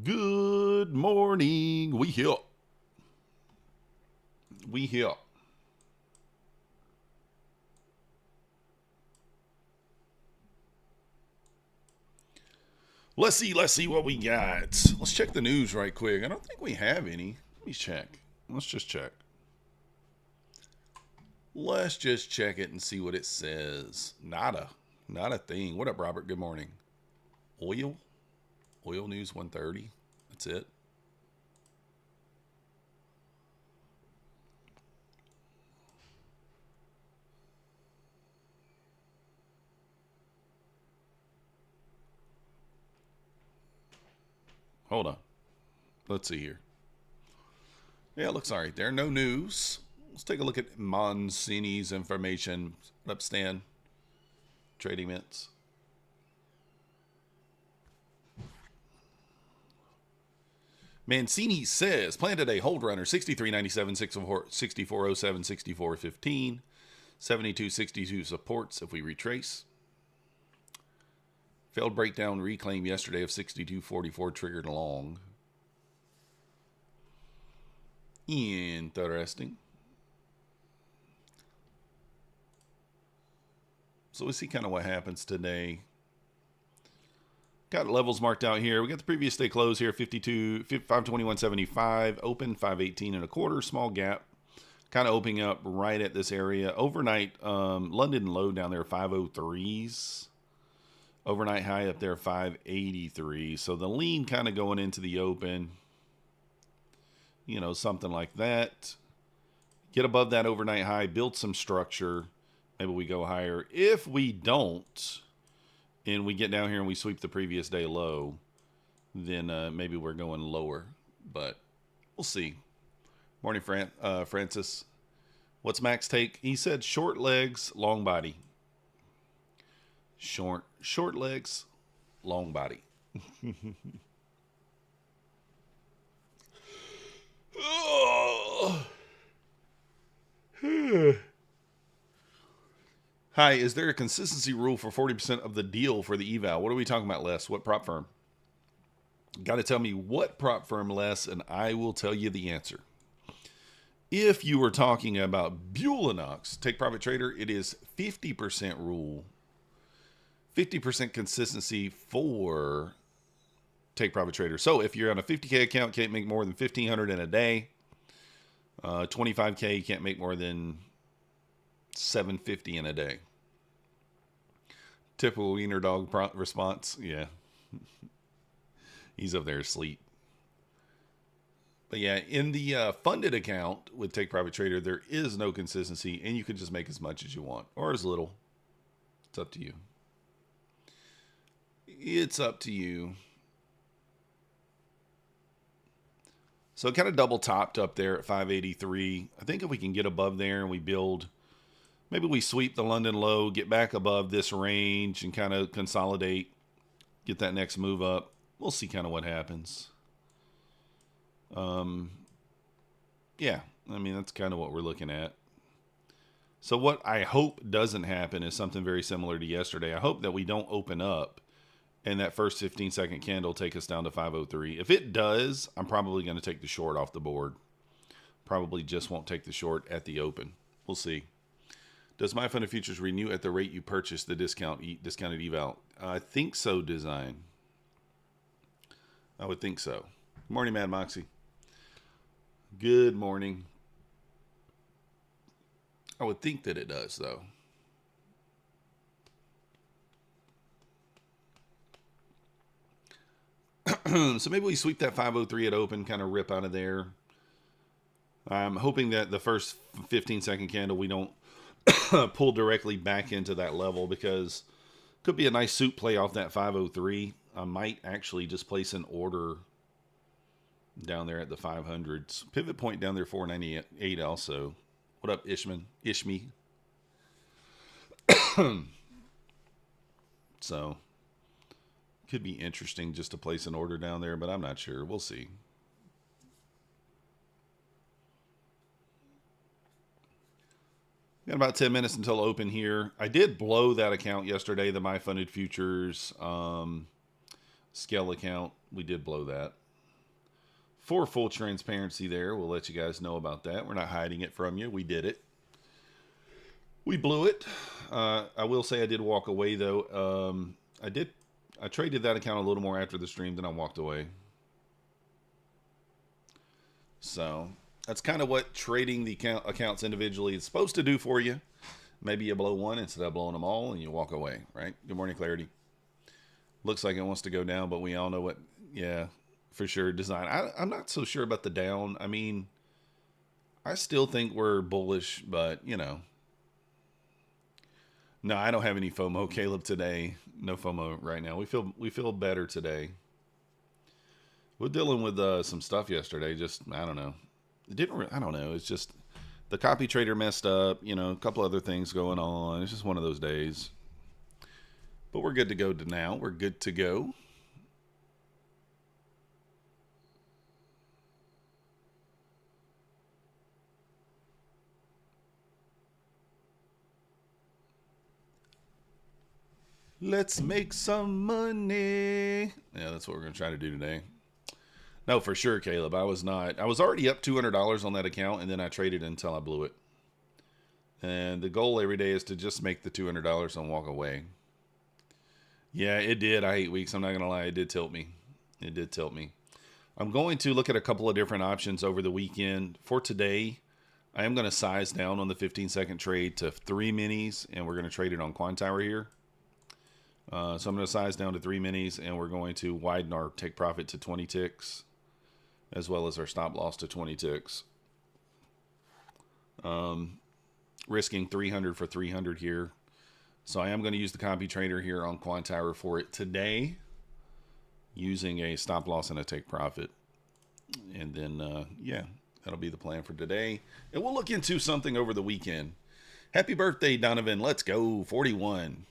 Good morning. We here. We here. Let's see what we got. Let's check the news right quick. I don't think we have any. Let me check. Let's just check. Let's just check it and see what it says. Nada. Not a thing. What up, Robert? Good morning. Oil? Oil news 130. That's it. Hold on. Let's see here. Yeah, it looks all right there. No news. Let's take a look at Mancini's information. Up, Stan. Trading mints. Mancini says, plan today, hold runner, 63.97, 64.07, 64.15, 72.62 supports if we retrace. Failed breakdown reclaim yesterday of 62.44 triggered long. Interesting. So we'll see kind of what happens today. Got levels marked out here. We got the previous day close here, 521.75, open 518 and a quarter, small gap, kind of opening up right at this area. Overnight, London low down there, 503s. Overnight high up there, 583. So the lean kind of going into the open, you know, something like that. Get above that overnight high, build some structure. Maybe we go higher. If we don't, and we get down here and we sweep the previous day low, then maybe we're going lower. But we'll see. Morning, Francis. What's Mac's take? He said short legs, long body. Short legs, long body. Hi, is there a consistency rule for 40% of the deal for the eval? What are we talking about, Les? What prop firm? Got to tell me what prop firm, Les, and I will tell you the answer. If you were talking about Bulenox, take profit trader, it is 50% rule. 50% consistency for take profit trader. So if you're on a 50K account, can't make more than 1,500 in a day. 25K, you can't make more than 750 in a day. Typical wiener dog response. Yeah. He's up there asleep. But yeah, in the funded account with Take Private Trader, there is no consistency, and you can just make as much as you want or as little. It's up to you. It's up to you. So kind of double topped up there at 583. I think if we can get above there and we build, maybe we sweep the London low, get back above this range and kind of consolidate, get that next move up. We'll see kind of what happens. Yeah, I mean, that's kind of what we're looking at. So what I hope doesn't happen is something very similar to yesterday. I hope that we don't open up and that first 15-second candle take us down to 503. If it does, I'm probably going to take the short off the board. Probably just won't take the short at the open. We'll see. Does My Fund of Futures renew at the rate you purchased the discounted eval? I think so, Design. I would think so. Good morning, Mad Moxie. Good morning. I would think that it does, though. So maybe we sweep that 503 at open, kind of rip out of there. I'm hoping that the first 15-second candle we don't pull directly back into that level, because it could be a nice suit play off that 503. I might actually just place an order down there at the 500s. Pivot point down there 498 also. What up, Ishmi? So could be interesting just to place an order down there, but I'm not sure. We'll see. Got about 10 minutes until open here. I did blow that account yesterday, the My Funded Futures scale account. We did blow that. For full transparency there, we'll let you guys know about that. We're not hiding it from you. We did it. We blew it. I will say I did walk away, though. I traded that account a little more after the stream than I walked away. So that's kind of what trading the accounts individually is supposed to do for you. Maybe you blow one instead of blowing them all and you walk away, right? Good morning, Clarity. Looks like it wants to go down, but we all know what, yeah, for sure, design. I'm not so sure about the down. I mean, I still think we're bullish, but, you know. No, I don't have any FOMO, Caleb, today. No FOMO right now. We feel better today. We're dealing with some stuff yesterday. Just, I don't know. I don't know. It's just the copy trader messed up. You know, a couple other things going on. It's just one of those days. But we're good to go now. We're good to go. Let's make some money. Yeah, that's what we're going to try to do today. No, for sure, Caleb. I was already up $200 on that account, and then I traded until I blew it. And the goal every day is to just make the $200 and walk away. Yeah, it did. I hate weeks. I'm not going to lie. It did tilt me. It did tilt me. I'm going to look at a couple of different options over the weekend. For today, I am going to size down on the 15-second trade to 3 minis, and we're going to trade it on Quantower here. So I'm going to size down to 3 minis, and we're going to widen our take profit to 20 ticks, as well as our stop loss to 20 ticks. Risking 300 for 300 here. So I am going to use the copy trader here on Quantower for it today, using a stop loss and a take profit. And then, yeah, that'll be the plan for today. And we'll look into something over the weekend. Happy birthday, Donovan. Let's go. 41.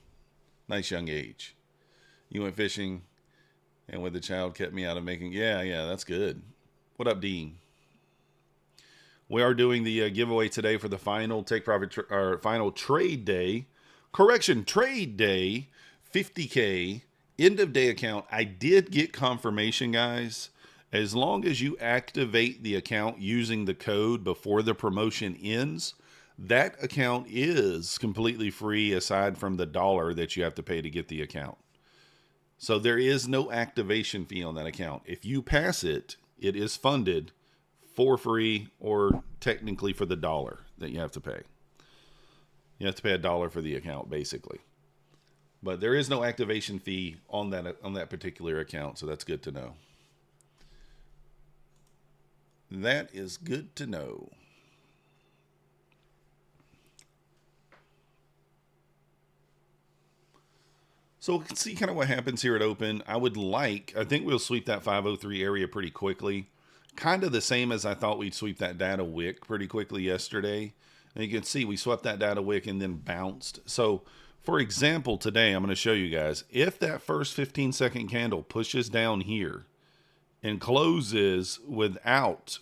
Nice young age. You went fishing, and with the child kept me out of making. Yeah, that's good. What up, Dean? We are doing the giveaway today for the final take profit or final trade day. Correction, trade day, 50K, end of day account. I did get confirmation, guys. As long as you activate the account using the code before the promotion ends, that account is completely free aside from the $1 that you have to pay to get the account. So there is no activation fee on that account. If you pass it, it is funded for free or technically for the $1 that you have to pay. You have to pay $1 for the account, basically. But there is no activation fee on that particular account, so that's good to know. That is good to know. So we can see kind of what happens here at open. I think we'll sweep that 503 area pretty quickly. Kind of the same as I thought we'd sweep that data wick pretty quickly yesterday. And you can see we swept that data wick and then bounced. So, for example, today I'm going to show you guys, if that first 15-second candle pushes down here and closes without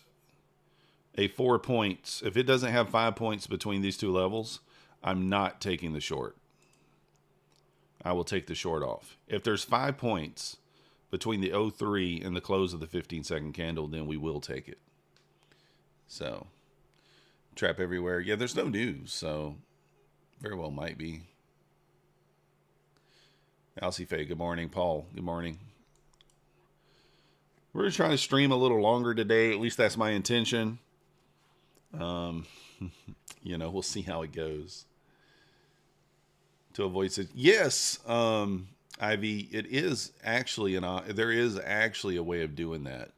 a 4 points, if it doesn't have 5 points between these two levels, I'm not taking the short. I will take the short off. If there's 5 points between the 03 and the close of the 15-second candle, then we will take it. So, trap everywhere. Yeah, there's no news, so very well might be. Alcy Faye, good morning. Paul, good morning. We're going to try to stream a little longer today. At least that's my intention. You know, we'll see how it goes. To avoid it. Yes, Ivy, it is actually there is actually a way of doing that.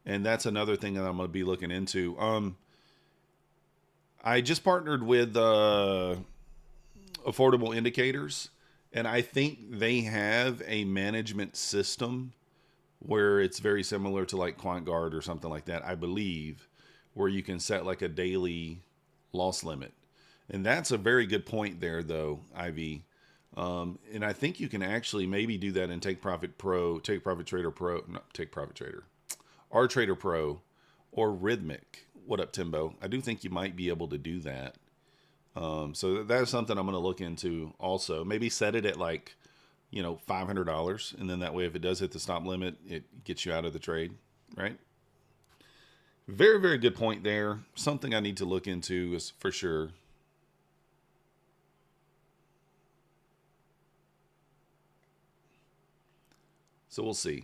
And that's another thing that I'm going to be looking into. I just partnered with Affordable Indicators, and I think they have a management system where it's very similar to like QuantGuard or something like that, I believe, where you can set like a daily loss limit. And that's a very good point there, though, Ivy. And I think you can actually maybe do that in Take Profit Trader Pro, not Take Profit Trader, R Trader Pro, or Rhythmic. What up, Timbo? I do think you might be able to do that. So that's something I'm going to look into also. Maybe set it at like, you know, $500. And then that way, if it does hit the stop limit, it gets you out of the trade, right? Very, very good point there. Something I need to look into is for sure. So we'll see.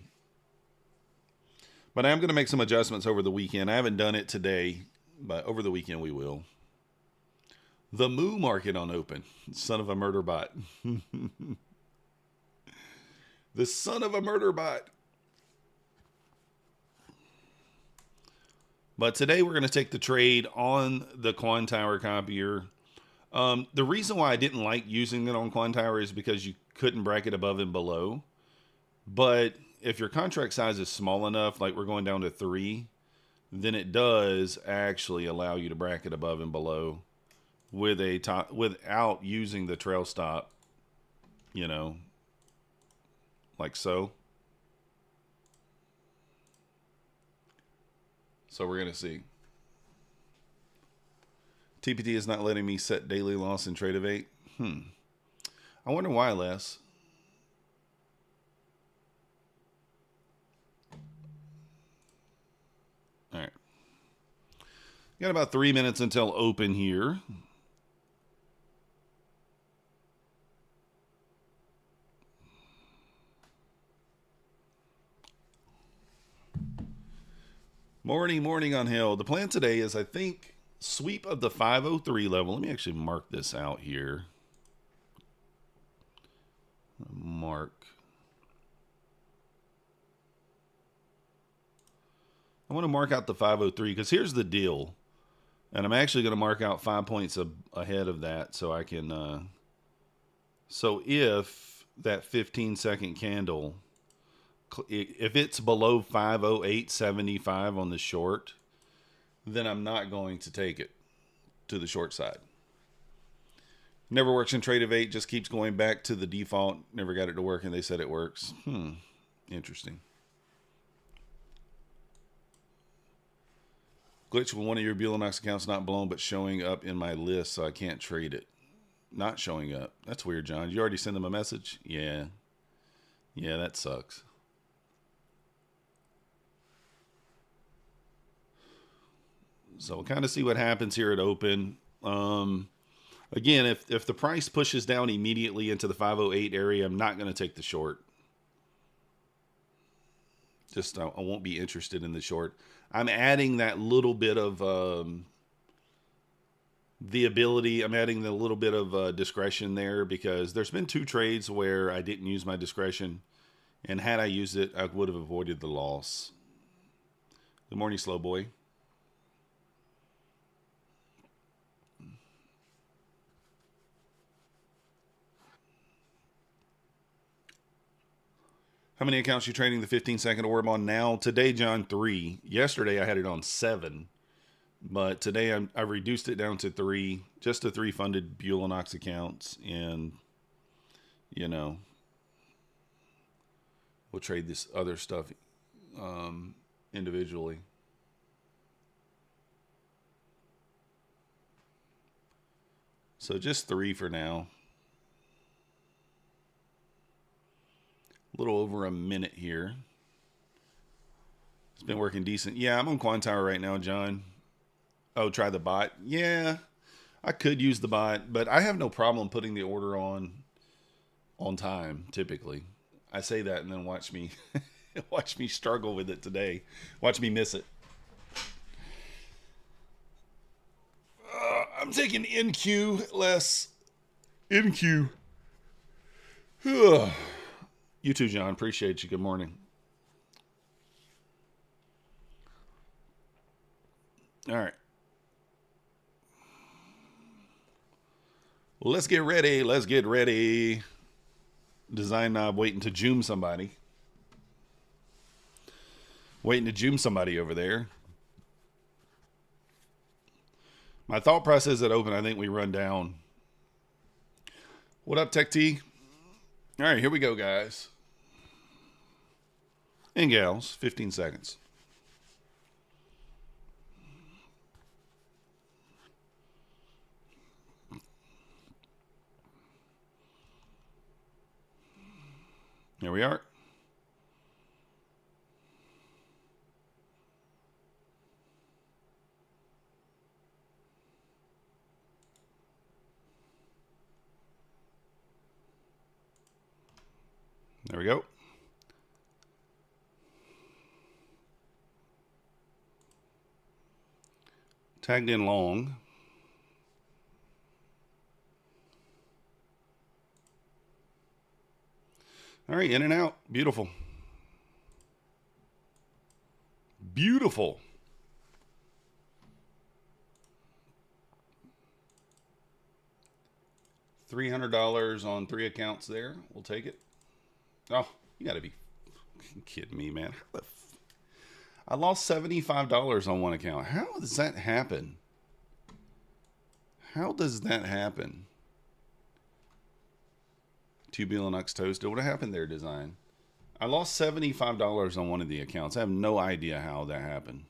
But I am going to make some adjustments over the weekend. I haven't done it today, but over the weekend we will. The Moo market on open. Son of a murder bot. The son of a murder bot. But today we're going to take the trade on the Quan Tower copier. The reason why I didn't like using it on Quan Tower is because you couldn't bracket above and below. But if your contract size is small enough, like we're going down to 3, then it does actually allow you to bracket above and below with a top without using the trail stop, you know, like so. So we're going to see. TPT is not letting me set daily loss in Tradeday. I wonder why, Les. All right. Got about 3 minutes until open here. Morning on Hill. The plan today is, I think, sweep of the 503 level. Let me actually mark this out here. Mark. I want to mark out the 503 because here's the deal. And I'm actually going to mark out 5 points ahead of that so I can... so if that 15-second candle... if it's below 508.75 on the short, then I'm not going to take it to the short side. Never works in Tradeday, just keeps going back to the default. Never got it to work, and they said it works. Interesting. Glitch with one of your Bulenox accounts not blown, but showing up in my list, so I can't trade it. Not showing up. That's weird, John. You already sent them a message? Yeah. Yeah, that sucks. So we'll kind of see what happens here at open. Again, if the price pushes down immediately into the 508 area, I'm not going to take the short. Just I won't be interested in the short. I'm adding that little bit of the ability. I'm adding the little bit of discretion there because there's been 2 trades where I didn't use my discretion. And had I used it, I would have avoided the loss. Good morning, slow boy. How many accounts you trading the 15-second orb on now? Today, John, 3. Yesterday, I had it on 7. But today, I reduced it down to 3. Just to 3 funded Bulenox accounts. And, you know, we'll trade this other stuff individually. So just 3 for now. A little over a minute here. It's been working decent. Yeah, I'm on Quan Tower right now, John. Oh, try the bot. Yeah, I could use the bot, but I have no problem putting the order on time, typically. I say that and then watch me watch me struggle with it today. Watch me miss it. I'm taking NQ less. NQ. You too, John. Appreciate you. Good morning. All right. Well, let's get ready. Let's get ready. Design knob waiting to zoom somebody. Waiting to zoom somebody over there. My thought process at open, I think we run down. What up, Tech T? All right, here we go, guys. And gals, 15 seconds. Here we are. There we go. Tagged in long. All right, in and out. Beautiful. Beautiful. $300 on 3 accounts there. We'll take it. Oh, you got to be kidding me, man. I lost $75 on one account. How does that happen? How does that happen? 2 Bulenox toasted. What happened there, design? I lost $75 on one of the accounts. I have no idea how that happened.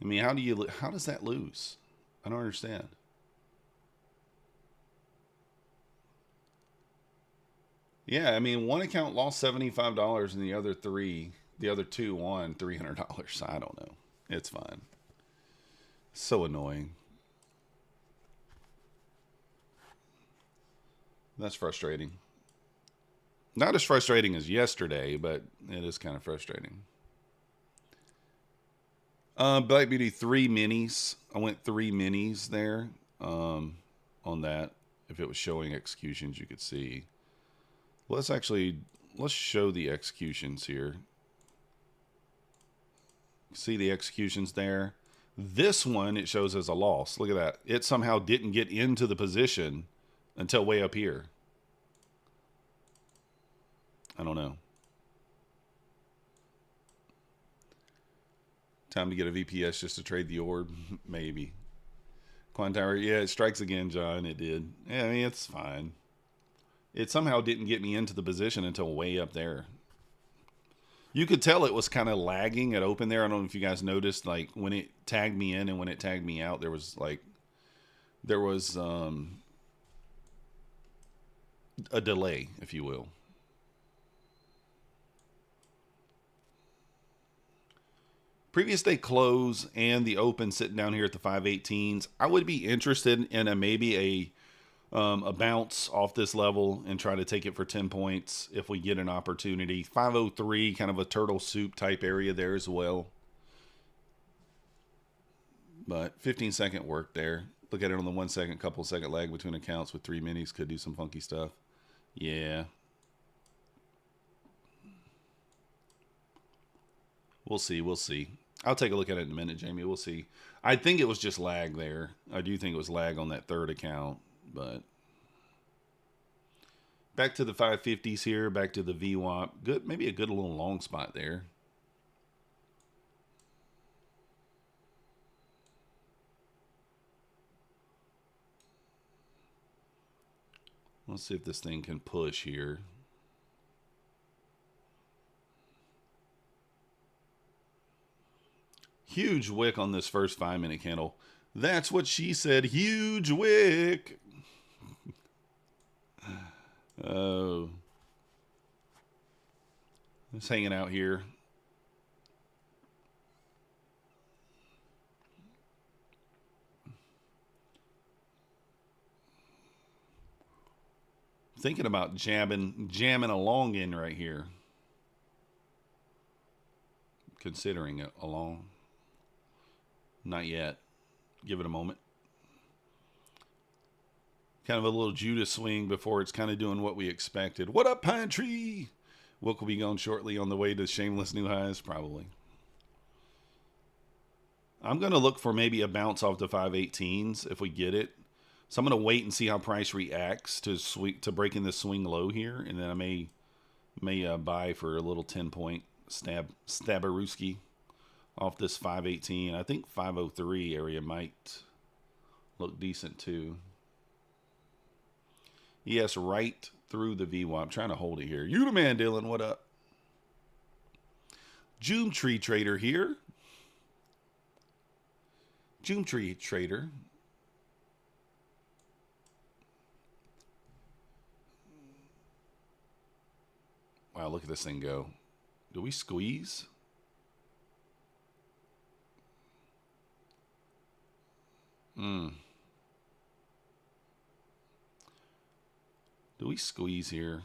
I mean, how does that lose? I don't understand. Yeah, I mean, one account lost $75 and the other two won $300. I don't know. It's fine. So annoying. That's frustrating. Not as frustrating as yesterday, but it is kind of frustrating. Black Beauty 3 minis. I went 3 minis there on that. If it was showing executions, you could see. Let's show the executions here. See the executions there? This one, it shows as a loss. Look at that. It somehow didn't get into the position until way up here. I don't know. Time to get a VPS just to trade the orb? Maybe. Quantower, yeah, it strikes again, John. It did. Yeah, I mean, it's fine. It somehow didn't get me into the position until way up there. You could tell it was kind of lagging at open there. I don't know if you guys noticed, like, when it tagged me in and when it tagged me out, there was a delay, if you will. Previous day close and the open sitting down here at the 518s. I would be interested in maybe a bounce off this level and try to take it for 10 points if we get an opportunity. 503, kind of a turtle soup type area there as well. But 15-second work there. Look at it on the 1 second, couple second lag between accounts with 3 minis. Could do some funky stuff. Yeah. We'll see. We'll see. I'll take a look at it in a minute, Jamie. We'll see. I think it was just lag there. I do think it was lag on that third account. But back to the 550s here. Back to the VWAP. Good. Maybe a good little long spot there. Let's see if this thing can push here. Huge wick on this first 5-minute candle. That's what she said. Huge wick. Oh. Just hanging out here. Thinking about jamming a long in right here. Considering it a long. Not yet. Give it a moment. Kind of a little Judas swing before it's kind of doing what we expected. What up, Pine Tree? Wilk will be going shortly on the way to shameless new highs, probably. I'm going to look for maybe a bounce off the 518s if we get it. So I'm going to wait and see how price reacts to breaking this swing low here, and then I may buy for a little 10-point stabberooski off this 518. I think 503 area might look decent too. Yes, right through the VWAP. I'm trying to hold it here. You the man, Dylan. What up? Joom Tree Trader here. Joom Tree Trader. Wow, look at this thing go. Do we squeeze? Do we squeeze here?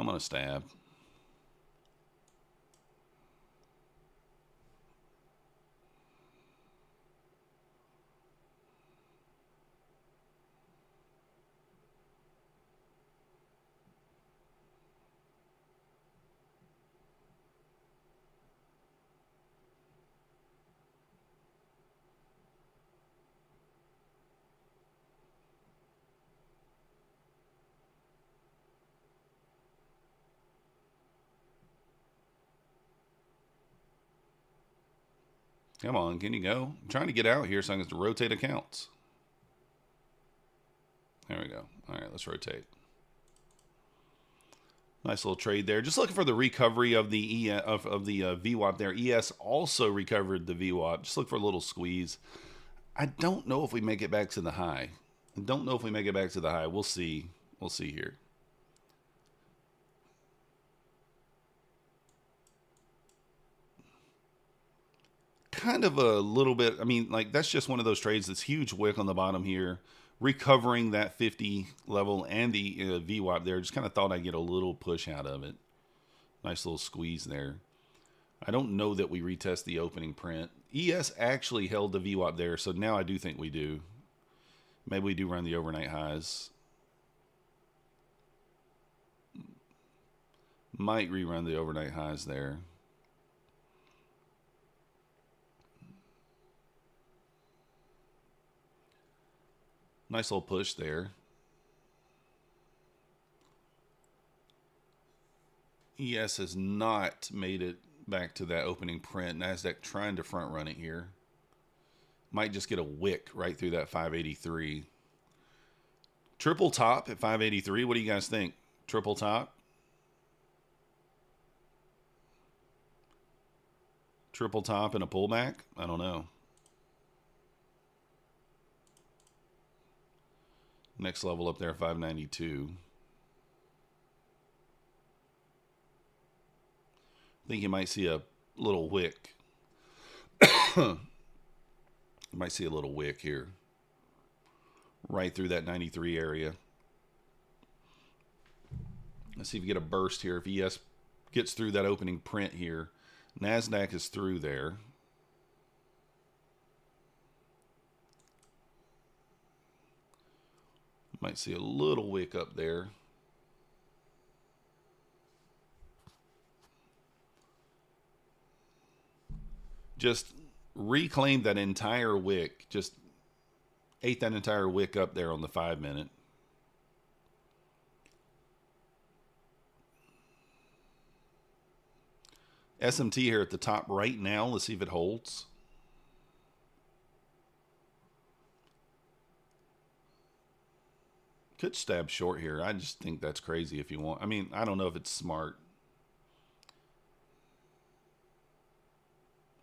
I'm going to stab. Come on, can you go? I'm trying to get out here so I can rotate accounts. There we go. All right, let's rotate. Nice little trade there. Just looking for the recovery of the VWAP there. ES also recovered the VWAP. Just look for a little squeeze. I don't know if we make it back to the high. I don't know if we make it back to the high. We'll see. We'll see here. Kind of a little bit. I mean, like, that's just one of those trades that's huge wick on the bottom here. Recovering that 50 level and the VWAP there. Just kind of thought I'd get a little push out of it. Nice little squeeze there. I don't know that we retest the opening print. ES actually held the VWAP there, so now I do think we do. Maybe we do run the overnight highs. Might rerun the overnight highs there. Nice little push there. ES has not made it back to that opening print. Nasdaq trying to front run it here. Might just get a wick right through that 583. Triple top at 583. What do you guys think? Triple top? Triple top and a pullback? I don't know. Next level up there, 592. I think you might see a little wick. You might see a little wick here. Right through that 93 area. Let's see if we get a burst here. If ES gets through that opening print here. Nasdaq is through there. Might see a little wick up there. Just reclaim that entire wick. Just ate that entire wick up there on the 5 minute. SMT here at the top right now. Let's see if it holds. Could stab short here. I just think that's crazy if you want. I mean, I don't know if it's smart.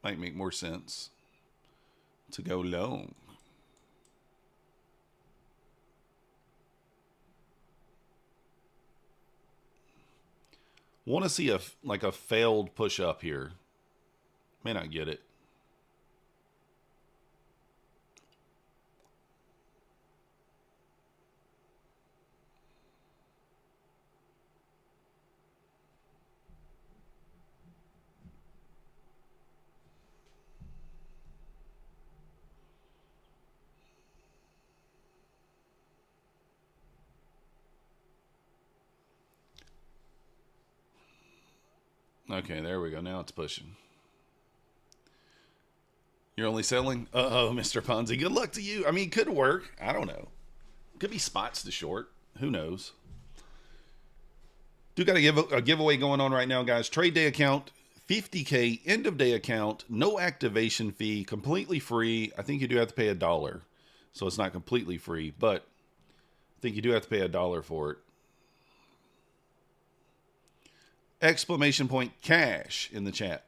Might make more sense to go long. Want to see a failed push up here. May not get it. Okay, there we go. Now it's pushing. You're only selling? Uh-oh, Mr. Ponzi. Good luck to you. I mean, it could work. I don't know. Could be spots to short. Who knows? Do got a giveaway going on right now, guys. Trade day account, 50K, end of day account, no activation fee, completely free. I think you do have to pay $1. So it's not completely free, but I think you do have to pay $1 for it. Exclamation point cash in the chat.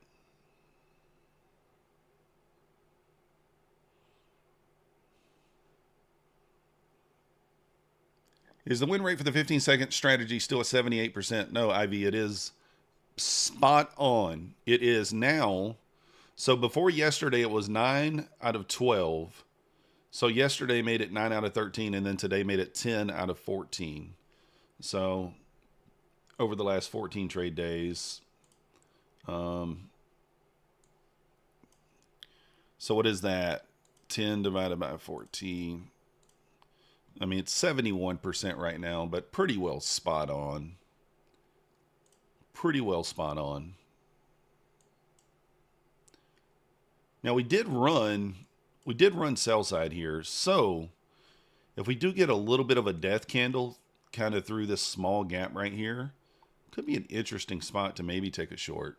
Is the win rate for the 15-second strategy still at 78%? No, Ivy, it is spot on. It is now. So before yesterday, it was 9 out of 12. So yesterday made it 9 out of 13, and then today made it 10 out of 14. So over the last 14 trade days. So what is that? 10 divided by 14. I mean, it's 71% right now, but pretty well spot on. Pretty well spot on. Now we did run sell side here. So if we do get a little bit of a death candle kind of through this small gap right here, could be an interesting spot to maybe take a short.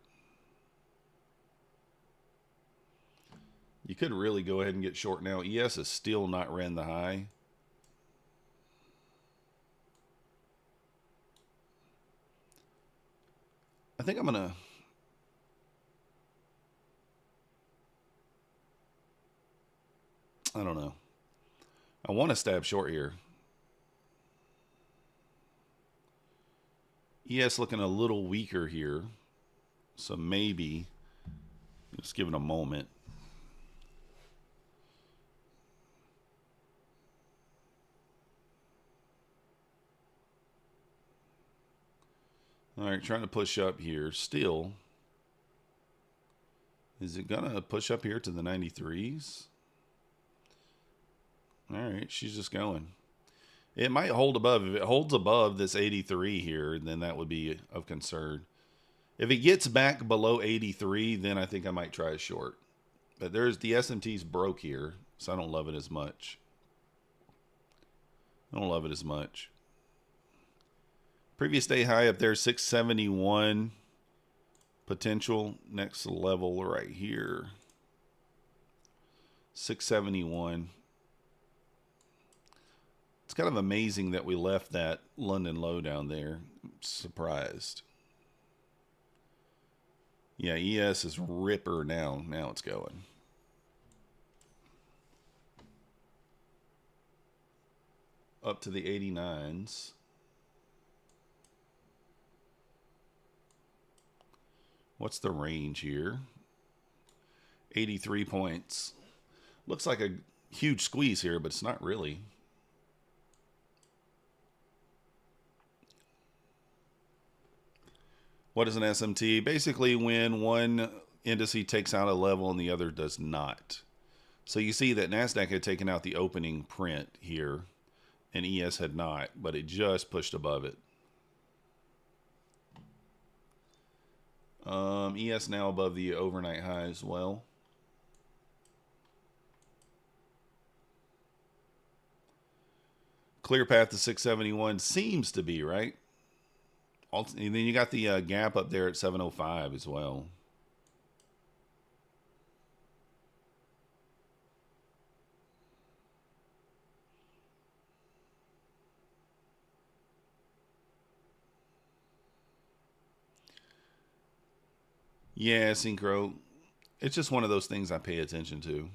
You could really go ahead and get short now. ES is still not ran the high. I think I'm going to... I don't know. I want to stab short here. ES looking a little weaker here. So maybe just give it a moment. All right, trying to push up here. Still. Is it going to push up here to the 93s? All right, she's just going. It might hold above. If it holds above this 83 here, then that would be of concern. If it gets back below 83, then I think I might try a short. But there's the SMT's broke here, so I don't love it as much. I don't love it as much. Previous day high up there, 671 potential. Next level right here, 671. It's kind of amazing that we left that London low down there. I'm surprised. Yeah, ES is ripper now. Now it's going. Up to the 89s. What's the range here? 83 points. Looks like a huge squeeze here, but it's not really. What is an SMT? Basically when one indice takes out a level and the other does not. So you see that Nasdaq had taken out the opening print here and ES had not, but it just pushed above it. ES now above the overnight high as well. Clear path to 671 seems to be, right? And then you got the gap up there at 705 as well. Yeah, Synchro. It's just one of those things I pay attention to.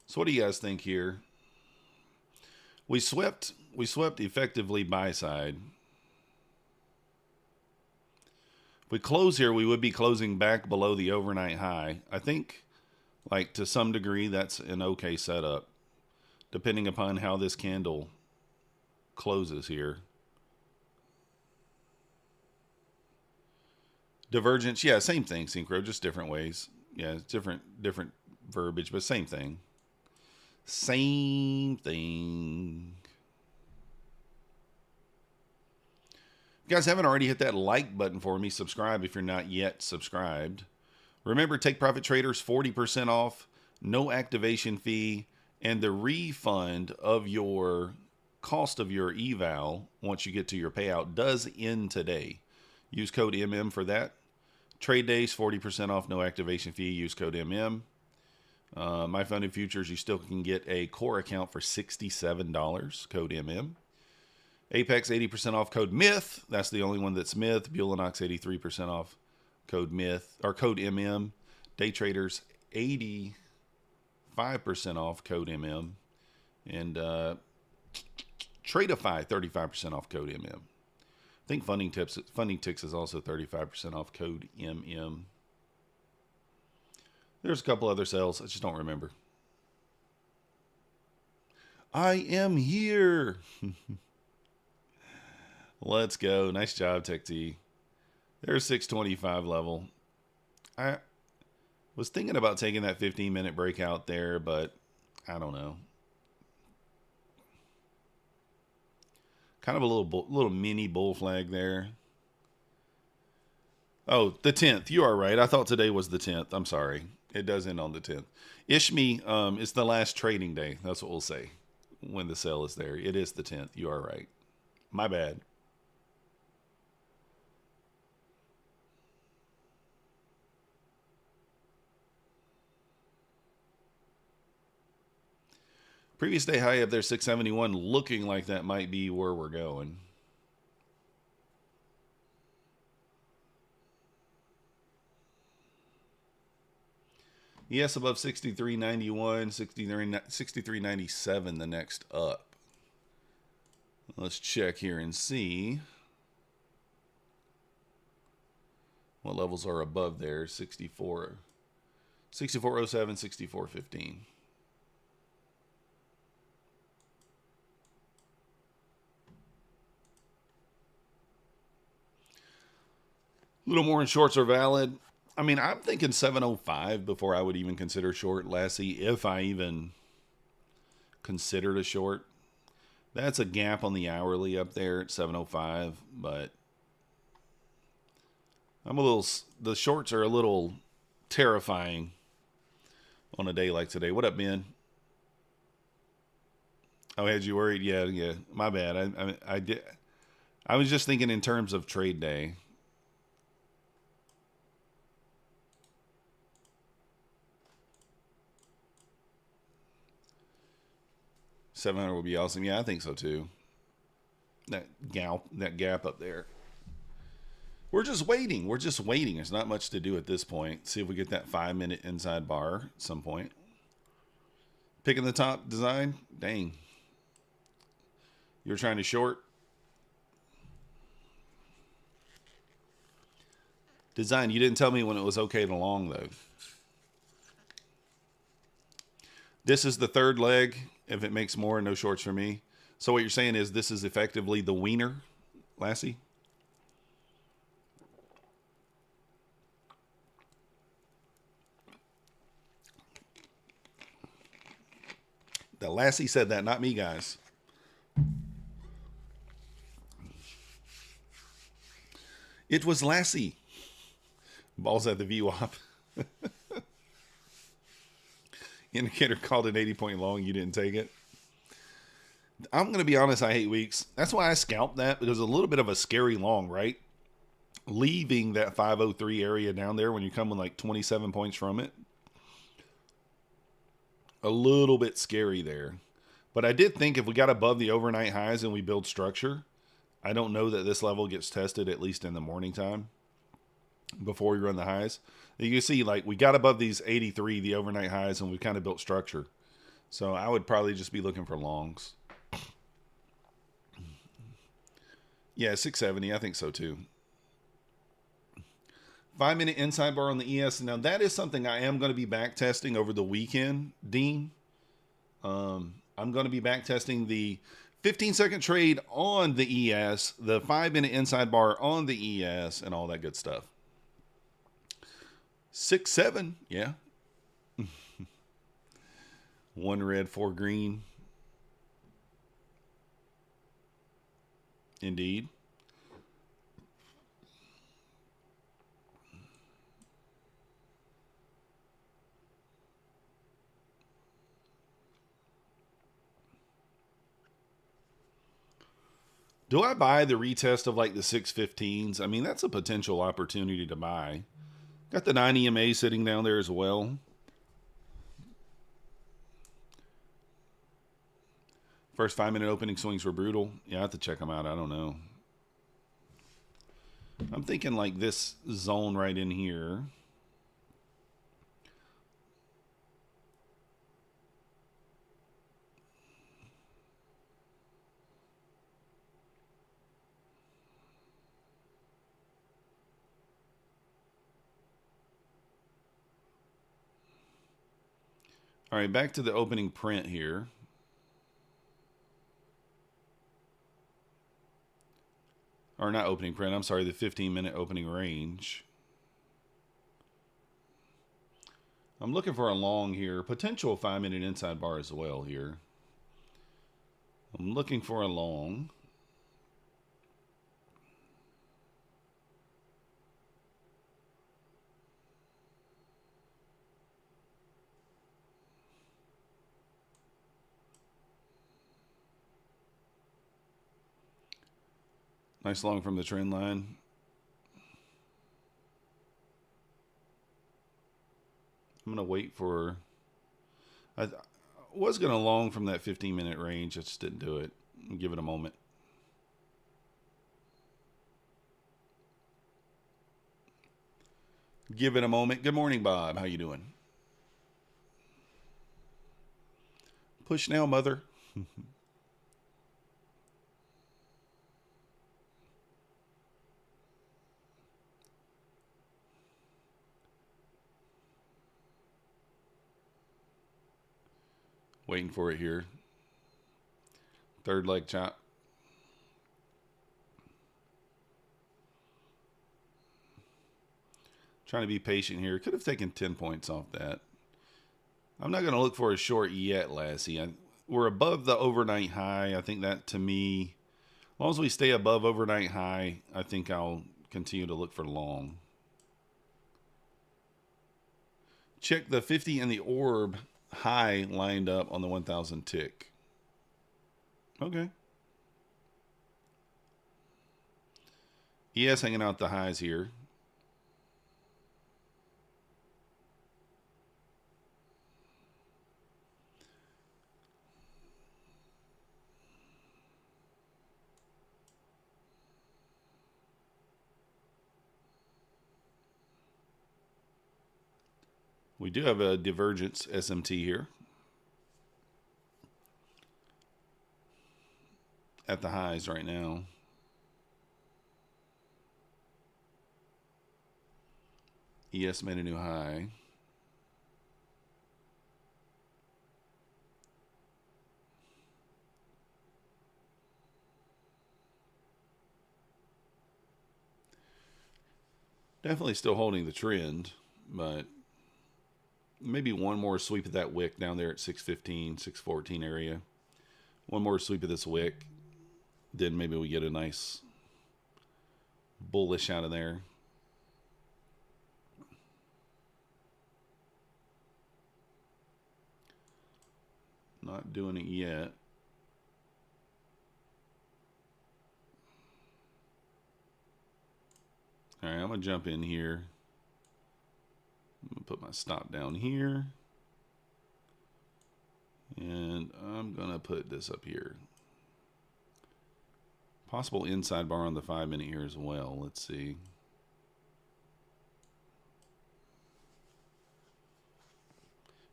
So what do you guys think here? We swept effectively buy side. If we close here, we would be closing back below the overnight high. I think, like, to some degree, that's an okay setup, depending upon how this candle closes here. Divergence, yeah, same thing, Synchro, just different ways. Yeah, it's different verbiage, but same thing. Same thing. If you guys haven't already hit that like button for me, subscribe if you're not yet subscribed. Remember, Take Profit Traders 40% off, no activation fee, and the refund of your cost of your eval once you get to your payout does end today. Use code MM for that. Trade days 40% off, no activation fee. Use code MM. My Funded Futures, you still can get a core account for $67. Code MM. Apex 80% off, code MYTH. That's the only one that's MYTH. Bulenox 83% off, code MYTH or code MM. Day traders 85% off, code MM. And Tradeday 35% off, code MM. think Funding Ticks is also 35% off code MM. There's a couple other sales. I just don't remember. I am here. Let's go. Nice job, Tech T. There's 625 level. I was thinking about taking that 15-minute breakout there, but I don't know. Kind of a little mini bull flag there. Oh, the 10th. You are right. I thought today was the 10th. I'm sorry. It does end on the 10th. Ishmi, it's the last trading day. That's what we'll say when the sale is there. It is the 10th. You are right. My bad. Previous day high up there, 671, looking like that might be where we're going. Yes, above 63.91, 63.97 the next up. Let's check here and see what levels are above there. 64, 64.07, 64.15. A little more in shorts are valid. I mean, I'm thinking 705 before I would even consider short Lassie, if I even considered a short. That's a gap on the hourly up there at 705, but the shorts are a little terrifying on a day like today. What up, Ben? Oh, had you worried? Yeah. My bad. I did. I was just thinking in terms of trade day. $700 would be awesome. Yeah, I think so too. That gap up there. We're just waiting. There's not much to do at this point. See if we get that 5-minute inside bar at some point. Picking the top design. Dang. You were trying to short. Design. You didn't tell me when it was okay to long though. This is the third leg. If it makes more, no shorts for me. So what you're saying is this is effectively the wiener, Lassie? The Lassie said that, not me, guys. It was Lassie. Balls at the VWAP. Indicator called an 80-point long. You didn't take it. I'm going to be honest. I hate weeks. That's why I scalped that. It was a little bit of a scary long, right? Leaving that 503 area down there when you come with like 27 points from it. A little bit scary there. But I did think if we got above the overnight highs and we build structure, I don't know that this level gets tested, at least in the morning time, before we run the highs. You can see, like, we got above these 83, the overnight highs, and we kind of built structure. So I would probably just be looking for longs. Yeah, 670. I think so, too. 5-minute inside bar on the ES. Now, that is something I am going to be back testing over the weekend, Dean. I'm going to be back testing the 15-second trade on the ES, the 5-minute inside bar on the ES, and all that good stuff. 6-7, yeah. 1 red, 4 green. Indeed. Do I buy the retest of like the 615s? I mean, that's a potential opportunity to buy. Got the 9 EMA sitting down there as well. First 5-minute opening swings were brutal. Yeah, I have to check them out. I don't know. I'm thinking like this zone right in here. All right, back to the opening print here. Or not opening print, I'm sorry, the 15-minute opening range. I'm looking for a long here. Potential 5-minute inside bar as well here. I'm looking for a long. Nice long from the trend line. I'm going to wait for... I was going to long from that 15-minute range. I just didn't do it. Give it a moment. Give it a moment. Good morning, Bob. How you doing? Push now, mother. Waiting for it here. Third leg chop. Trying to be patient here. Could have taken 10 points off that. I'm not going to look for a short yet, Lassie. We're above the overnight high. I think that, to me, as long as we stay above overnight high, I think I'll continue to look for long. Check the 50 and the orb high lined up on the 1,000 tick. Okay. ES hanging out the highs here. We do have a divergence SMT here at the highs right now. ES made a new high. Definitely still holding the trend, but maybe one more sweep of that wick down there at 615, 614 area. One more sweep of this wick. Then maybe we get a nice bullish out of there. Not doing it yet. All right, I'm going to jump in here. I'm going to put my stop down here. And I'm going to put this up here. Possible inside bar on the 5-minute here as well. Let's see.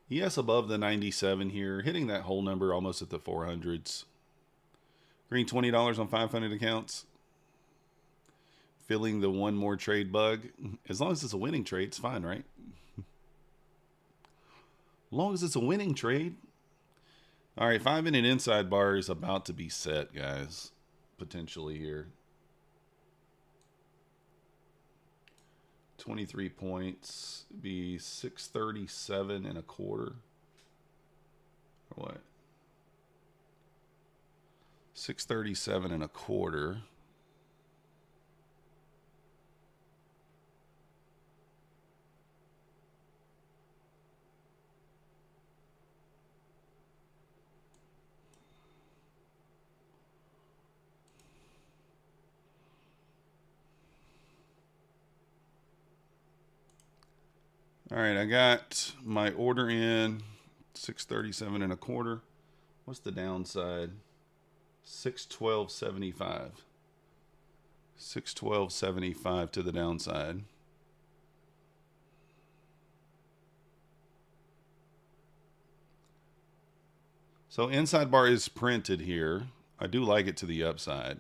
Yes, above the 97 here. Hitting that whole number almost at the 400s. Green $20 on 500 accounts. Filling the one more trade bug. As long as it's a winning trade, it's fine, right? As long as it's a winning trade. All right, 5-minute inside bar is about to be set, guys. Potentially here. 23 points. Be 637 and a quarter. Or what? 637 and a quarter. All right, I got my order in 637 and a quarter. What's the downside? 612.75. 612.75 to the downside. So inside bar is printed here. I do like it to the upside.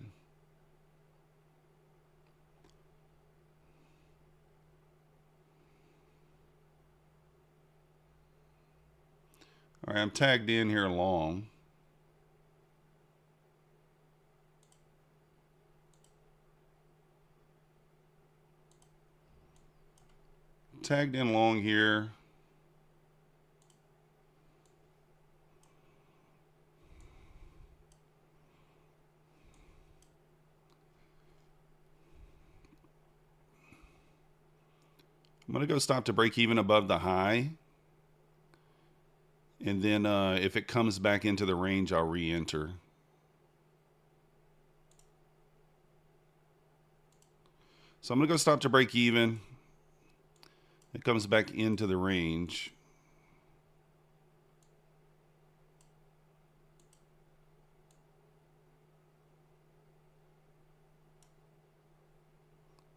All right, I'm tagged in here long. Tagged in long here. I'm going to go stop to break even above the high. And then if it comes back into the range, I'll re-enter. So I'm going to go stop to break even. It comes back into the range.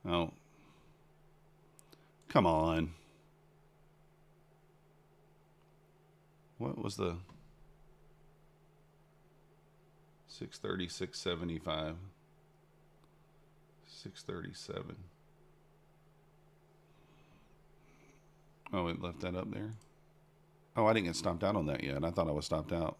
Oh. Come on. What was the 630, 675, 637? Oh, it left that up there. Oh, I didn't get stopped out on that yet. I thought I was stopped out.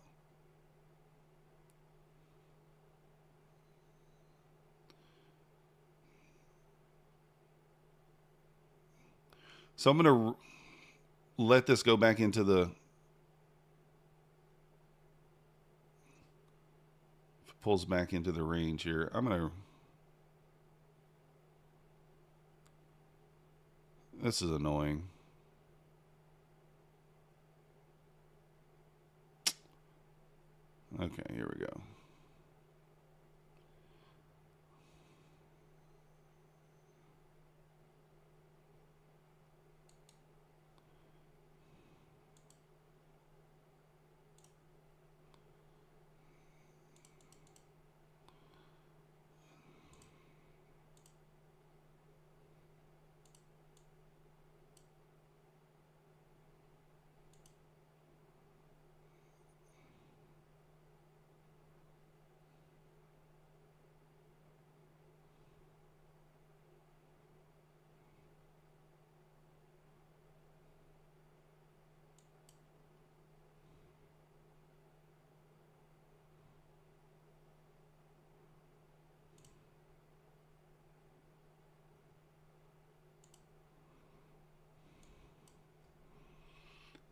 So I'm going to let this go back into the... If it pulls back into the range here, I'm going to... This is annoying. Okay, here we go.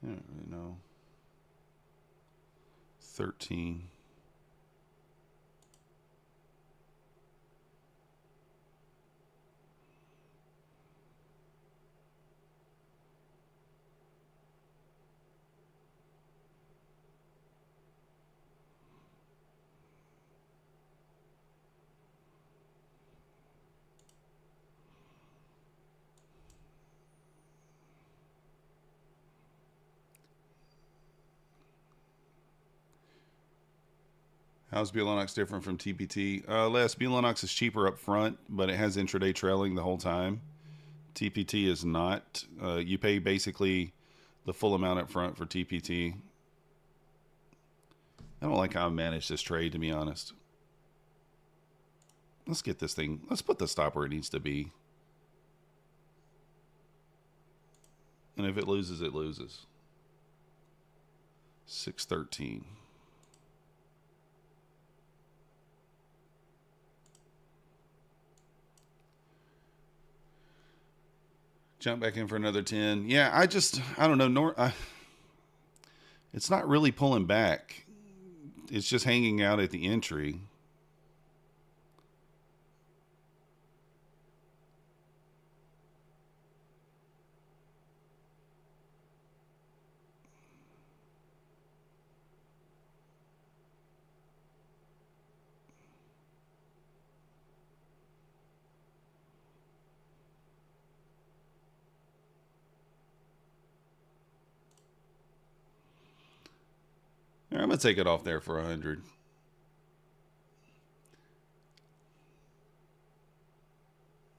I don't really know. 13. How's Bulenox different from TPT? Les, Bulenox is cheaper up front, but it has intraday trailing the whole time. TPT is not. You pay basically the full amount up front for TPT. I don't like how I managed this trade, to be honest. Let's get this thing. Let's put the stop where it needs to be. And if it loses, it loses. 613. Jump back in for another 10. Yeah, I don't know. It's not really pulling back. It's just hanging out at the entry. I'm going to take it off there for 100.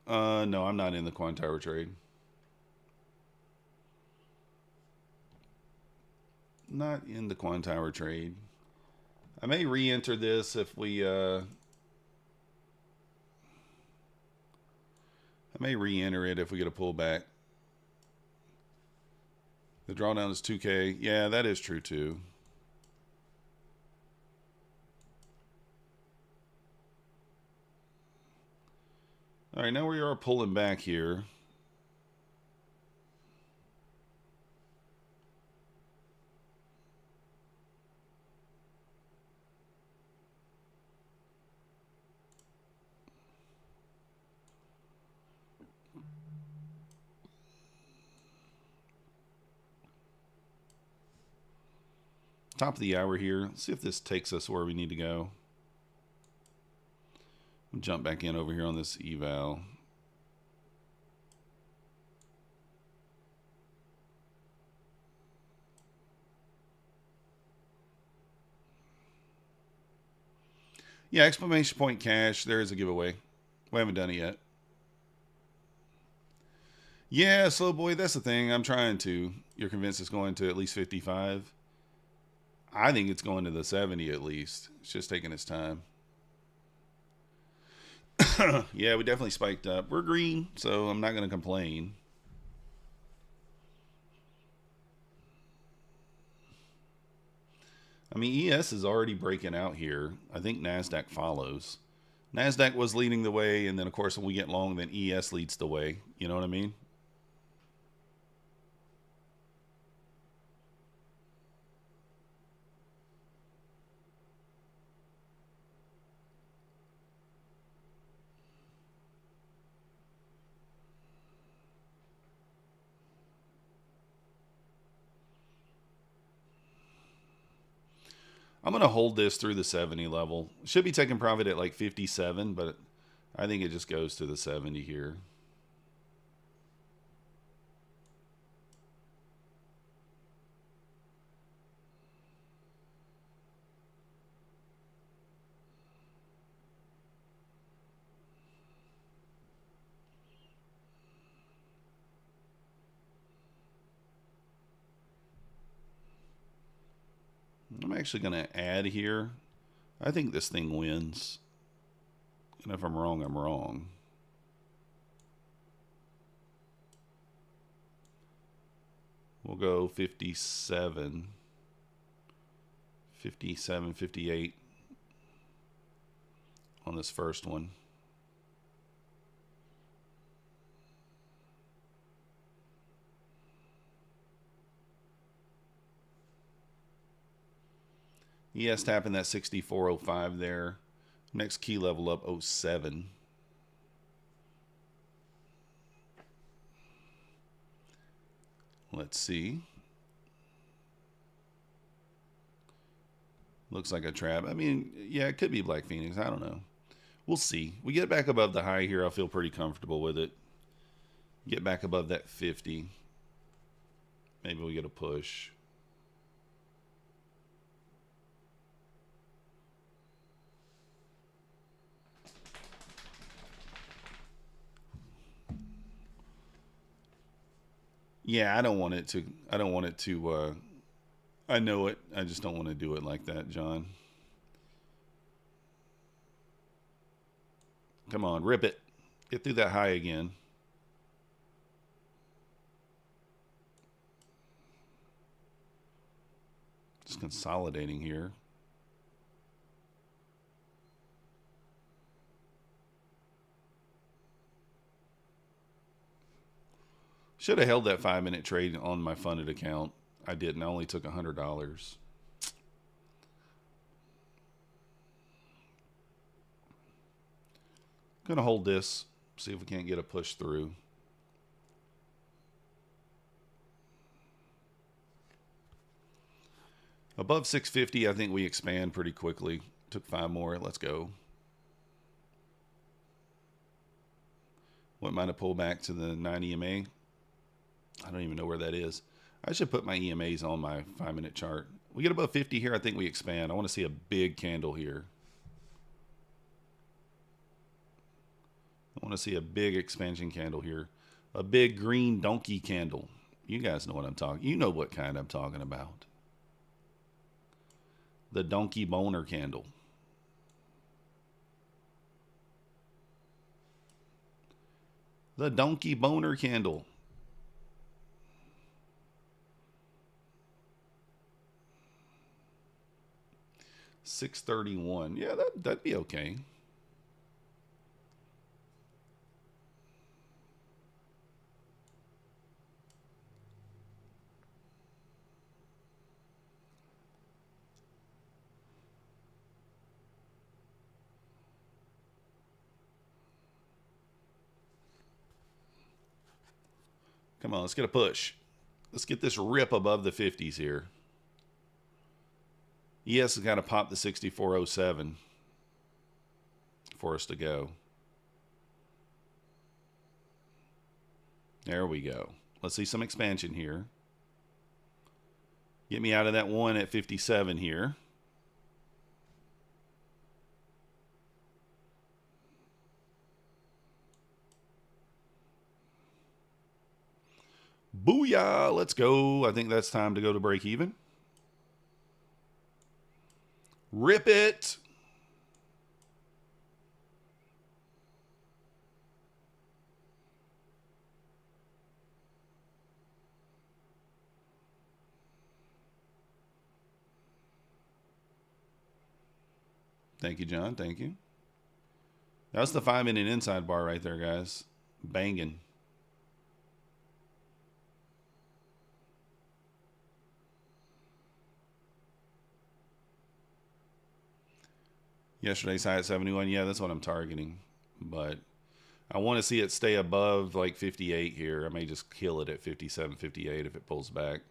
No, I'm not in the Quan Tower trade. Not in the Quan Tower trade. I may re-enter this if we... I may re-enter it if we get a pullback. The drawdown is 2K. Yeah, that is true too. All right, now we are pulling back here. Top of the hour here. Let's see if this takes us where we need to go. We'll jump back in over here on this eval. Yeah, exclamation point cash. There is a giveaway. We haven't done it yet. Yeah, slow boy, that's the thing. I'm trying to. You're convinced it's going to at least 55? I think it's going to the 70 at least. It's just taking its time. Yeah, we definitely spiked up. We're green, so I'm not going to complain. I mean, ES is already breaking out here. I think Nasdaq follows. Nasdaq was leading the way, and then, of course, when we get long, then ES leads the way. You know what I mean? I'm going to hold this through the 70 level. Should be taking profit at like 57, but I think it just goes to the 70 here. I'm actually going to add here. I think this thing wins. And if I'm wrong, I'm wrong. We'll go 57. 57, 58 on this first one. ES tapping that 64.05 there. Next key level up 07. Let's see. Looks like a trap. I mean, yeah, it could be Black Phoenix. I don't know. We'll see. We get back above the high here. I'll feel pretty comfortable with it. Get back above that 50. Maybe we get a push. Yeah, I don't want it to. I don't want it to. I know it. I just don't want to do it like that, John. Come on, rip it. Get through that high again. Just consolidating here. Should have held that 5-minute trade on my funded account. I didn't. I only took $100. Gonna hold this. See if we can't get a push through. Above 650, I think we expand pretty quickly. Took 5 more. Let's go. What might have pulled back to the 9 EMA? I don't even know where that is. I should put my EMAs on my 5-minute chart. We get above 50 here, I think we expand. I want to see a big candle here. I want to see a big expansion candle here. A big green donkey candle. You guys know what I'm talking. You know what kind I'm talking about. The donkey boner candle. The donkey boner candle. 631. Yeah, that'd be okay. Come on, let's get a push. Let's get this rip above the 50s here. ES has got to pop the 6407 for us to go. There we go. Let's see some expansion here. Get me out of that one at 57 here. Booyah! Let's go. I think that's time to go to break even. Rip it. Thank you, John. Thank you. That's the 5-minute inside bar right there, guys. Banging. Yesterday's high at 71. Yeah, that's what I'm targeting. But I want to see it stay above like 58 here. I may just kill it at 57, 58 if it pulls back.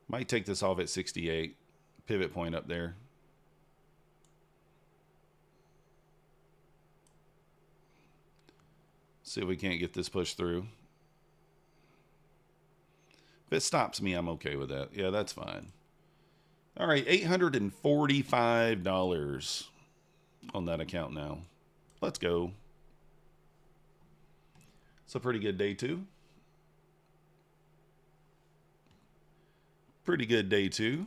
Might take this off at 68. Pivot point up there. See if we can't get this pushed through. If it stops me, I'm okay with that. Yeah, that's fine. All right, $845 on that account now. Let's go. It's a pretty good day, too. Pretty good day, too.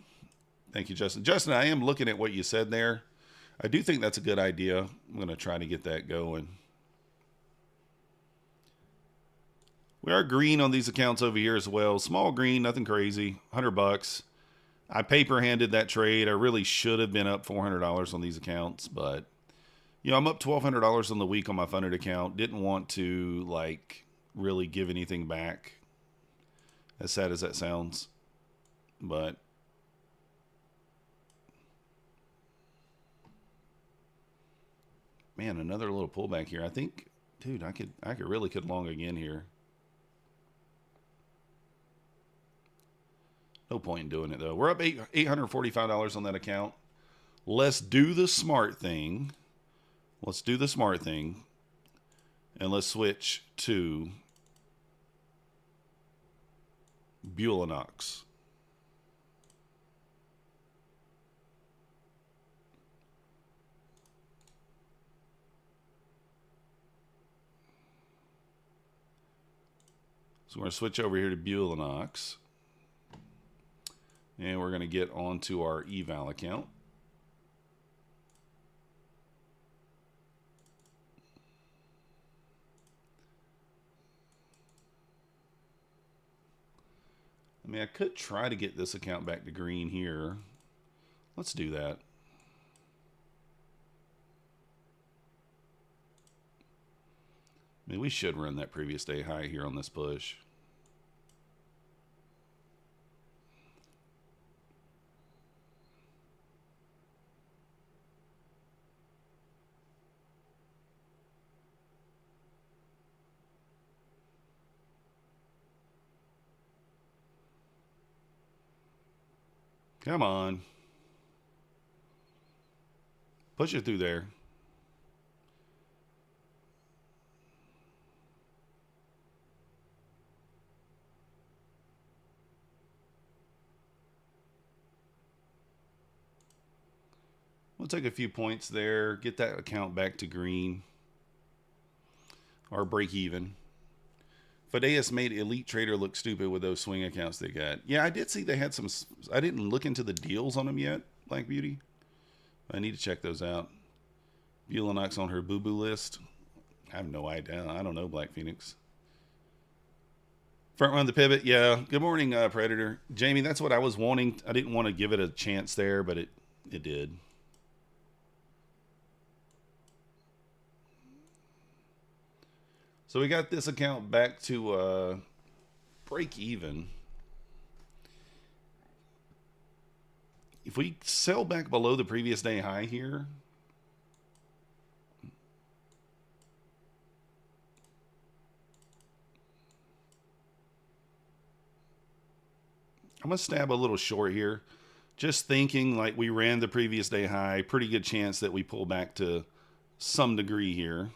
Thank you, Justin. Justin, I am looking at what you said there. I do think that's a good idea. I'm going to try to get that going. We are green on these accounts over here as well. Small green, nothing crazy. $100. I paper handed that trade. I really should have been up $400 on these accounts, but you know, I'm up $1,200 on the week on my funded account. Didn't want to like really give anything back. As sad as that sounds, but man, another little pullback here. I think, dude, I could really long again here. No point in doing it, though. We're up $845 on that account. Let's do the smart thing. Let's do the smart thing. And let's switch to Bulenox. So we're going to switch over here to Bulenox. And we're going to get onto our eval account. I mean, I could try to get this account back to green here. Let's do that. I mean, we should run that previous day high here on this push. Come on. Push it through there. We'll take a few points there, get that account back to green or break even. Fideas made Elite Trader look stupid with those swing accounts they got. Yeah, I did see they had some. I didn't look into the deals on them yet, Black Beauty. I need to check those out. Bulenox on her boo-boo list. I have no idea. I don't know, Black Phoenix. Front run the pivot. Yeah. Good morning, Predator. Jamie, that's what I was wanting. I didn't want to give it a chance there, but it did. So we got this account back to break even. If we sell back below the previous day high here, I'm going to stab a little short here. Just thinking like we ran the previous day high, pretty good chance that we pull back to some degree here.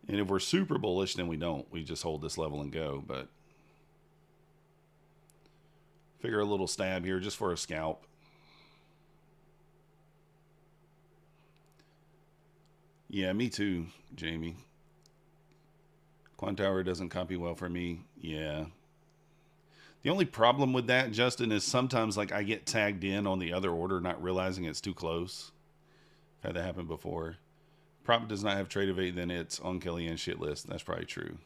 And if we're super bullish, then we don't. We just hold this level and go. But figure a little stab here just for a scalp. Yeah, me too, Jamie. Quantower doesn't copy well for me. Yeah. The only problem with that, Justin, is sometimes like I get tagged in on the other order, not realizing it's too close. I've had that happen before. Prop does not have Tradeday, then it's on Kellyanne's shit list. That's probably true.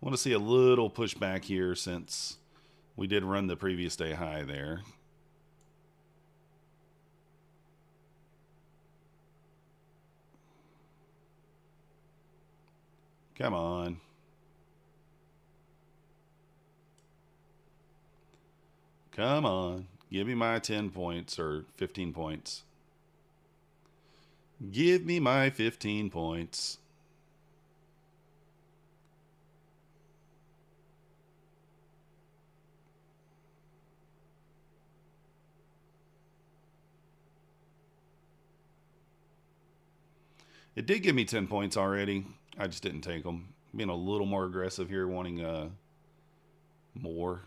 I want to see a little pushback here since we did run the previous day high there. Come on. Come on. Give me my 10 points or 15 points. Give me my 15 points. It did give me 10 points already. I just didn't take them. Being a little more aggressive here, wanting more.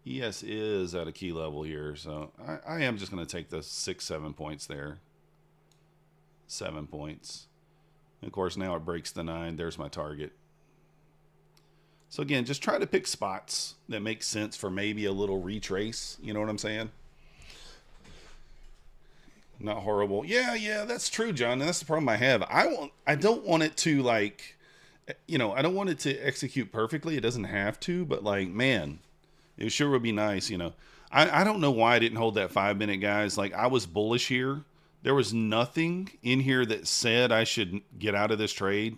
ES is at a key level here, so I am just going to take the 6-7 points there. 7 points. And of course, now it breaks the 9. There's my target. So again, just try to pick spots that make sense for maybe a little retrace. You know what I'm saying? Not horrible. Yeah, that's true, John. That's the problem I have. I don't want it to like, I don't want it to execute perfectly. It doesn't have to, but like, man, it sure would be nice, I don't know why I didn't hold that 5-minute, guys. Like, I was bullish here. There was nothing in here that said I should get out of this trade.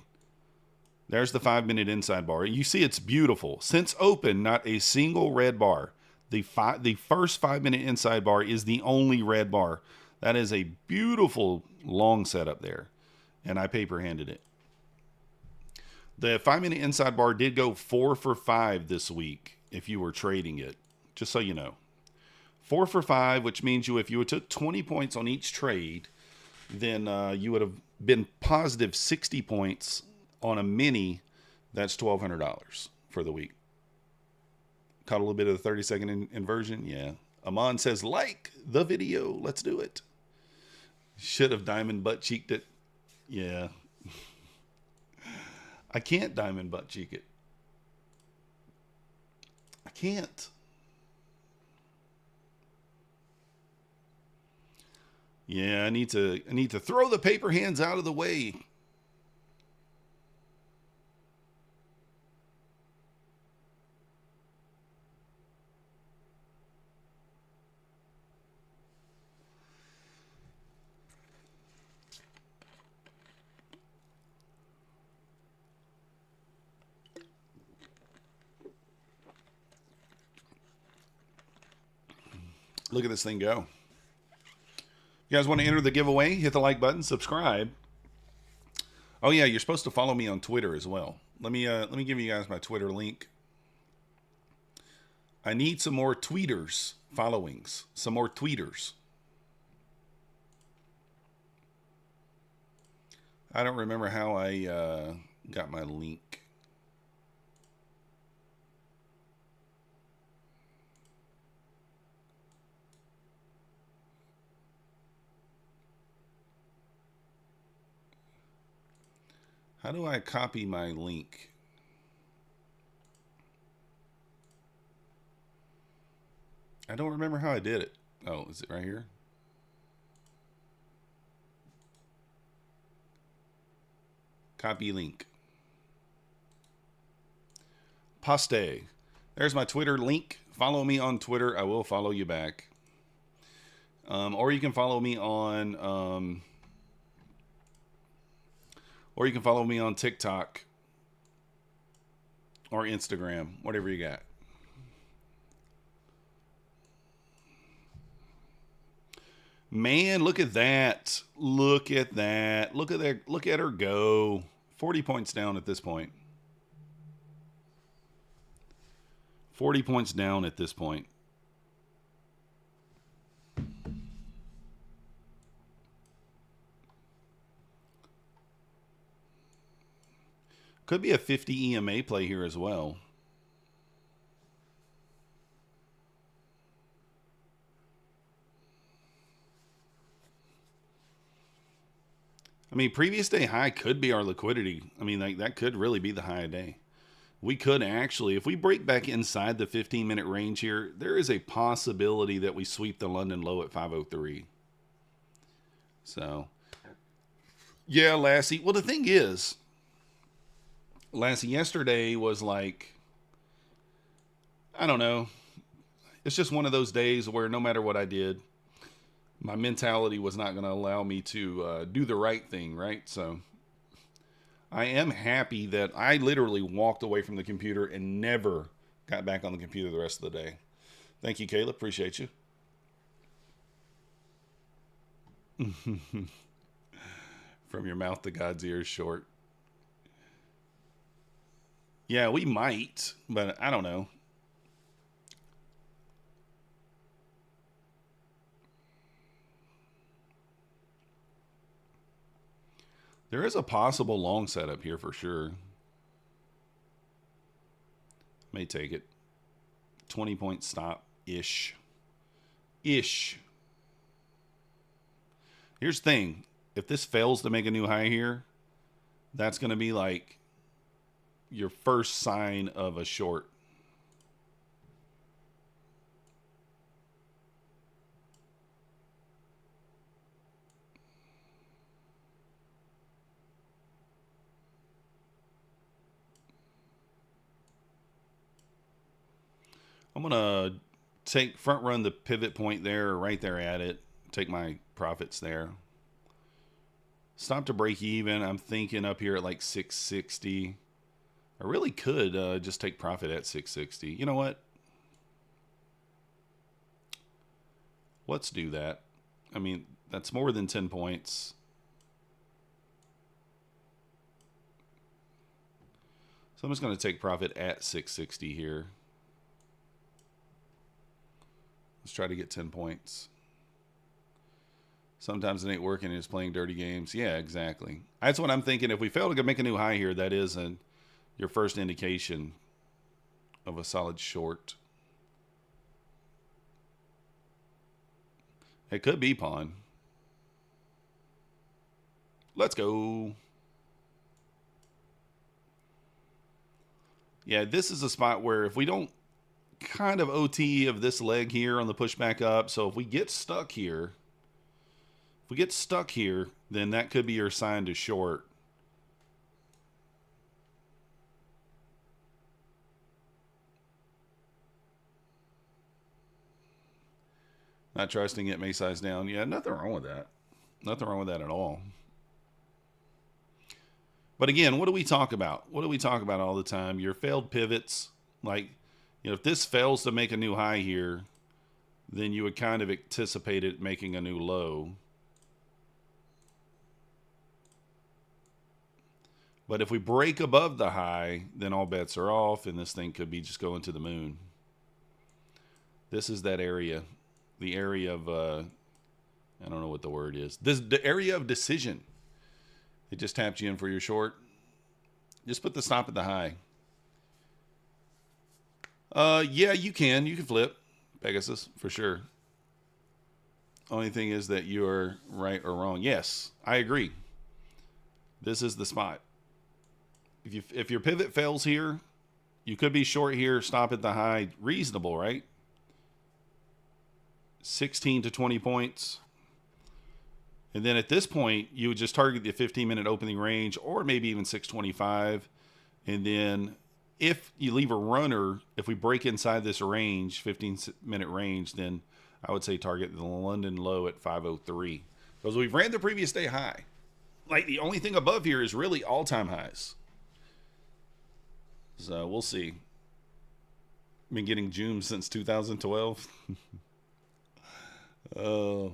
There's the 5-minute inside bar. You see it's beautiful. Since open, not a single red bar. The first 5-minute inside bar is the only red bar. That is a beautiful long setup there. And I paper handed it. The 5-minute inside bar did go 4 for 5 this week if you were trading it. Just so you know. 4 for 5, which means if you took 20 points on each trade, then you would have been positive 60 points on a mini. That's $1,200 for the week. Caught a little bit of the 30-second inversion. Yeah. Amon says, like the video. Let's do it. Should have diamond butt cheeked it. Yeah. I can't diamond butt cheek it. I can't. Yeah, I need to throw the paper hands out of the way. Look at this thing go. You guys want to enter the giveaway? Hit the like button, subscribe. Oh yeah, you're supposed to follow me on Twitter as well. Let me give you guys my Twitter link. I need some more tweeters followings. Some more tweeters. I don't remember how I got my link. How do I copy my link? I don't remember how I did it. Oh, is it right here? Copy link. Paste. There's my Twitter link. Follow me on Twitter. I will follow you back. Or you can follow me on TikTok or Instagram, whatever you got. Man, look at that. Look at that. Look at her go. 40 points down at this point. 40 points down at this point. Could be a 50 EMA play here as well. I mean, previous day high could be our liquidity. I mean, that could really be the high of day. We could actually, if we break back inside the 15-minute range here, there is a possibility that we sweep the London low at 503. So, yeah, Lassie. Well, the thing is, Lassie, yesterday was like, I don't know. It's just one of those days where no matter what I did, my mentality was not going to allow me to do the right thing, right? So I am happy that I literally walked away from the computer and never got back on the computer the rest of the day. Thank you, Caleb. Appreciate you. From your mouth to God's ears short. Yeah, we might, but I don't know. There is a possible long setup here for sure. May take it. 20-point stop-ish. Ish. Here's the thing. If this fails to make a new high here, that's going to be like your first sign of a short. I'm going to take front run the pivot point there, right there at it. Take my profits there. Stop to break even. I'm thinking up here at like 660. I really could just take profit at 660. You know what? Let's do that. I mean, that's more than 10 points. So I'm just going to take profit at 660 here. Let's try to get 10 points. Sometimes it ain't working and it's playing dirty games. Yeah, exactly. That's what I'm thinking. If we fail to make a new high here, that is your first indication of a solid short. It could be pawn. Let's go. Yeah, this is a spot where if we don't kind of OT of this leg here on the pushback up, so if we get stuck here, then that could be your sign to short. Not trusting it may size down. Yeah, nothing wrong with that. Nothing wrong with that at all. But again, what do we talk about? What do we talk about all the time? Your failed pivots. Like, you know, if this fails to make a new high here, then you would kind of anticipate it making a new low. But if we break above the high, then all bets are off, and this thing could be just going to the moon. This is that area. The area of, I don't know what the word is. The area of decision. It just taps you in for your short. Just put the stop at the high. Yeah, you can. You can flip Pegasus for sure. Only thing is that you are right or wrong. Yes, I agree. This is the spot. If your pivot fails here, you could be short here. Stop at the high. Reasonable, right? 16 to 20 points. And then at this point, you would just target the 15-minute opening range or maybe even 625. And then if you leave a runner, if we break inside this range, 15-minute range, then I would say target the London low at 503. Because we've ran the previous day high. Like, the only thing above here is really all-time highs. So we'll see. Been getting June since 2012. Oh.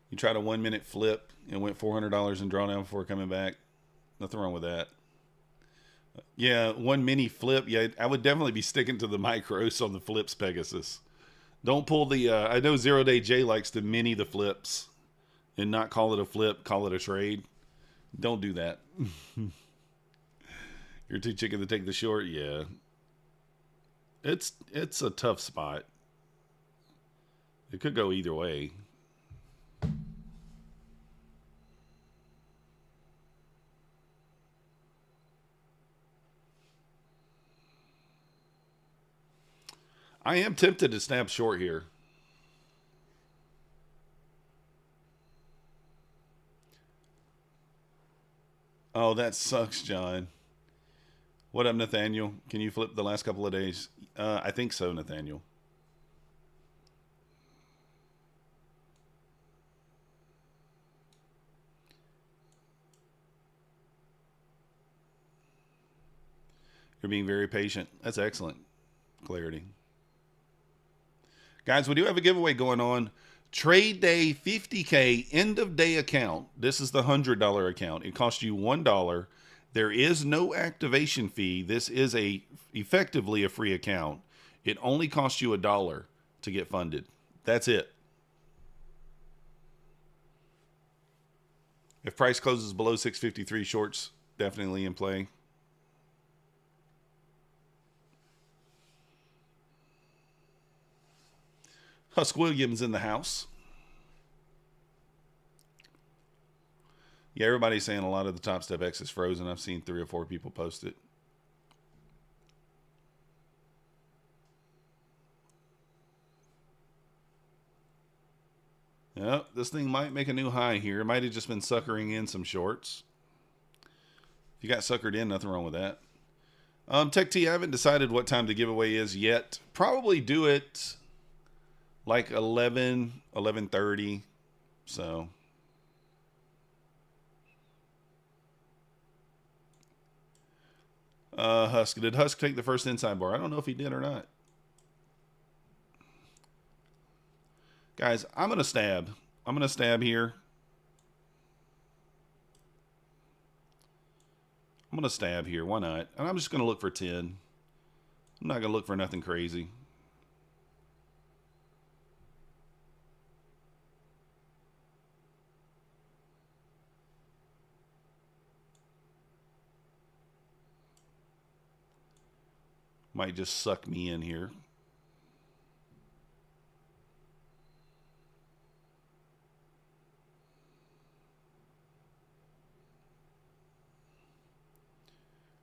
You tried a 1 minute flip and went $400 in drawdown before coming back. Nothing wrong with that. Yeah, one mini flip. Yeah, I would definitely be sticking to the micros on the flips, Pegasus. Don't pull the, I know 0 Day J likes to mini the flips and not call it a flip, call it a trade. Don't do that. You're too chicken to take the short. Yeah. It's a tough spot. It could go either way. I am tempted to snap short here. Oh, that sucks, John. What up, Nathaniel? Can you flip the last couple of days? I think so, Nathaniel. You're being very patient. That's excellent. Clarity. Guys, we do have a giveaway going on. Tradeday 50K end of day account. This is the $100 account. It costs you $1. There is no activation fee. This is effectively a free account. It only costs you $1 to get funded. That's it. If price closes below 653, shorts definitely in play. Husk Williams in the house. Yeah, everybody's saying a lot of the Topstep X is frozen. I've seen 3 or 4 people post it. Yep, this thing might make a new high here. It might have just been suckering in some shorts. If you got suckered in, nothing wrong with that. Tech T, I haven't decided what time the giveaway is yet. Probably do it like 11, 11:30. So Husk, did Husk take the first inside bar? I don't know if he did or not. Guys, I'm gonna stab here. I'm gonna stab here. Why not? And I'm just gonna look for 10. I'm not gonna look for nothing crazy. Might just suck me in here.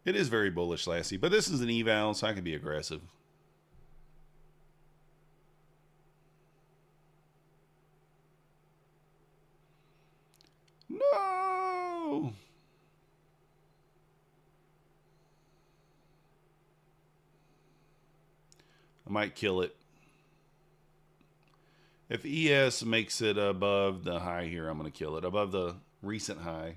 It is very bullish, Lassie, but this is an eval, so I can be aggressive. No! I might kill it. If ES makes it above the high here, I'm going to kill it. Above the recent high.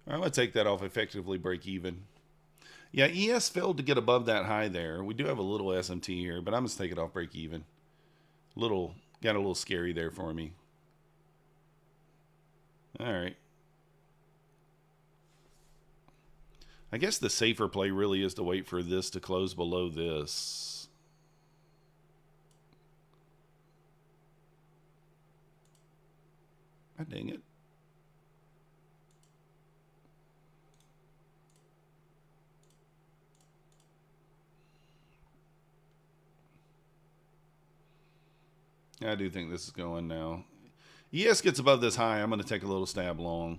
I'm going to take that off, effectively break even. Yeah, ES failed to get above that high there. We do have a little SMT here, but I'm going to take it off break even. Got a little scary there for me. All right. I guess the safer play really is to wait for this to close below this. Ah, dang it. I do think this is going now. ES gets above this high. I'm going to take a little stab long.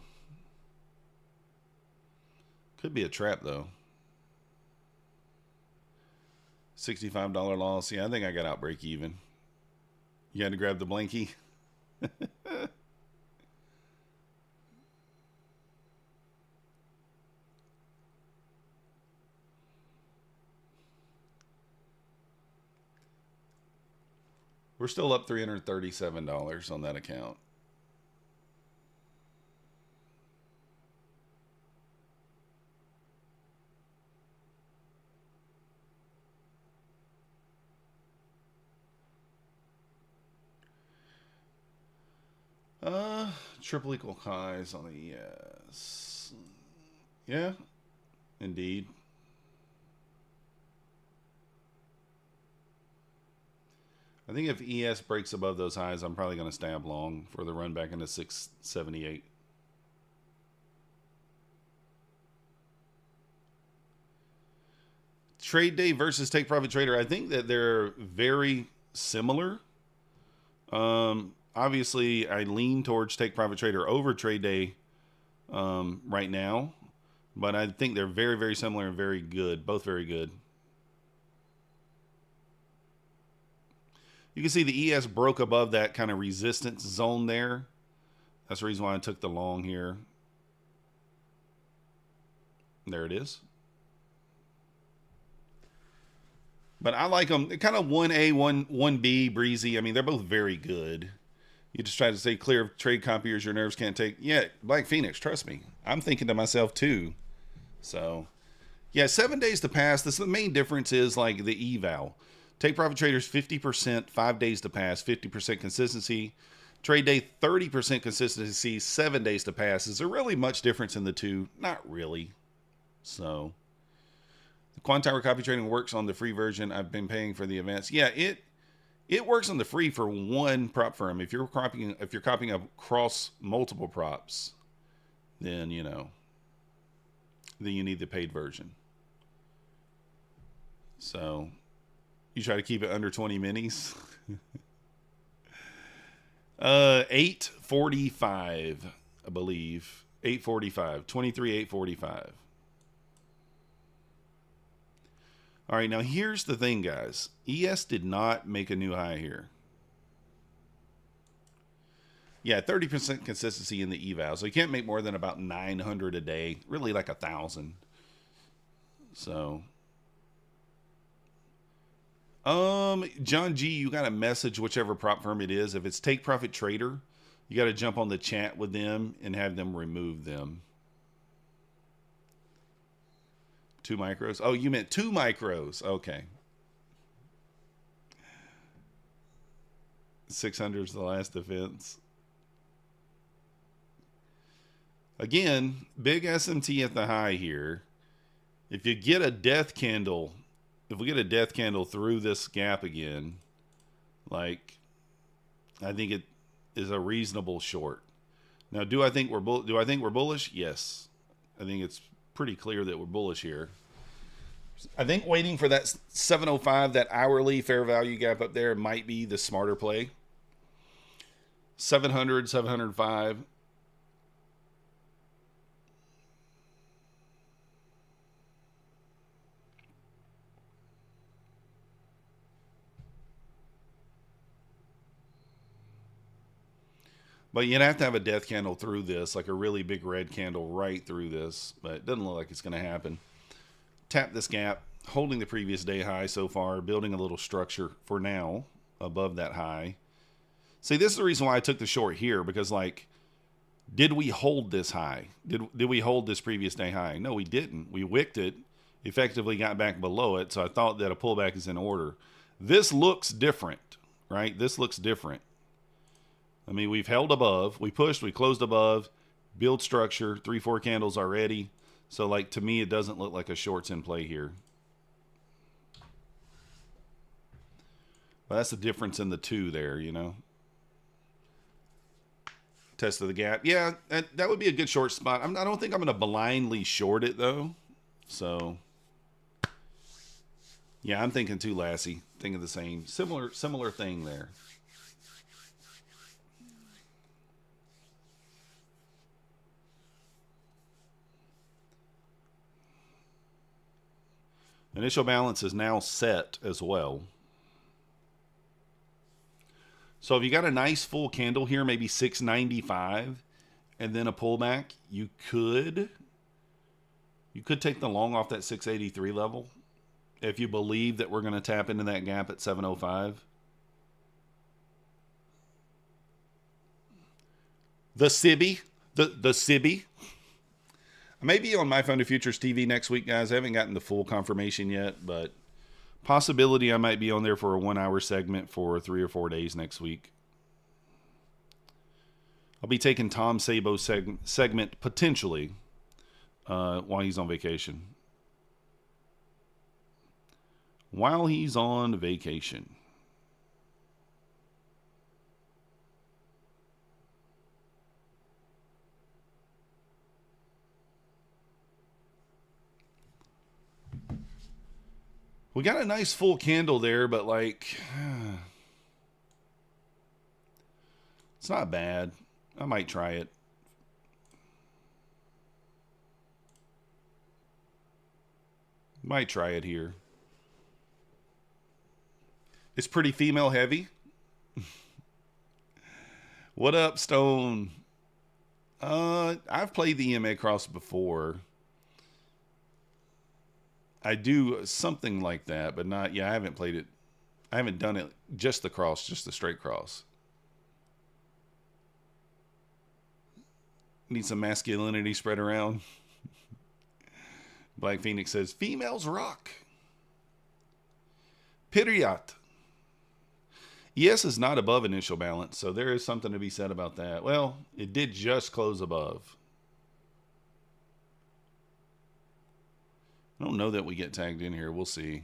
Could be a trap, though. $65 loss. Yeah, I think I got out break even. You had to grab the blankie. We're still up $337 on that account. Triple equal highs on the ES. Yeah, indeed. I think if ES breaks above those highs, I'm probably going to stab long for the run back into 678. Trade day versus take profit trader. I think that they're very similar. Obviously, I lean towards take profit trader over trade day right now, but I think they're very, very similar and very good. Both very good. You can see the ES broke above that kind of resistance zone there. That's the reason why I took the long here. There it is. But I like them. They're kind of 1A, 1B, breezy. I mean, they're both very good. You just try to stay clear of trade copiers your nerves can't take. Yeah, Black Phoenix, trust me. I'm thinking to myself too. So, yeah, 7 days to pass. The main difference is like the eval. Take profit traders 50%, 5 days to pass, 50% consistency. Trade day 30% consistency, 7 days to pass. Is there really much difference in the two? Not really. So, the Quantile copy trading works on the free version. I've been paying for the advanced. Yeah, it works on the free for one prop firm. If you're copying across multiple props, then then you need the paid version. So you try to keep it under 20 minis. 845, I believe. 845. 23,845. All right, now here's the thing, guys. ES did not make a new high here. Yeah, 30% consistency in the eval. So you can't make more than about 900 a day. Really like 1,000. So, John G, you got to message whichever prop firm it is. If it's Take Profit Trader, you got to jump on the chat with them and have them remove them. 2 micros. Oh, you meant 2 micros. Okay. 600 is the last defense. Again, big SMT at the high here. If you get a death candle, if we get a death candle through this gap again, like, I think it is a reasonable short. Now, do I think we're bullish? Yes. I think it's pretty clear that we're bullish here. I think waiting for that 705, that hourly fair value gap up there, might be the smarter play. 700, 705. But you'd have to have a death candle through this, like a really big red candle right through this. But it doesn't look like it's going to happen. Tap this gap, holding the previous day high so far, building a little structure for now above that high. See, this is the reason why I took the short here, because, like, did we hold this high? Did we hold this previous day high? No, we didn't. We wicked it. effectively got back below it. So I thought that a pullback is in order. This looks different, right? This looks different. I mean, we've held above, we pushed, we closed above, build structure, 3-4 candles already. So like, to me, it doesn't look like a short's in play here. But that's the difference in the two there, you know. Test of the gap. Yeah, that would be a good short spot. I don't think I'm going to blindly short it, though. So, yeah, I'm thinking too, Lassie. Thinking the same. Similar thing there. Initial balance is now set as well. So if you got a nice full candle here, maybe 695, and then a pullback, you could take the long off that 683 level if you believe that we're going to tap into that gap at 705. The Sibby. The Sibby. I may be on My Fund of Futures TV next week, guys. I haven't gotten the full confirmation yet, but possibility I might be on there for a 1-hour segment for 3 or 4 days next week. I'll be taking Tom Sabo's segment potentially while he's on vacation. While he's on vacation. We got a nice full candle there, but like, it's not bad. I might try it. Might try it here. It's pretty female heavy. What up, Stone? I've played the EMA cross before. I do something like that, but not, yeah, I haven't played it. I haven't done it just the cross, just the straight cross. Need some masculinity spread around. Black Phoenix says, females rock. Period. ES is not above initial balance, so there is something to be said about that. Well, it did just close above. I don't know that we get tagged in here. We'll see.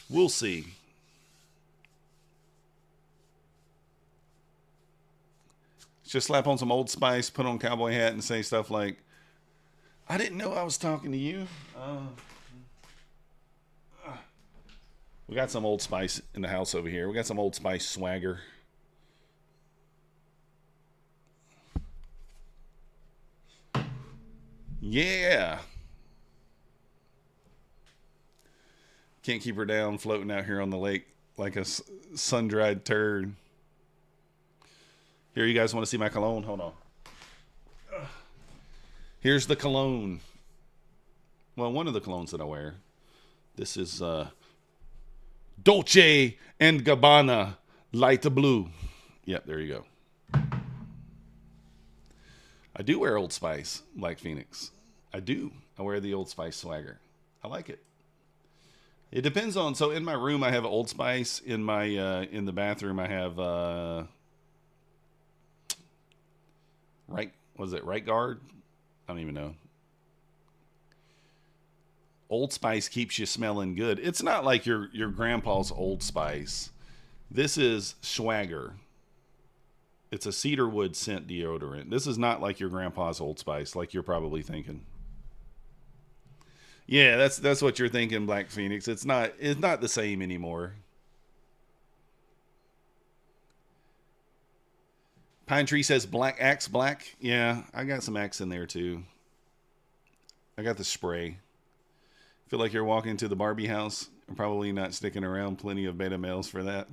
We'll see. Just slap on some Old Spice, put on cowboy hat, and say stuff like, I didn't know I was talking to you. We got some Old Spice in the house over here. We got some Old Spice swagger. Yeah. Can't keep her down, floating out here on the lake like a sun-dried turd. Here, you guys want to see my cologne? Hold on. Here's the cologne. Well, one of the colognes that I wear. This is Dolce & Gabbana Light Blue. Yep, there you go. I do wear Old Spice, Black Phoenix. I do. I wear the Old Spice swagger. I like it. It depends on, so in my room I have Old Spice. In my in the bathroom I have Right Guard? I don't even know. Old Spice keeps you smelling good. It's not like your grandpa's Old Spice. This is swagger. It's a cedarwood scent deodorant. This is not like your grandpa's Old Spice, like you're probably thinking. Yeah, that's what you're thinking, Black Phoenix. It's not the same anymore. Pine Tree says black Axe black. Yeah, I got some Axe in there too. I got the spray. Feel like you're walking to the Barbie house. I'm probably not sticking around. Plenty of beta males for that.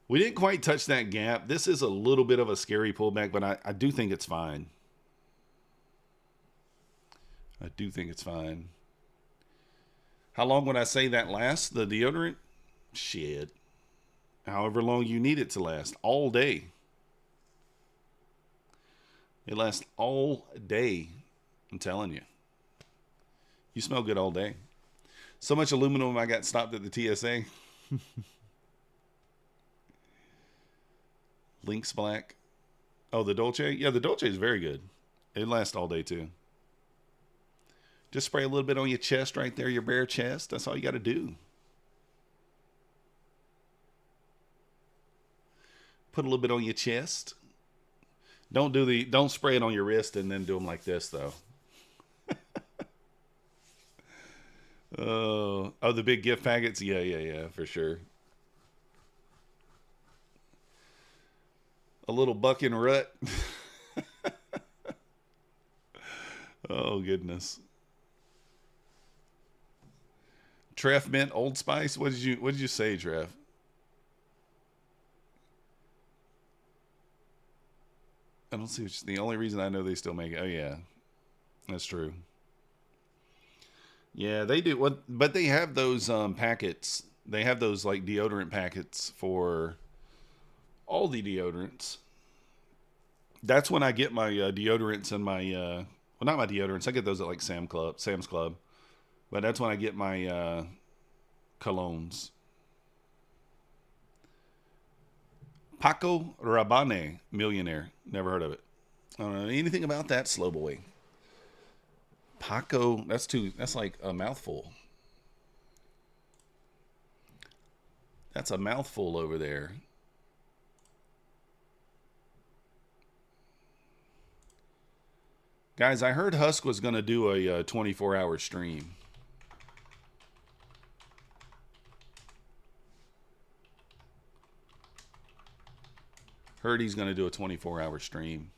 We didn't quite touch that gap. This is a little bit of a scary pullback, but I do think it's fine. I do think it's fine. How long would I say that lasts, the deodorant? Shit. However long you need it to last. All day. It lasts all day. I'm telling you. You smell good all day. So much aluminum I got stopped at the TSA. Lynx Black. Oh, the Dolce? Yeah, the Dolce is very good. It lasts all day too. Just spray a little bit on your chest right there, your bare chest. That's all you got to do. Put a little bit on your chest. Don't spray it on your wrist and then do them like this though. Oh, the big gift packets? Yeah, for sure. A little buck and rut. Oh, goodness. Treff meant Old Spice? What did you say, Treff? I don't see the only reason I know they still make it. Oh, yeah. That's true. Yeah, they do. What? But they have those packets. They have those like deodorant packets for all the deodorants. That's when I get my deodorants and my well, not my deodorants. I get those at like Sam's Club. But that's when I get my colognes. Paco Rabanne, millionaire. Never heard of it. I don't know anything about that, slow boy. Paco, that's like a mouthful. That's a mouthful over there. Guys, I heard Husk was going to do a 24-hour stream. Heard he's going to do a 24-hour stream.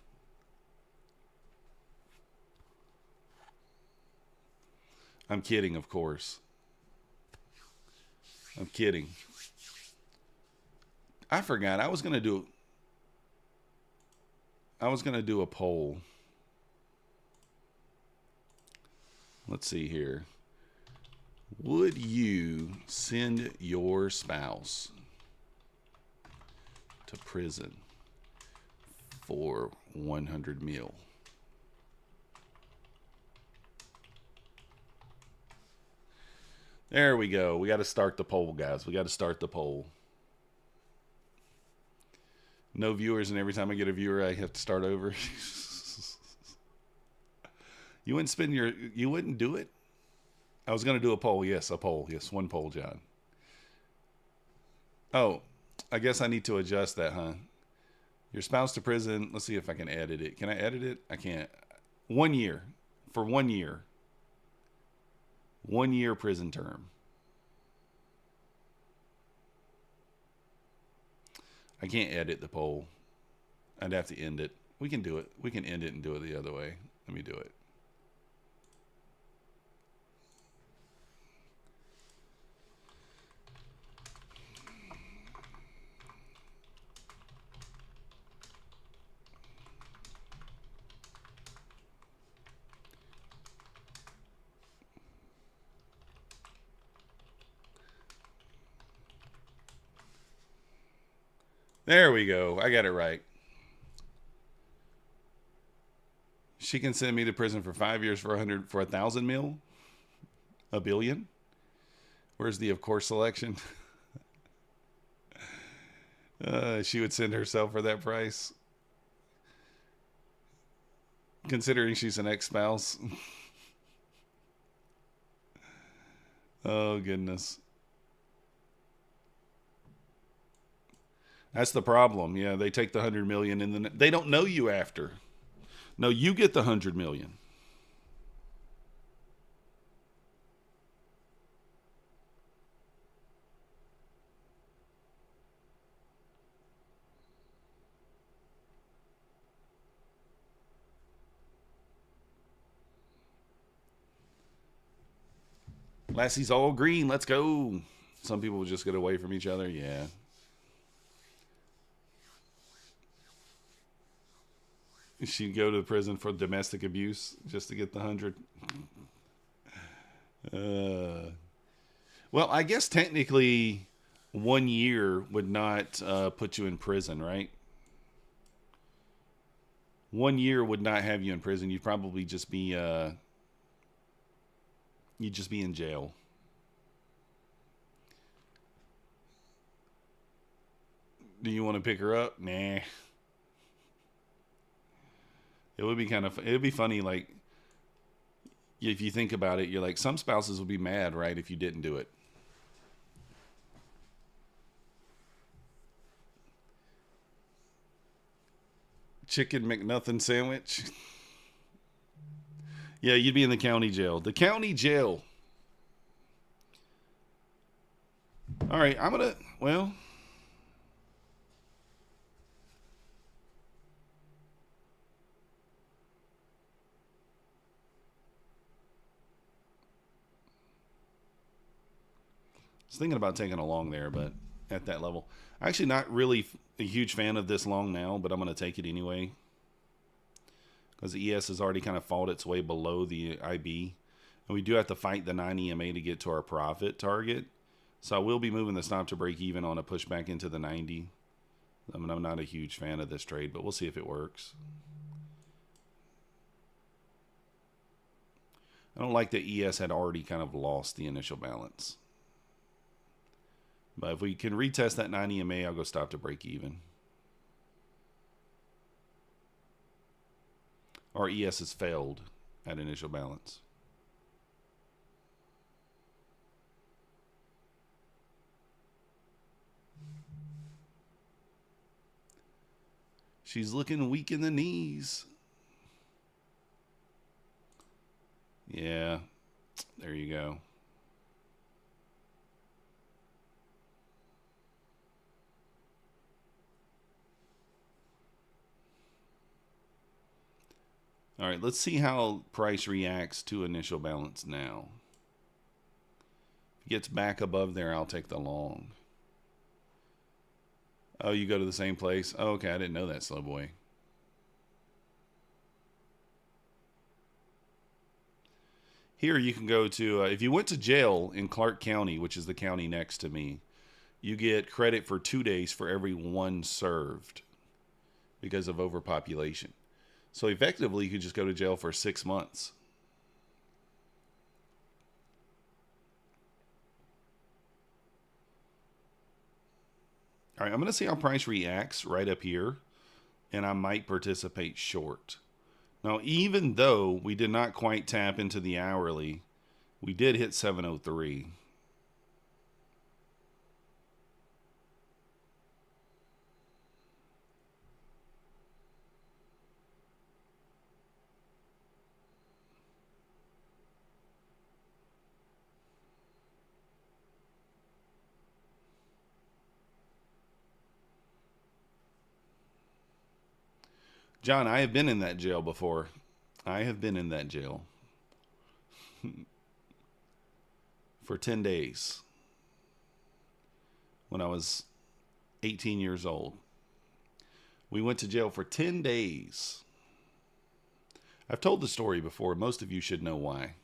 I'm kidding, of course. I'm kidding. I forgot. I was going to do a poll. Let's see here. Would you send your spouse to prison for 100 mil? There we go. We got to start the poll, guys. We got to start the poll. No viewers, and every time I get a viewer, I have to start over. You wouldn't do it? I was going to do a poll. Yes, a poll. Yes, one poll, John. Oh, I guess I need to adjust that, huh? Your spouse to prison. Let's see if I can edit it. Can I edit it? I can't. 1 year. For 1 year. 1 year prison term. I can't edit the poll. I'd have to end it. We can do it. We can end it and do it the other way. Let me do it. There we go. I got it right. She can send me to prison for 5 years for 1,000 mil? A billion? Where's the of course selection? She would send herself for that price. Considering she's an ex-spouse. Oh, goodness. That's the problem. Yeah, they take the 100 million and then they don't know you after. No, you get the 100 million. Lassie's all green. Let's go. Some people just get away from each other. Yeah. She'd go to prison for domestic abuse just to get the 100. Well, I guess technically 1 year would not put you in prison, right? 1 year would not have you in prison. You'd probably just be you'd just be in jail. Do you want to pick her up? Nah. It would be kind of, it would be funny, like, if you think about it, you're like, some spouses would be mad, right, if you didn't do it. Chicken McNuffin sandwich. Yeah, you'd be in the county jail. The county jail. All right, I'm going to, well, I was thinking about taking a long there, but at that level. Actually, not really a huge fan of this long now, but I'm going to take it anyway. Because the ES has already kind of fought its way below the IB. And we do have to fight the 9 EMA to get to our profit target. So I will be moving the stop to break even on a pushback into the 90. I mean, I'm not a huge fan of this trade, but we'll see if it works. I don't like that ES had already kind of lost the initial balance. But if we can retest that 9 EMA, I'll go stop to break even. Our ES has failed at initial balance. She's looking weak in the knees. Yeah, there you go. All right, let's see how price reacts to initial balance now. If it gets back above there, I'll take the long. Oh, you go to the same place? Oh, okay, I didn't know that, slow boy. Here you can go to, if you went to jail in Clark County, which is the county next to me, you get credit for 2 days for every one served because of overpopulation. So effectively, you could just go to jail for 6 months. All right, I'm going to see how price reacts right up here, and I might participate short. Now, even though we did not quite tap into the hourly, we did hit 703. John, I have been in that jail before. I have been in that jail for 10 days when I was 18 years old. We went to jail for 10 days. I've told the story before. Most of you should know why.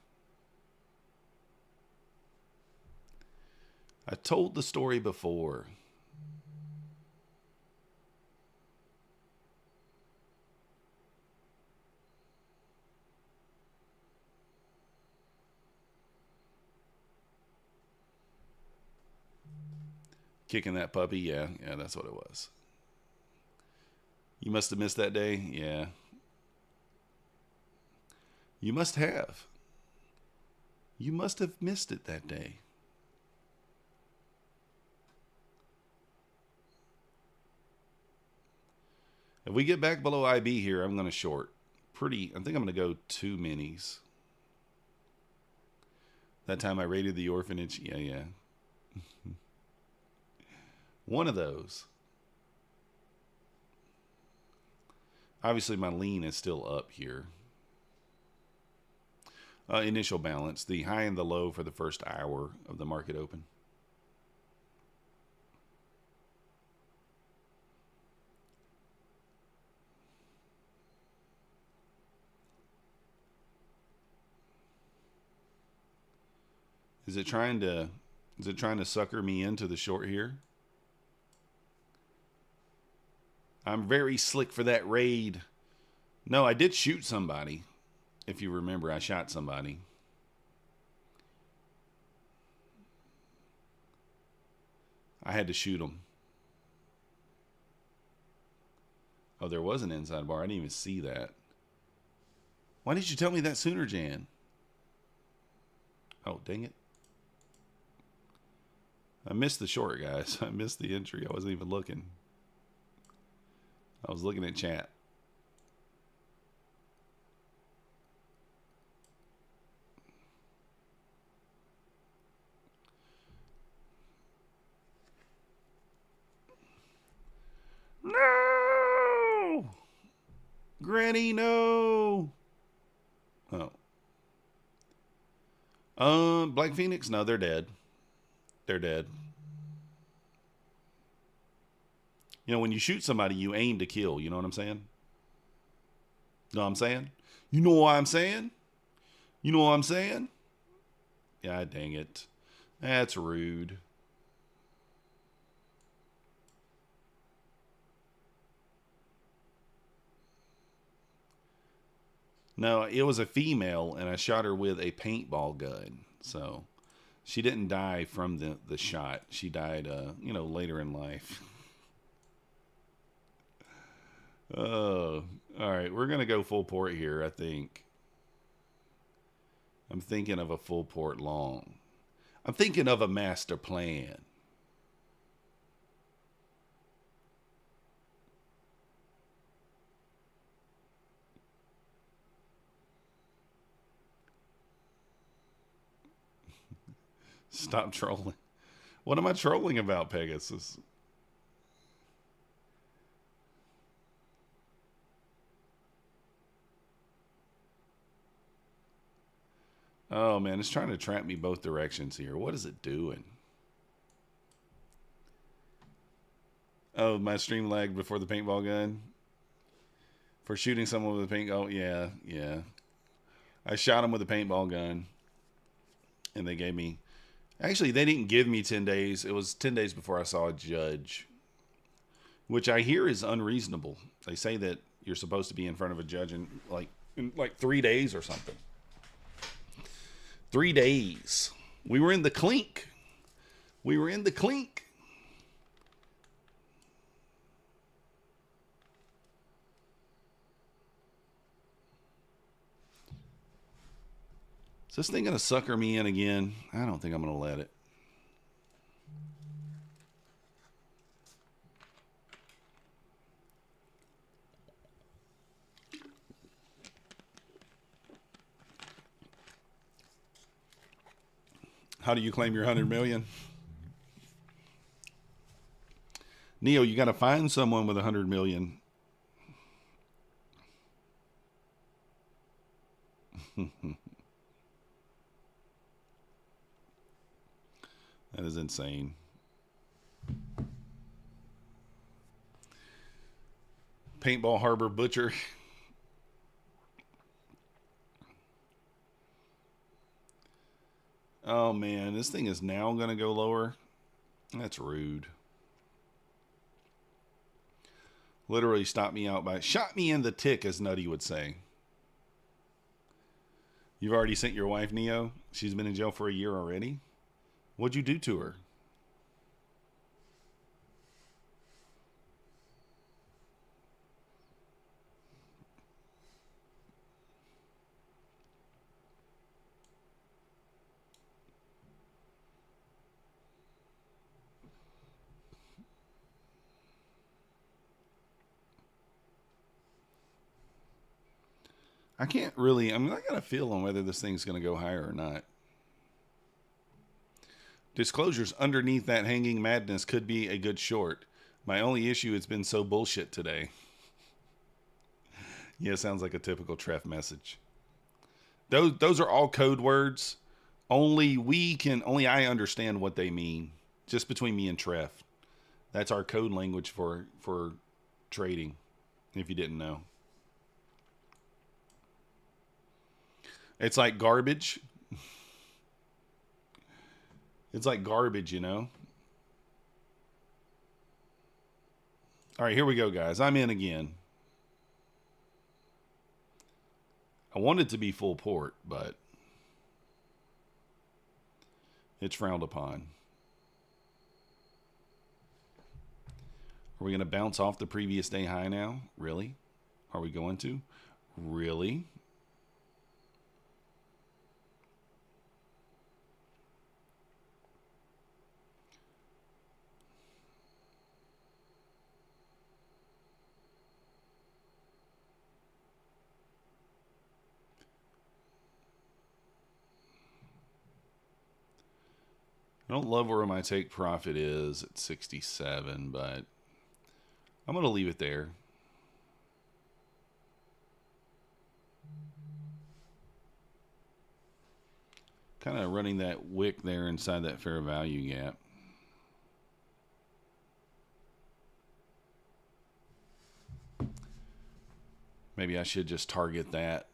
I told the story before. Kicking that puppy? Yeah, that's what it was. You must have missed that day? Yeah. You must have. You must have missed it that day. If we get back below IB here, I'm going to short. I think I'm going to go 2 minis. That time I raided the orphanage? Yeah. One of those. Obviously, my lean is still up here. Initial balance, the high and the low for the first hour of the market open. Is it trying to sucker me into the short here? I'm very slick for that raid. No, I did shoot somebody. If you remember, I shot somebody. I had to shoot him. Oh, there was an inside bar. I didn't even see that. Why didn't you tell me that sooner, Jan? Oh, dang it. I missed the short, guys. I missed the entry. I wasn't even looking. I was looking at chat. No! Granny, no! Oh. Black Phoenix? No, they're dead. They're dead. You know, when you shoot somebody, you aim to kill. You know what I'm saying? Know what I'm saying? You know what I'm saying? You know what I'm saying? God dang it. That's rude. No, it was a female, and I shot her with a paintball gun. So she didn't die from the shot. She died, you know, later in life. Oh, all right. We're going to go full port here, I think. I'm thinking of a full port long. I'm thinking of a master plan. Stop trolling. What am I trolling about, Pegasus? Oh, man, it's trying to trap me both directions here. What is it doing? Oh, my stream lagged before the paintball gun? For shooting someone with a paint... Oh, yeah, yeah. I shot him with a paintball gun. And they gave me... Actually, they didn't give me 10 days. It was 10 days before I saw a judge. Which I hear is unreasonable. They say that you're supposed to be in front of a judge in like 3 days or something. 3 days. We were in the clink. We were in the clink. Is this thing going to sucker me in again? I don't think I'm going to let it. How do you claim your 100 million? Neo, you got to find someone with 100 million. That is insane. Paintball Harbor Butcher. Oh, man. This thing is now going to go lower. That's rude. Literally stopped me out by... Shot me in the tick, as Nutty would say. You've already sent your wife, Neo? She's been in jail for a year already? What'd you do to her? I can't really... I mean, I got a feel on whether this thing's going to go higher or not. Disclosures underneath that hanging madness could be a good short. My only issue, it's been so bullshit today. Yeah, sounds like a typical Treff message. Those are all code words. Only I understand what they mean. Just between me and Treff. That's our code language for trading, if you didn't know. It's like garbage. It's like garbage, you know? All right, here we go, guys. I'm in again. I want it to be full port, but it's frowned upon. Are we going to bounce off the previous day high now? Really? Are we going to? Really? I don't love where my take profit is at 67, but I'm going to leave it there. Kind of running that wick there inside that fair value gap. Maybe I should just target that.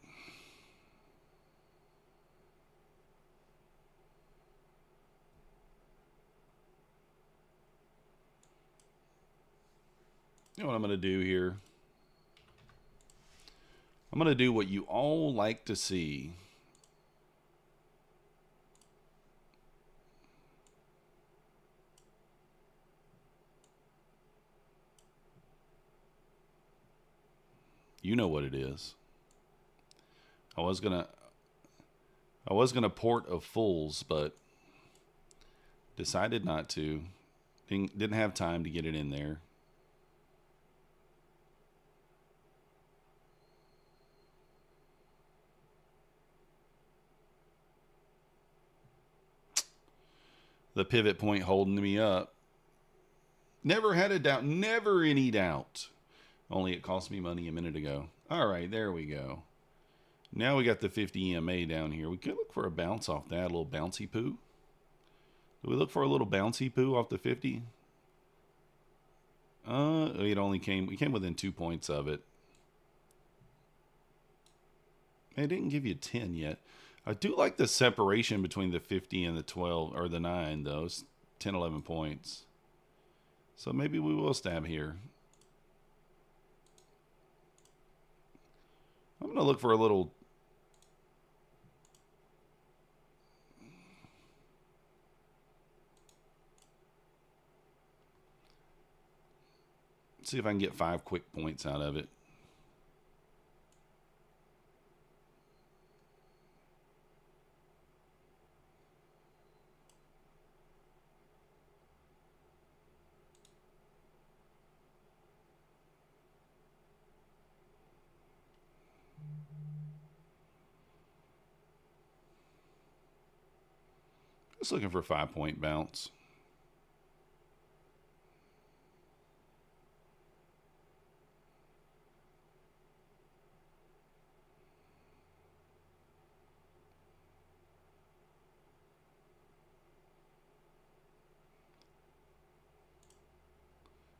You know what I'm going to do here? I'm going to do what you all like to see. You know what it is. I was gonna port of fulls, but decided not to. Didn't have time to get it in there. The pivot point holding me up. Never had a doubt. Never any doubt. Only it cost me money a minute ago. All right, there we go. Now we got the 50 EMA down here. We could look for a bounce off that, a little bouncy poo. Do we look for a little bouncy poo off the 50? We came within 2 points of it. It didn't give you 10 yet. I do like the separation between the 50 and the 12, or the 9, though. It's 10, 11 points. So maybe we will stab here. I'm going to look for a little... See if I can get 5 quick points out of it. Just looking for a 5-point bounce.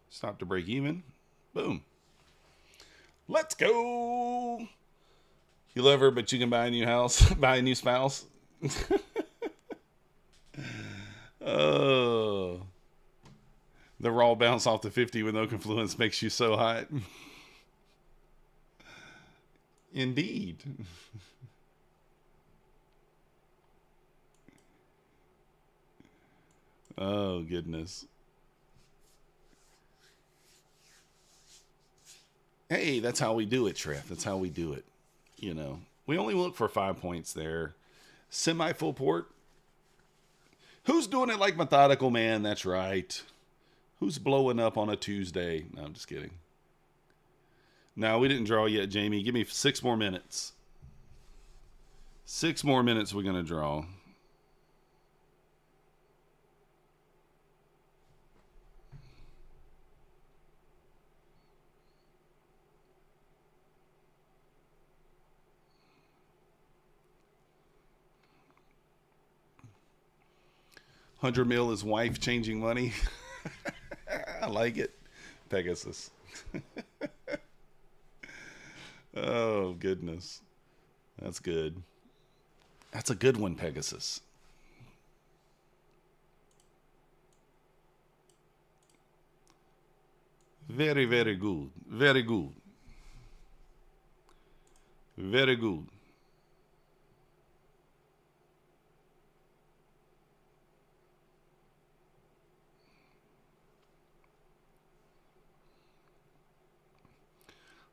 Stop to break even. Boom. Let's go. You love her, but you can buy a new house, buy a new spouse. Oh. The raw bounce off the 50 with no confluence makes you so hot. Indeed. Oh, goodness. Hey, that's how we do it, Treff. That's how we do it. You know, we only look for 5 points there. Semi-full port. Who's doing it like methodical man? That's right. Who's blowing up on a Tuesday? No, I'm just kidding. No, we didn't draw yet, Jamie. Give me 6 more minutes. 6 more minutes we're going to draw. $100 million is wife changing money. I like it. Pegasus. Oh, goodness. That's good. That's a good one, Pegasus. Very, very good. Very good. Very good.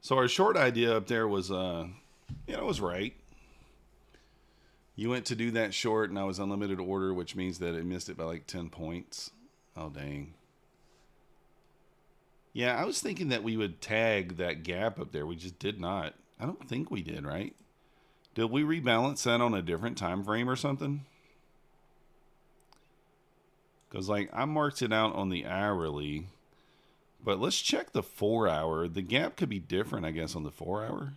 So our short idea up there was, was right. You went to do that short, and I was unlimited order, which means that it missed it by like 10 points. Oh, dang. Yeah, I was thinking that we would tag that gap up there. We just did not. I don't think we did, right? Did we rebalance that on a different time frame or something? Because, like, I marked it out on the hourly. But let's check the 4 hour. The gap could be different, I guess, on the 4 hour.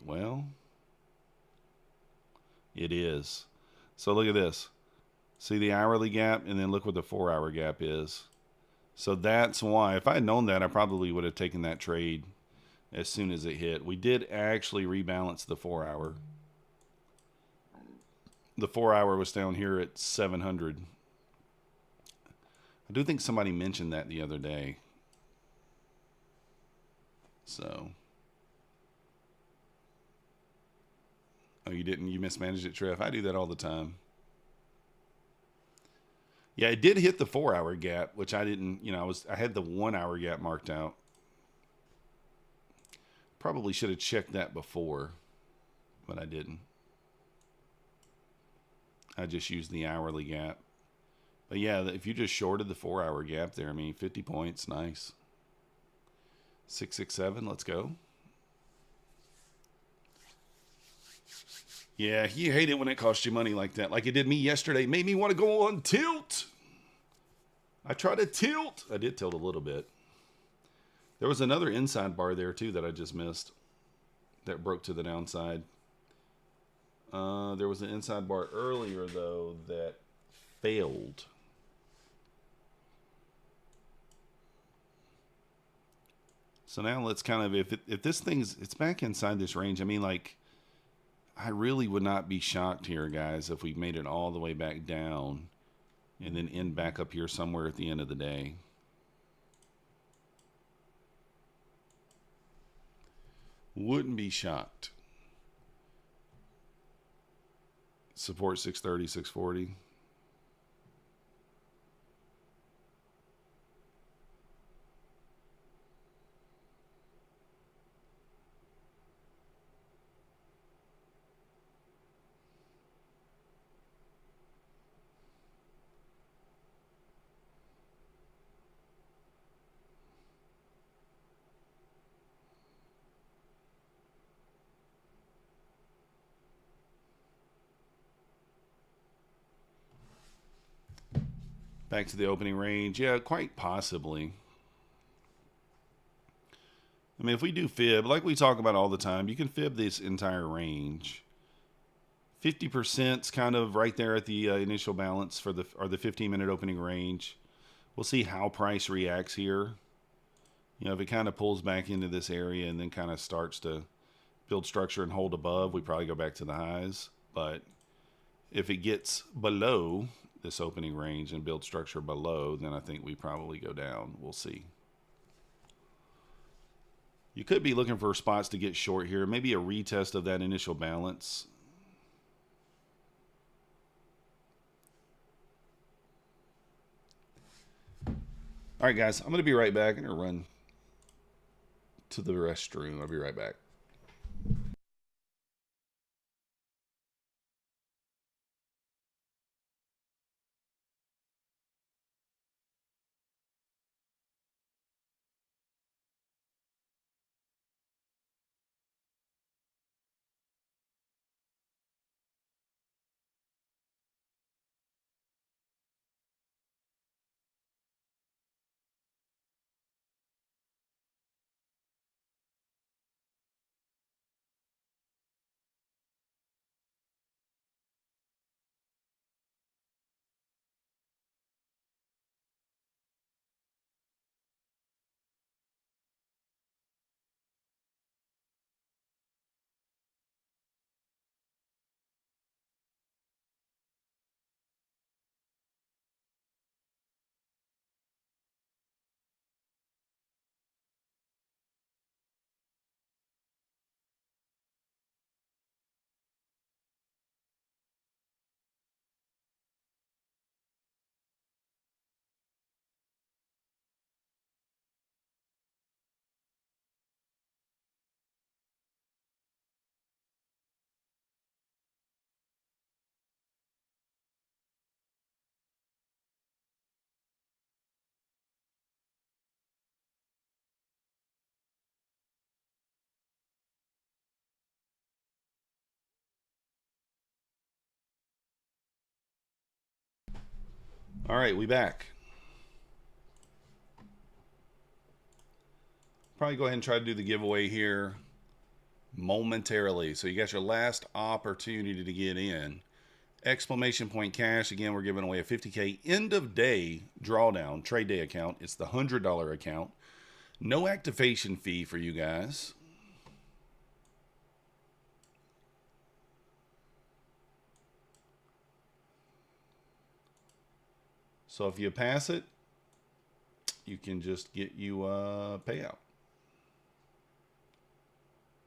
Well, it is. So look at this. See the hourly gap, and then look what the 4 hour gap is. So that's why. If I had known that, I probably would have taken that trade as soon as it hit. We did actually rebalance the 4 hour. The 4 hour was down here at 700. I do think somebody mentioned that the other day. So. Oh, you didn't? You mismanaged it, Trev? I do that all the time. Yeah, it did hit the 4 hour gap, which I didn't, I had the 1 hour gap marked out. Probably should have checked that before, but I didn't. I just used the hourly gap. But yeah, if you just shorted the 4 hour gap there, I mean, 50 points, nice. 667, let's go. Yeah, you hate it when it costs you money like that. Like it did me yesterday. It made me want to go on tilt. I tried to tilt. I did tilt a little bit. There was another inside bar there, too, that I just missed. That broke to the downside. There was an inside bar earlier, though, that failed. So now let's kind of, if this thing's, it's back inside this range. I mean, like, I really would not be shocked here, guys, if we made it all the way back down and then end back up here somewhere at the end of the day. Wouldn't be shocked. Support 630, 640. Back to the opening range. Yeah, quite possibly. I mean, if we do fib, like we talk about all the time, you can fib this entire range. 50%'s kind of right there at the initial balance for the 15-minute opening range. We'll see how price reacts here. If it kind of pulls back into this area and then kind of starts to build structure and hold above, we probably go back to the highs. But if it gets below this opening range and build structure below, then I think we probably go down. We'll see. You could be looking for spots to get short here. Maybe a retest of that initial balance. All right, guys, I'm going to be right back. I'm going to run to the restroom. I'll be right back. All right, we back. Probably go ahead and try to do the giveaway here momentarily. So you got your last opportunity to get in. Exclamation point cash. Again, we're giving away a 50K end of day drawdown trade day account. It's the $100 account. No activation fee for you guys. So if you pass it, you can just get you a payout.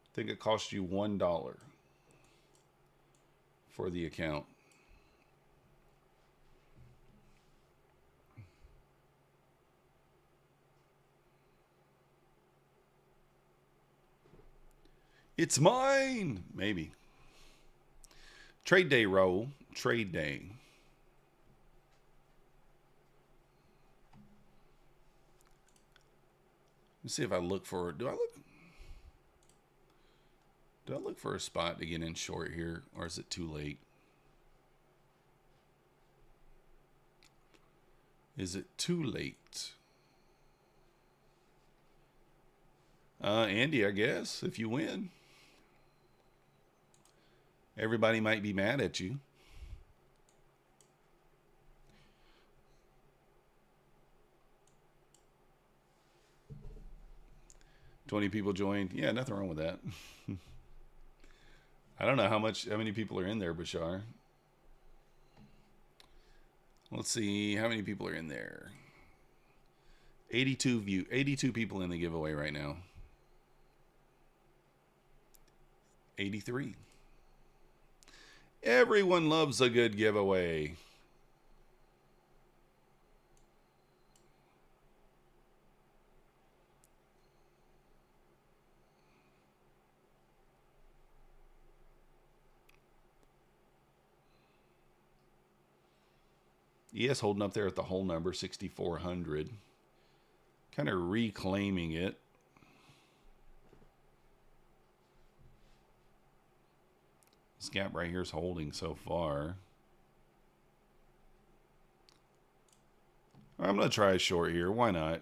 I think it costs you $1 for the account. It's mine! Maybe. Trade day roll. Trade day. Let's see if I look for... Do I look for a spot to get in short here? Or is it too late? Is it too late? Andy, I guess, if you win. Everybody might be mad at you. $20 people joined. Yeah, nothing wrong with that. I don't know how many people are in there, Bashar. Let's see how many people are in there. 82 people in the giveaway right now. 83. Everyone loves a good giveaway. ES holding up there at the whole number, 6,400. Kind of reclaiming it. This gap right here is holding so far. I'm going to try a short here. Why not?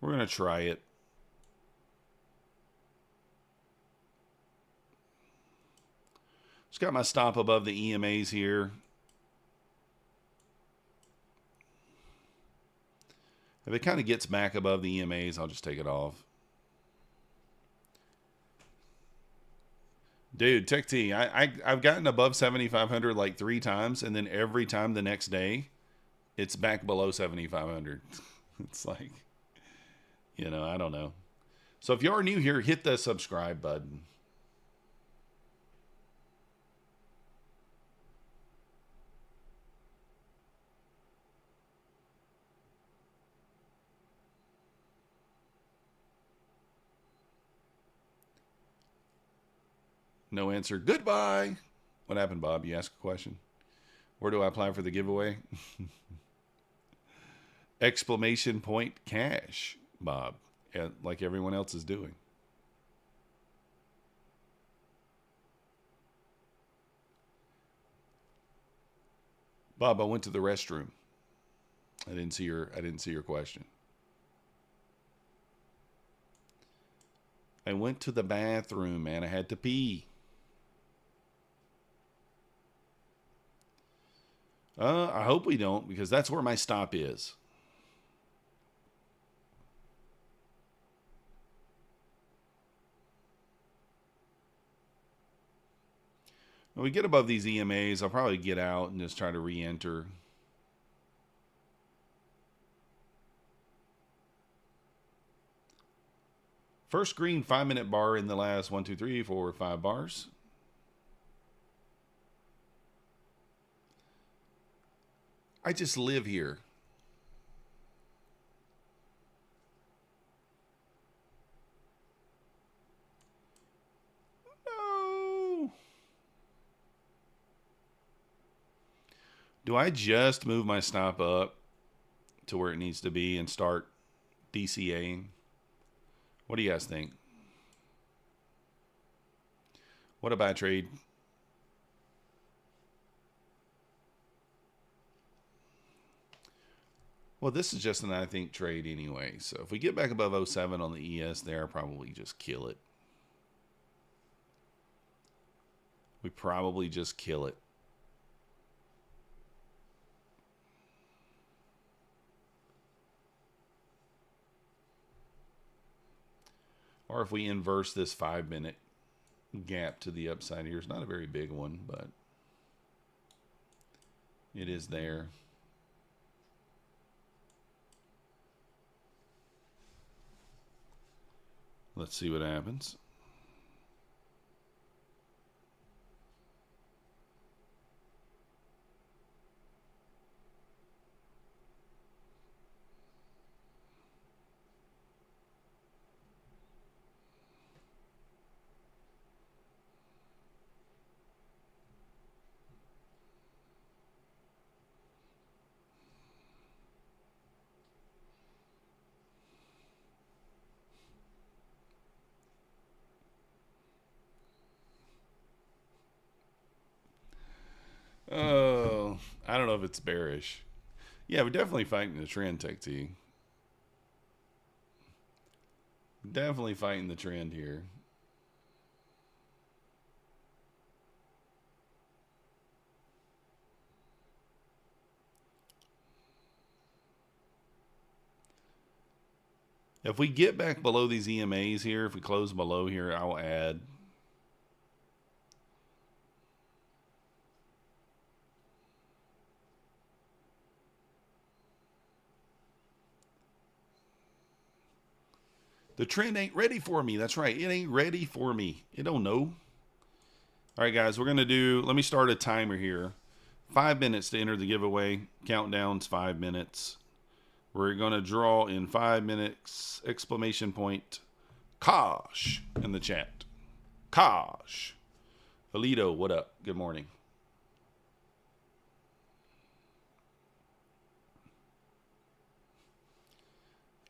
We're going to try it. Just got my stop above the EMAs here. If it kind of gets back above the EMAs, I'll just take it off. Dude, Tech T, I've gotten above 7,500 like 3 times, and then every time the next day, it's back below 7,500. It's like, you know, I don't know. So if you are new here, hit the subscribe button. No answer. Goodbye. What happened, Bob? You asked a question. Where do I apply for the giveaway? Exclamation point cash, Bob. Yeah, like everyone else is doing. Bob, I went to the restroom. I didn't see your question. I went to the bathroom, man. I had to pee. I hope we don't, because that's where my stop is. When we get above these EMAs, I'll probably get out and just try to re-enter. First green 5-minute bar in the last 1, 2, 3, 4, 5 bars. I just live here. No. Do I just move my stop up to where it needs to be and start DCAing? What do you guys think? What a buy trade. Well, this is just an I think trade anyway. So if we get back above 07 on the ES there, I'll probably just kill it. We probably just kill it. Or if we inverse this 5-minute gap to the upside here, it's not a very big one, but it is there. Let's see what happens. Oh, I don't know if it's bearish. Yeah, we're definitely fighting the trend, Tech T. Definitely fighting the trend here. If we get back below these EMAs here, if we close below here, I'll add. The trend ain't ready for me. That's right. It ain't ready for me. It don't know. All right, guys, we're going to do, let me start a timer here. 5 minutes to enter the giveaway. Countdown's 5 minutes. We're going to draw in 5 minutes, exclamation point, Kosh in the chat. Kosh. Alito, what up? Good morning.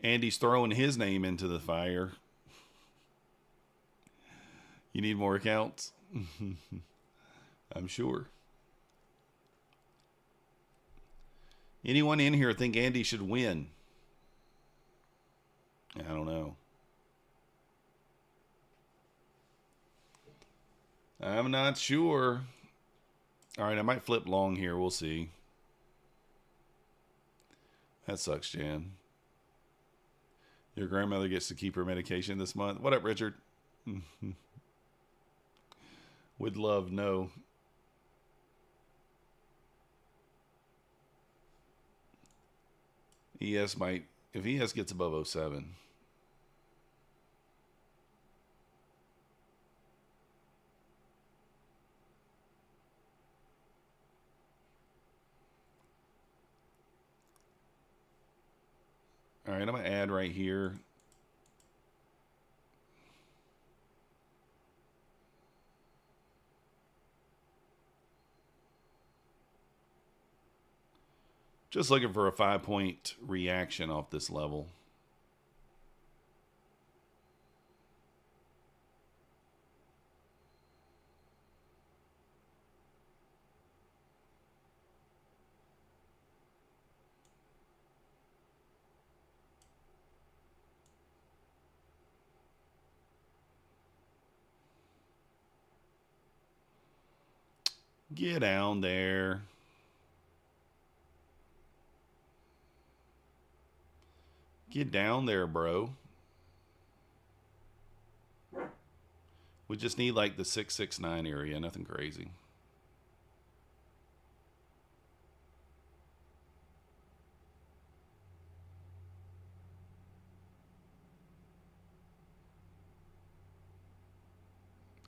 Andy's throwing his name into the fire. You need more accounts? I'm sure. Anyone in here think Andy should win? I don't know. I'm not sure. All right, I might flip long here. We'll see. That sucks, Jan. Your grandmother gets to keep her medication this month. What up, Richard? Would love no. ES might, if ES gets above 07. All right, I'm going to add right here. Just looking for a 5-point reaction off this level. Get down there. Get down there, bro. We just need like the 669 area, nothing crazy.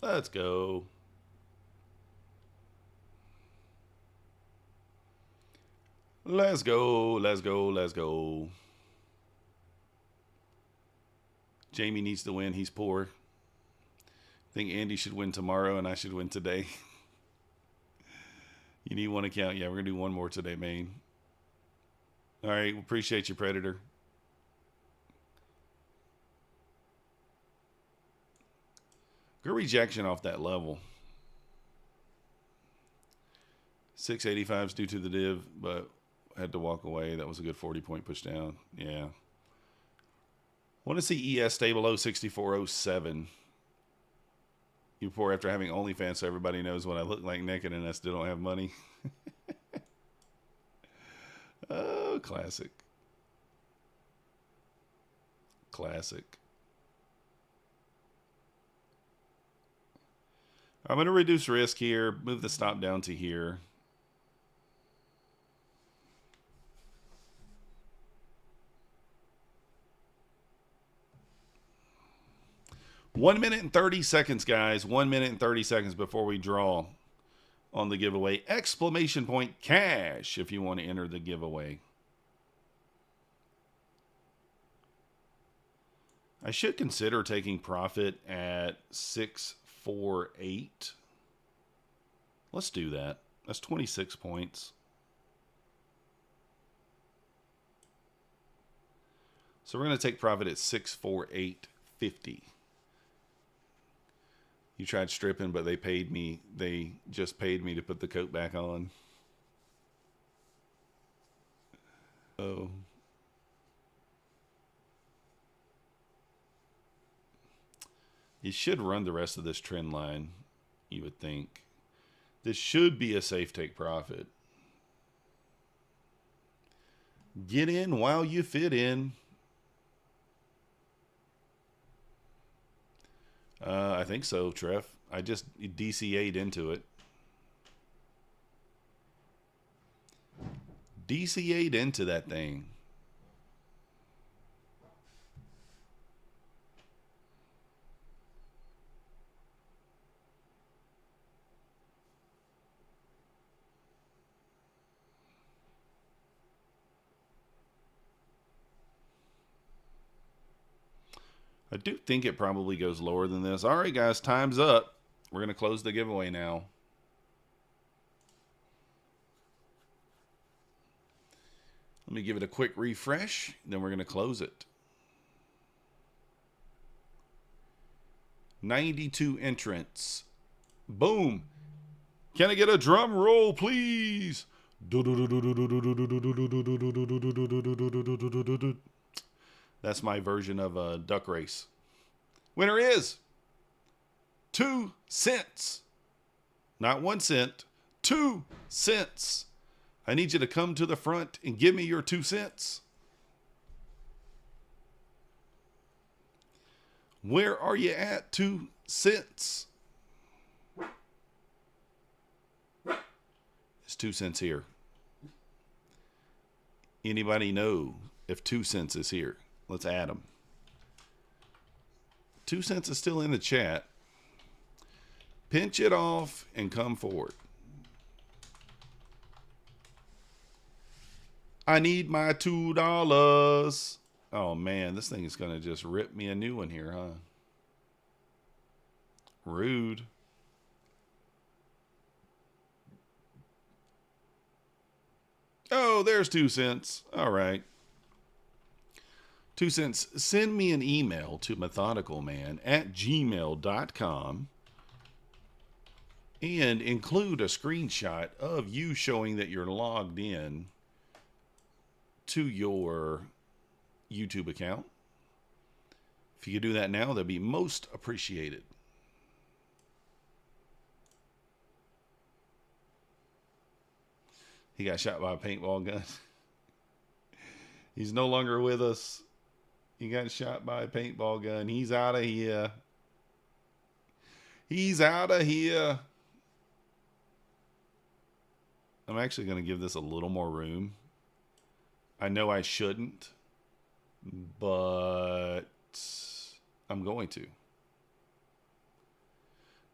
Let's go. Let's go, let's go, let's go. Jamie needs to win. He's poor. I think Andy should win tomorrow and I should win today. You need one account. Yeah, we're going to do one more today, man. All right, appreciate you, Predator. Good rejection off that level. 685 is due to the div, but had to walk away. That was a good 40-point push down. Yeah. Want to see ES stay below 6407. Before after having OnlyFans, so everybody knows what I look like naked and I still don't have money. Oh, classic. Classic. I'm going to reduce risk here, move the stop down to here. One minute and 30 seconds, guys. 1 minute and 30 seconds before we draw on the giveaway. Exclamation point cash if you want to enter the giveaway. I should consider taking profit at 648. Let's do that. That's 26 points. So we're going to take profit at 648.50. You tried stripping, but they paid me. They just paid me to put the coat back on. Oh. You should run the rest of this trend line, you would think. This should be a safe take profit. Get in while you fit in. I think so, Trev. I just DCA'd into it. DCA'd into that thing. I do think it probably goes lower than this. All right, guys, time's up. We're going to close the giveaway now. Let me give it a quick refresh, then we're going to close it. 92 entrants. Boom. Can I get a drum roll, please? That's my version of a duck race. Winner is 2 cents. Not 1 cent, 2 cents. I need you to come to the front and give me your 2 cents. Where are you at, 2 cents? It's 2 cents here. Anybody know if 2 cents is here? Let's add them. 2 cents is still in the chat. Pinch it off and come forward. I need my $2. Oh man, this thing is going to just rip me a new one here, huh? Rude. Oh, there's 2 cents. All right. 2 cents. Send me an email to methodicalman@gmail.com and include a screenshot of you showing that you're logged in to your YouTube account. If you could do that now, that'd be most appreciated. He got shot by a paintball gun. He's no longer with us. He got shot by a paintball gun. He's out of here. He's out of here. I'm actually going to give this a little more room. I know I shouldn't, but I'm going to.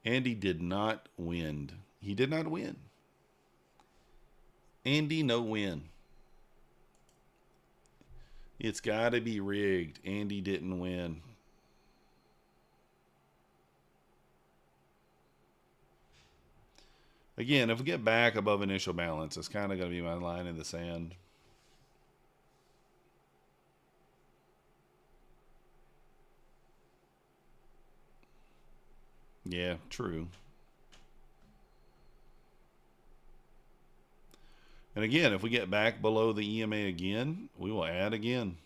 Andy did not win. He did not win. Andy, no win. It's got to be rigged. Andy didn't win. Again, if we get back above initial balance, it's kind of going to be my line in the sand. Yeah, true. And again, if we get back below the EMA again, we will add again.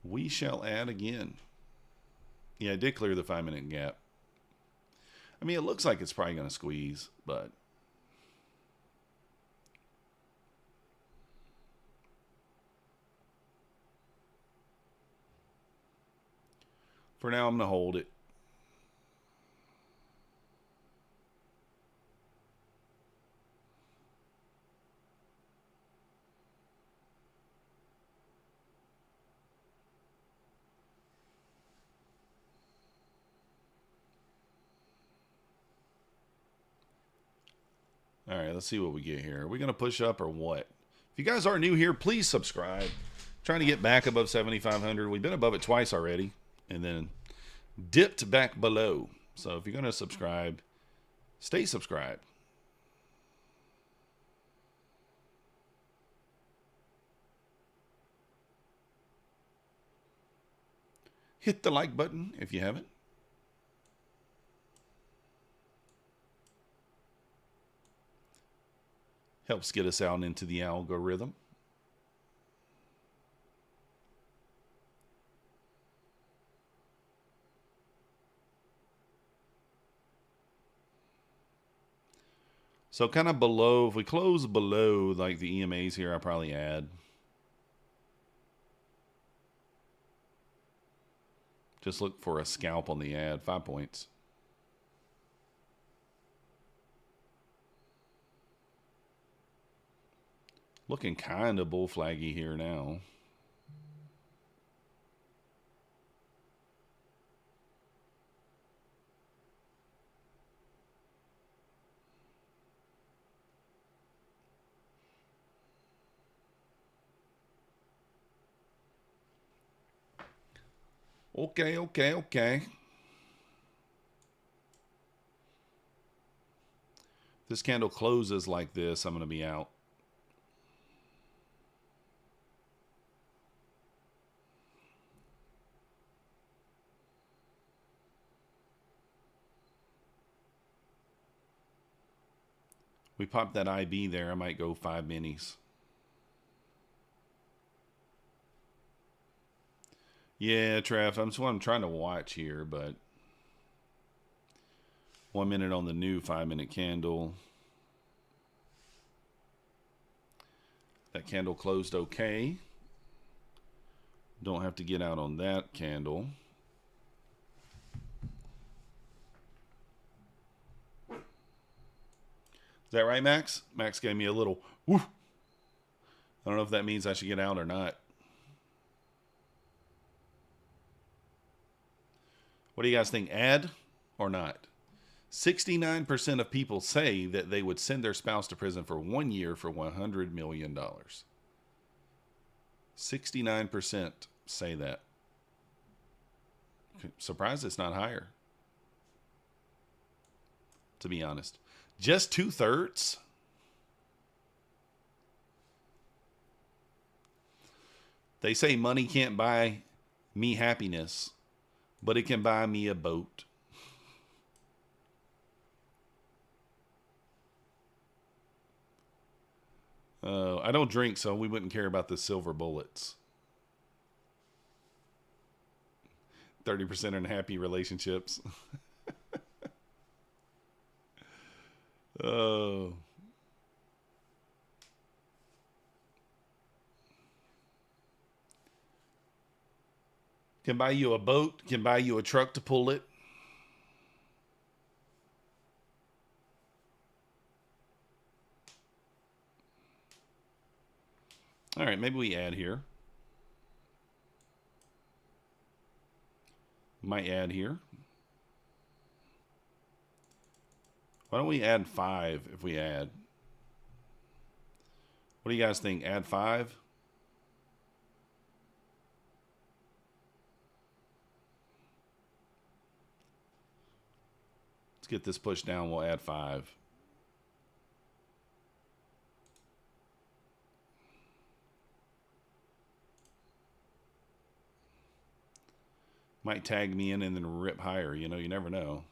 We shall add again. Yeah, I did clear the 5-minute gap. I mean, it looks like it's probably going to squeeze, but for now, I'm going to hold it. All right, let's see what we get here. Are we going to push up or what? If you guys are new here, please subscribe. Trying to get back above 7,500. We've been above it twice already and then dipped back below. So if you're going to subscribe, stay subscribed. Hit the like button if you haven't. Helps get us out into the algorithm. So kind of below, if we close below like the EMAs here, I'll probably add. Just look for a scalp on the ad, 5 points. Looking kind of bull flaggy here now. Okay. This candle closes like this, I'm going to be out. We popped that IB there. I might go 5 minis. Yeah, Trev, that's what I'm trying to watch here, but 1 minute on the new 5-minute candle. That candle closed okay. Don't have to get out on that candle. Is that right, Max? Max gave me a little woof. I don't know if that means I should get out or not. What do you guys think? Add or not? 69% of people say that they would send their spouse to prison for 1 year for $100 million. 69% say that. Surprised it's not higher, to be honest. Just 2/3? They say money can't buy me happiness, but it can buy me a boat. I don't drink, so we wouldn't care about the silver bullets. 30% in happy relationships. Oh. Can buy you a boat, can buy you a truck to pull it. All right, maybe we add here. Might add here. Why don't we add 5 if we add? What do you guys think? Add 5? Let's get this pushed down. We'll add 5. Might tag me in and then rip higher. You know, you never know.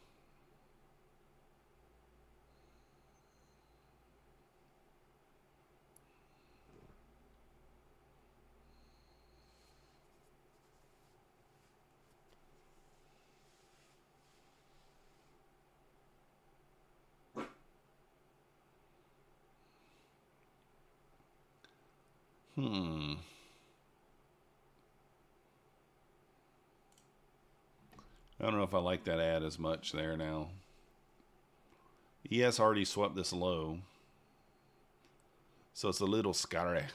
I don't know if I like that ad as much there now. ES already swept this low. So it's a little scary. A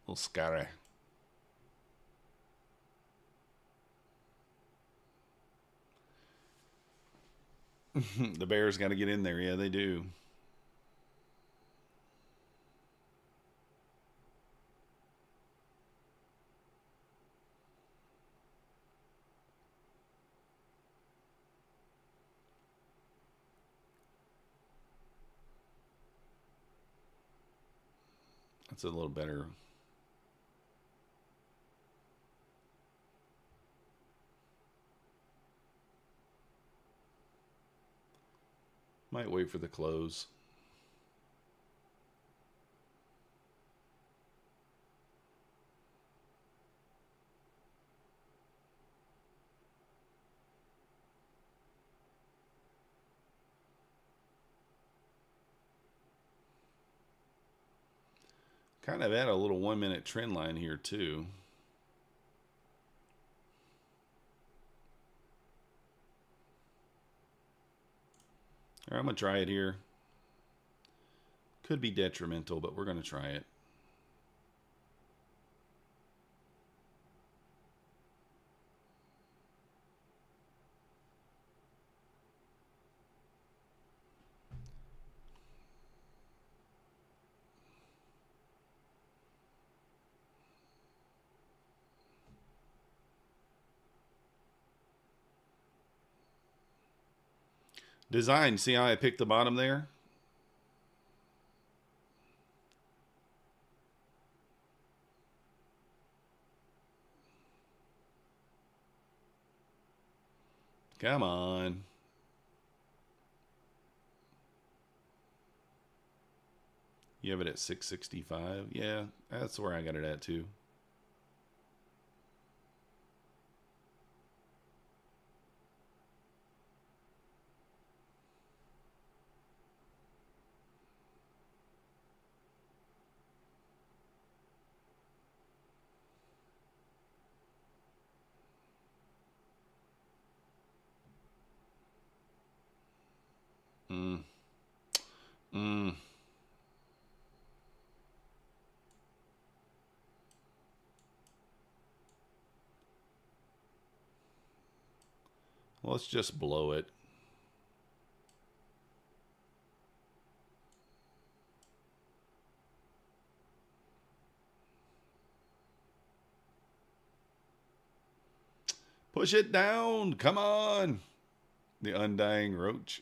little scary. The Bears got to get in there. Yeah, they do. That's a little better. Might wait for the close. Kind of at a little 1 minute trend line here too. All right, I'm going to try it here. Could be detrimental, but we're going to try it. Design, see how I picked the bottom there? Come on. You have it at 665? Yeah, that's where I got it at too. Let's just blow it. Push it down. Come on. The undying roach.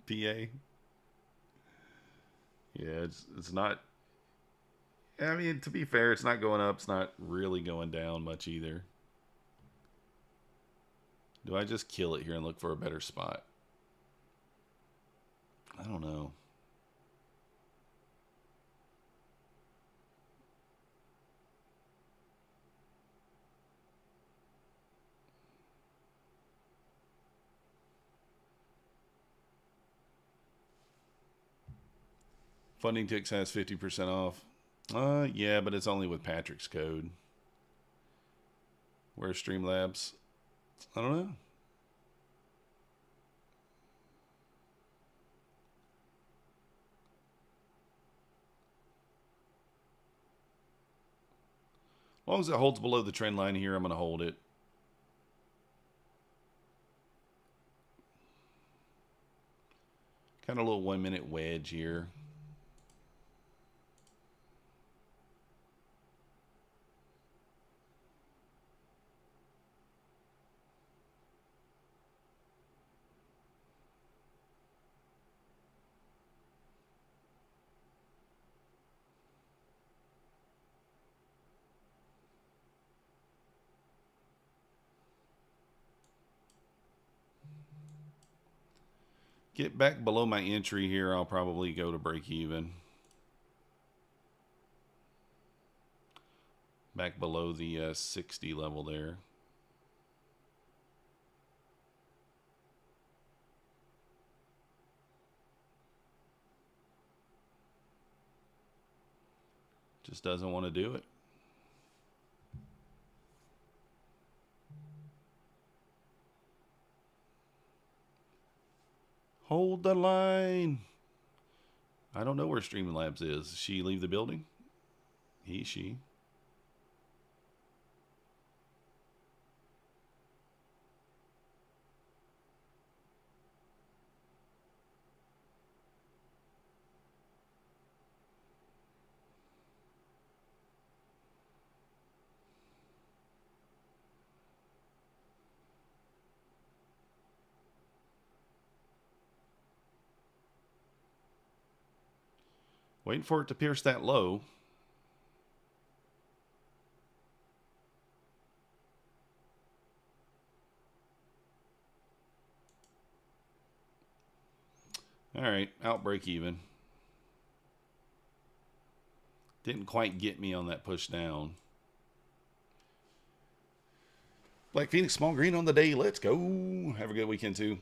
PA. Yeah, it's not. I mean, to be fair, it's not going up. It's not really going down much either. Do I just kill it here and look for a better spot? I don't know. Funding Ticks has 50% off. Yeah, but it's only with Patrick's code. Where's Streamlabs? I don't know. As long as it holds below the trend line here, I'm going to hold it. Kind of a little 1 minute wedge here. Get back below my entry here. I'll probably go to break even. Back below the 60 level there. Just doesn't want to do it. Hold the line. I don't know where Streamlabs is. She leave the building? He, she. Waiting for it to pierce that low. All right, out break even. Didn't quite get me on that push down. Black Phoenix, small green on the day. Let's go. Have a good weekend, too.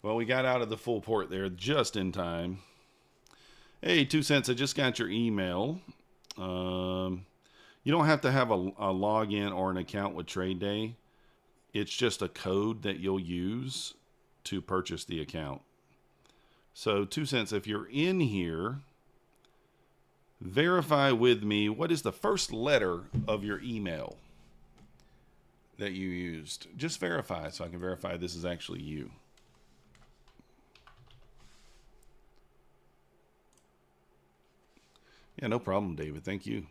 Well, we got out of the full port there just in time. Hey, 2 cents. I just got your email. You don't have to have a login or an account with Tradeday. It's just a code that you'll use to purchase the account. So 2 cents, if you're in here, verify with me what is the first letter of your email that you used. Just verify so I can verify this is actually you. Yeah, no problem, David. Thank you.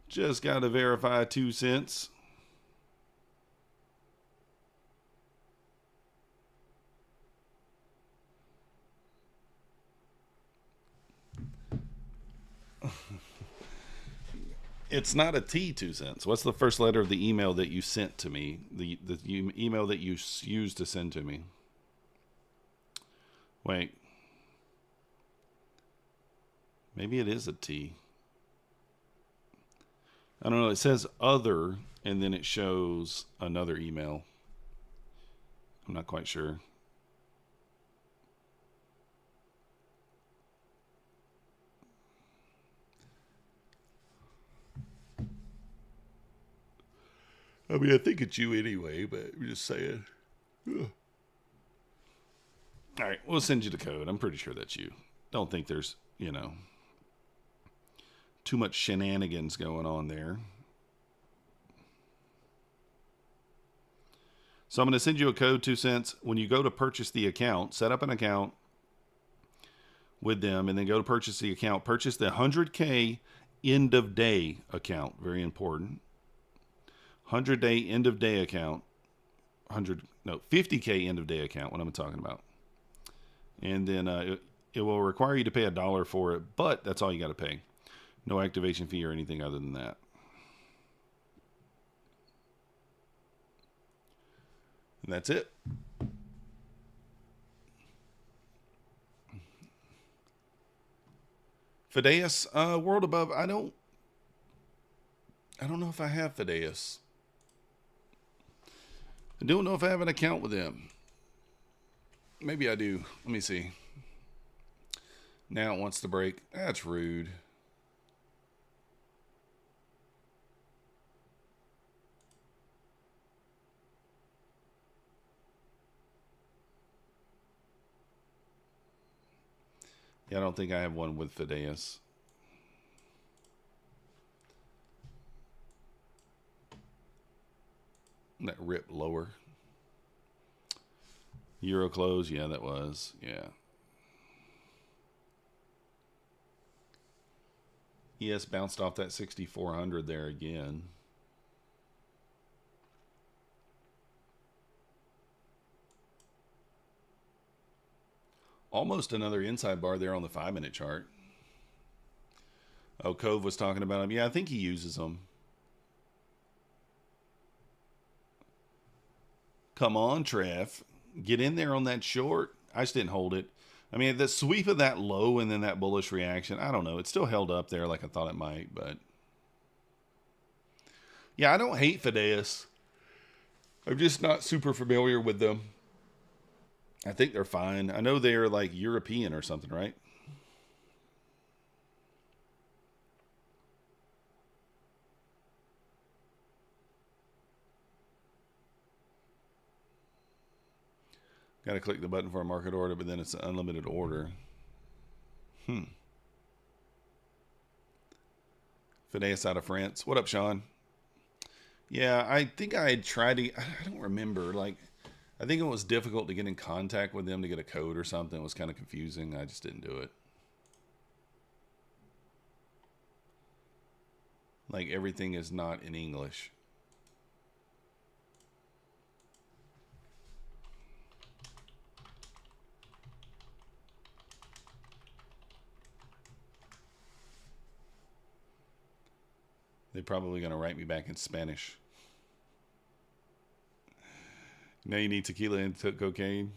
Just got to verify 2 cents. It's not a T, 2 cents. What's the first letter of the email that you sent to me? The email that you used to send to me. Wait. Maybe it is a T. I don't know. It says other, and then it shows another email. I'm not quite sure. I mean, I think it's you anyway, but I'm just saying. Ugh. All right, we'll send you the code. I'm pretty sure that's you. Don't think there's, too much shenanigans going on there. So I'm going to send you a code, 2 cents. When you go to purchase the account, set up an account with them, and then go to purchase the account. Purchase the 100K end of day account. Very important. 100-day end of day account. 50K end of day account. What I'm talking about. And then it will require you to pay $1 for it, but that's all you got to pay. No activation fee or anything other than that. And that's it. Fideus, World Above. I don't know if I have Fideus. I don't know if I have an account with them. Maybe I do. Let me see. Now it wants to break. That's rude. Yeah, I don't think I have one with Fideus. That rip lower. Euro close, yeah, that was, yeah. ES bounced off that 6,400 there again. Almost another inside bar there on the 5-minute chart. Oh, Cove was talking about him. Yeah, I think he uses them. Come on, Trev. Get in there on that short. I just didn't hold it. I mean, the sweep of that low and then that bullish reaction, I don't know. It still held up there like I thought it might, but... Yeah, I don't hate Fideas. I'm just not super familiar with them. I think they're fine. I know they're like European or something, right? Got to click the button for a market order, but then it's an unlimited order. Fideas out of France. What up, Sean? Yeah, I think I had tried to... I don't remember. Like, I think it was difficult to get in contact with them to get a code or something. It was kind of confusing. I just didn't do it. Like, everything is not in English. They're probably going to write me back in Spanish. Now you need tequila and took cocaine.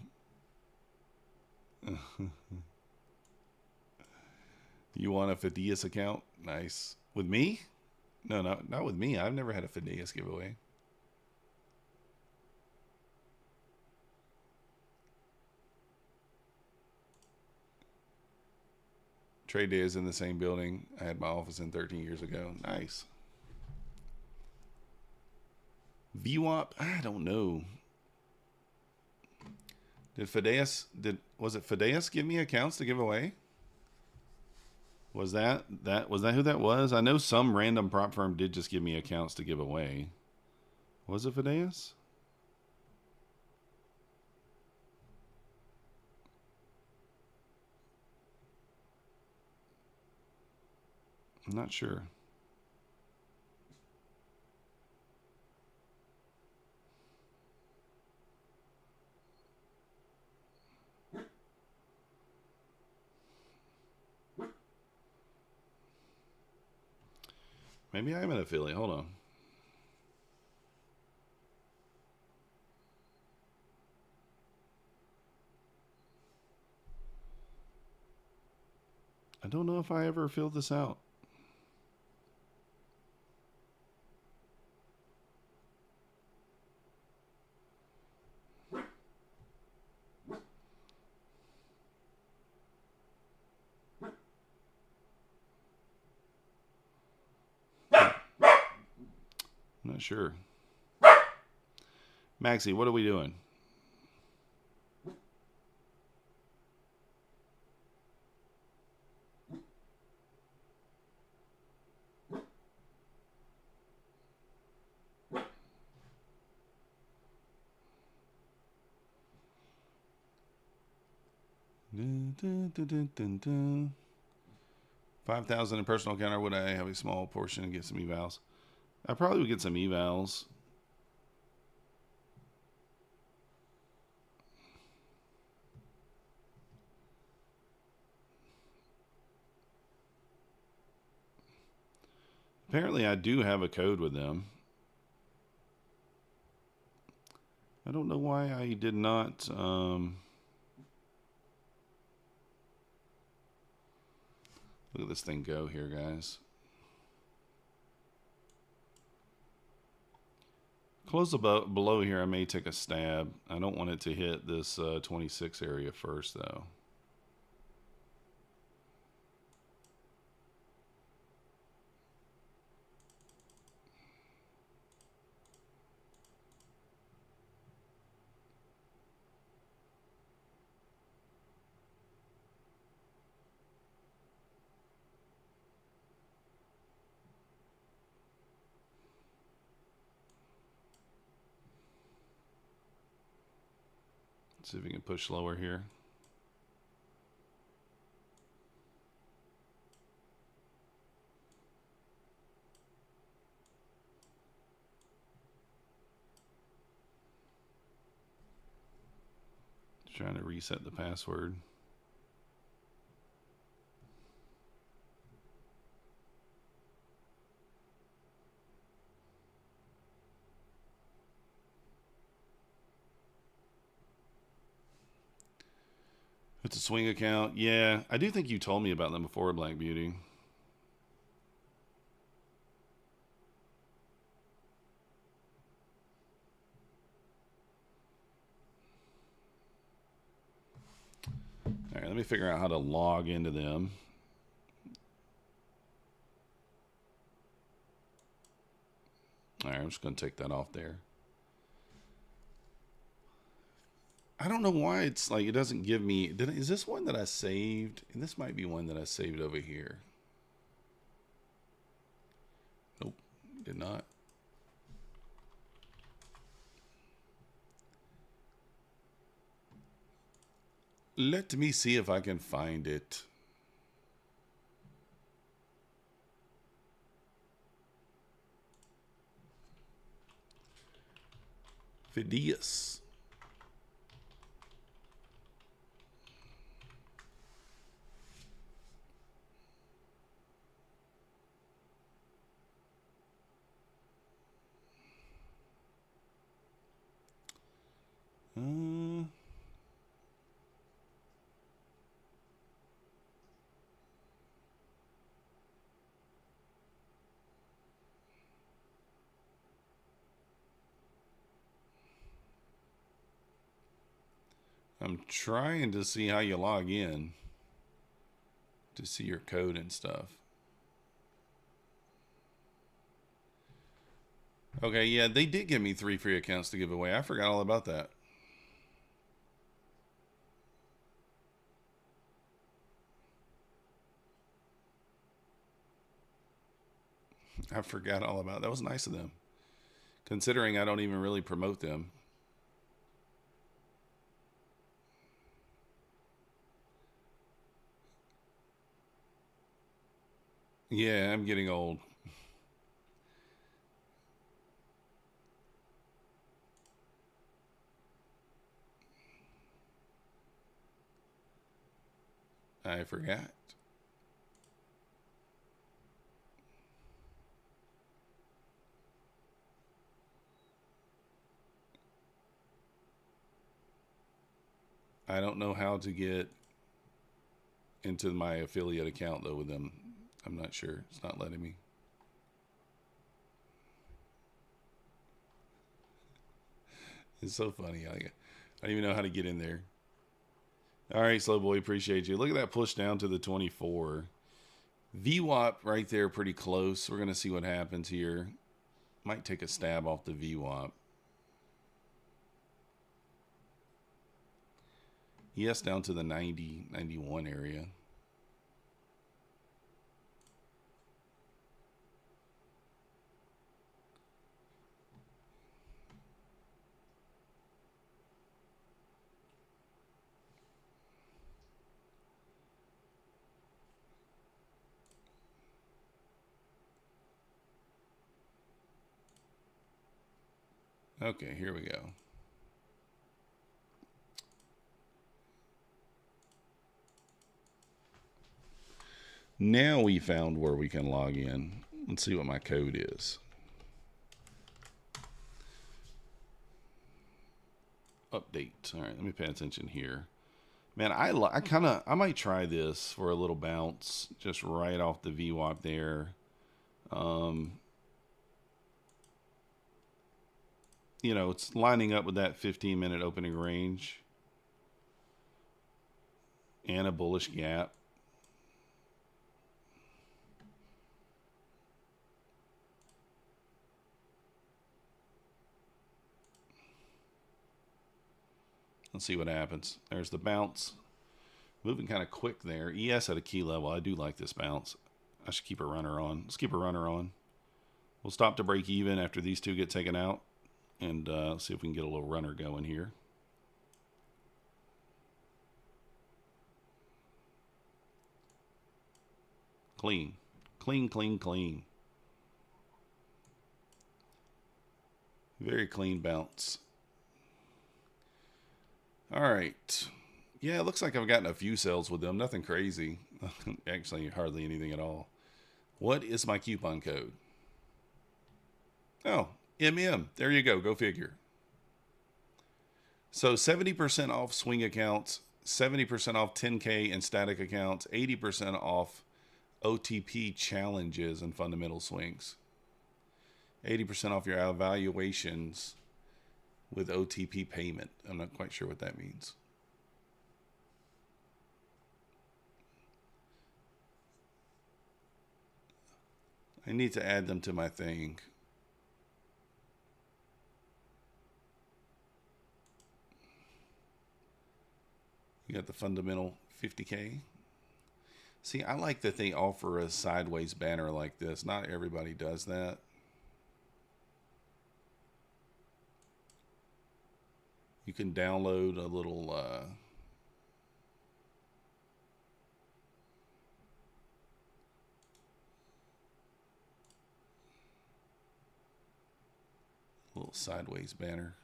You want a Fideas account? Nice. With me? No, not with me. I've never had a Fideas giveaway. Tradeday is in the same building I had my office in 13 years ago. Nice. VWAP? I don't know. Was it Fideas give me accounts to give away? Was that who that was? I know some random prop firm did just give me accounts to give away. Was it Fideas? I'm not sure. Maybe I am an affiliate. Hold on. I don't know if I ever filled this out. I'm not sure. Maxie, what are we doing? Dun, dun, dun, dun, dun, dun. 5,000 in personal counter. Would I have a small portion and get some evals? I probably would get some evals. Apparently, I do have a code with them. I don't know why I did not. Look at this thing go here, guys. Close below here. I may take a stab. I don't want it to hit this 26 area first, though. See if we can push lower here. Trying to reset the password. It's a swing account. Yeah, I do think you told me about them before, Black Beauty. All right, let me figure out how to log into them. All right, I'm just going to take that off there. I don't know why it's like it doesn't give me. Is this one that I saved? And this might be one that I saved over here. Nope, did not. Let me see if I can find it. Phidias. I'm trying to see how you log in to see your code and stuff. Okay, yeah, they did give me 3 free accounts to give away. I forgot all about that. I forgot all about that. That was nice of them, considering I don't even really promote them. Yeah, I'm getting old. I forgot. I don't know how to get into my affiliate account though with them. I'm not sure. It's not letting me. It's so funny. I don't even know how to get in there. All right, Slow Boy, appreciate you. Look at that push down to the 24. VWAP right there pretty close. We're going to see what happens here. Might take a stab off the VWAP. Yes, down to the 90, 91 area. Okay, here we go. Now we found where we can log in. Let's see what my code is. Update. All right, let me pay attention here. Man, I might try this for a little bounce, just right off the VWAP there. You know, it's lining up with that 15-minute opening range and a bullish gap. Let's see what happens. There's the bounce. Moving kind of quick there. ES at a key level. I do like this bounce. I should keep a runner on. Let's keep a runner on. We'll stop to break even after these two get taken out. And see if we can get a little runner going here. Clean. Clean, clean, clean. Very clean bounce. All right. Yeah, it looks like I've gotten a few sales with them. Nothing crazy. Actually, hardly anything at all. What is my coupon code? Oh, MM. There you go. Go figure. So 70% off swing accounts, 70% off 10K and static accounts, 80% off OTP challenges and fundamental swings. 80% off your evaluations with OTP payment. I'm not quite sure what that means. I need to add them to my thing. You got the fundamental 50K. See, I like that they offer a sideways banner like this. Not everybody does that. You can download a little sideways banner.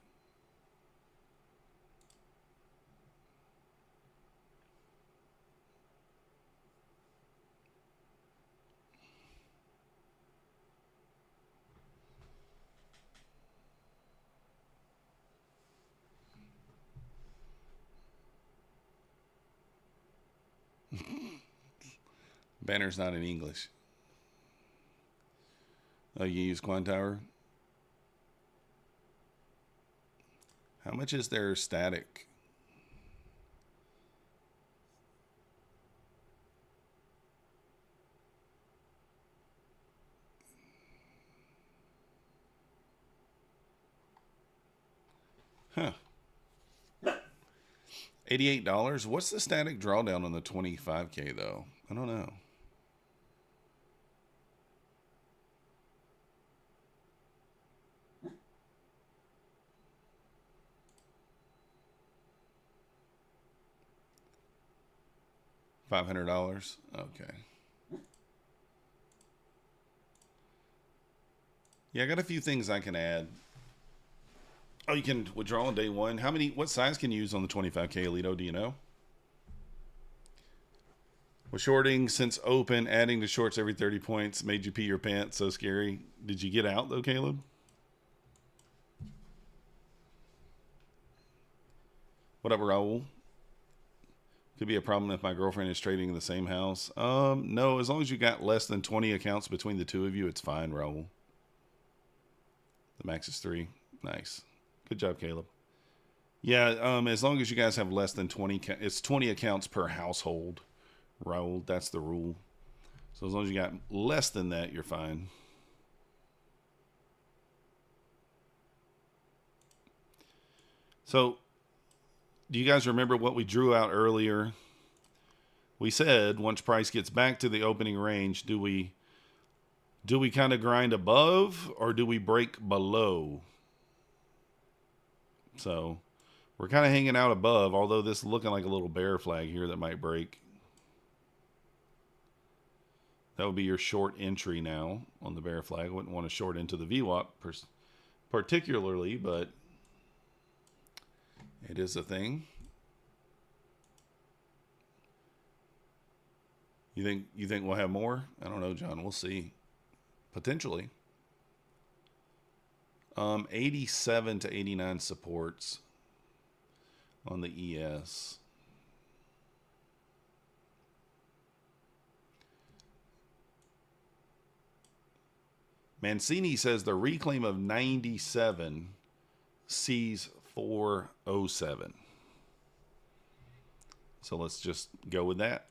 Banner's not in English. Oh, you use Quantower? How much is their static? Huh. $88. What's the static drawdown on the 25K though? I don't know. $500. Okay. Yeah, I got a few things I can add. Oh, you can withdraw on day one. What size can you use on the 25K, Alito? Do you know? With shorting since open, adding to shorts every 30 points made you pee your pants. So scary. Did you get out though, Caleb? What up, Raul? Could be a problem if my girlfriend is trading in the same house. No, as long as you got less than 20 accounts between the two of you, it's fine, Raul. The max is 3. Nice. Good job, Caleb. Yeah, as long as you guys have less than 20, it's 20 accounts per household, Raul. That's the rule. So as long as you got less than that, you're fine. So, do you guys remember what we drew out earlier? We said once price gets back to the opening range, do we kind of grind above or do we break below? So we're kind of hanging out above, although this is looking like a little bear flag here that might break. That would be your short entry now on the bear flag. I wouldn't want to short into the VWAP particularly, but it is a thing. You think we'll have more? I don't know, John. We'll see. Potentially. 87 to 89 supports on the ES. Mancini says the reclaim of 97 sees 407. So let's just go with that.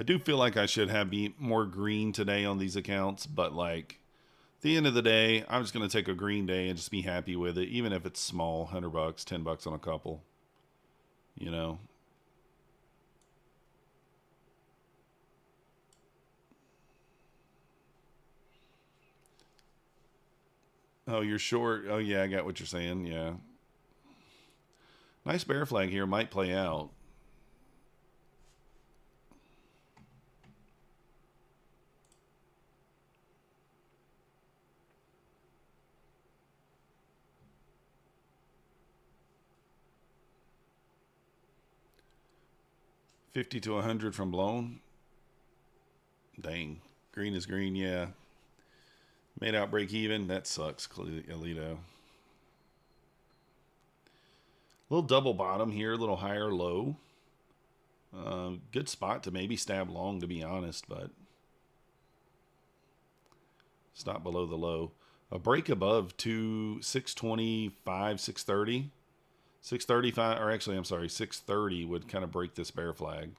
I do feel like I should be more green today on these accounts, but like at the end of the day, I'm just going to take a green day and just be happy with it, even if it's small, $100, $10 on a couple, you know. Oh, you're short. Oh yeah, I got what you're saying. Yeah. Nice bear flag here. Might play out. $50 to $100 from blown. Dang. Green is green, yeah. Made out break even. That sucks, Alito. Little double bottom here, a little higher low. Good spot to maybe stab long, to be honest, but stop below the low. A break above 625, 630. 635, or actually, I'm sorry, 630 would kind of break this bear flag.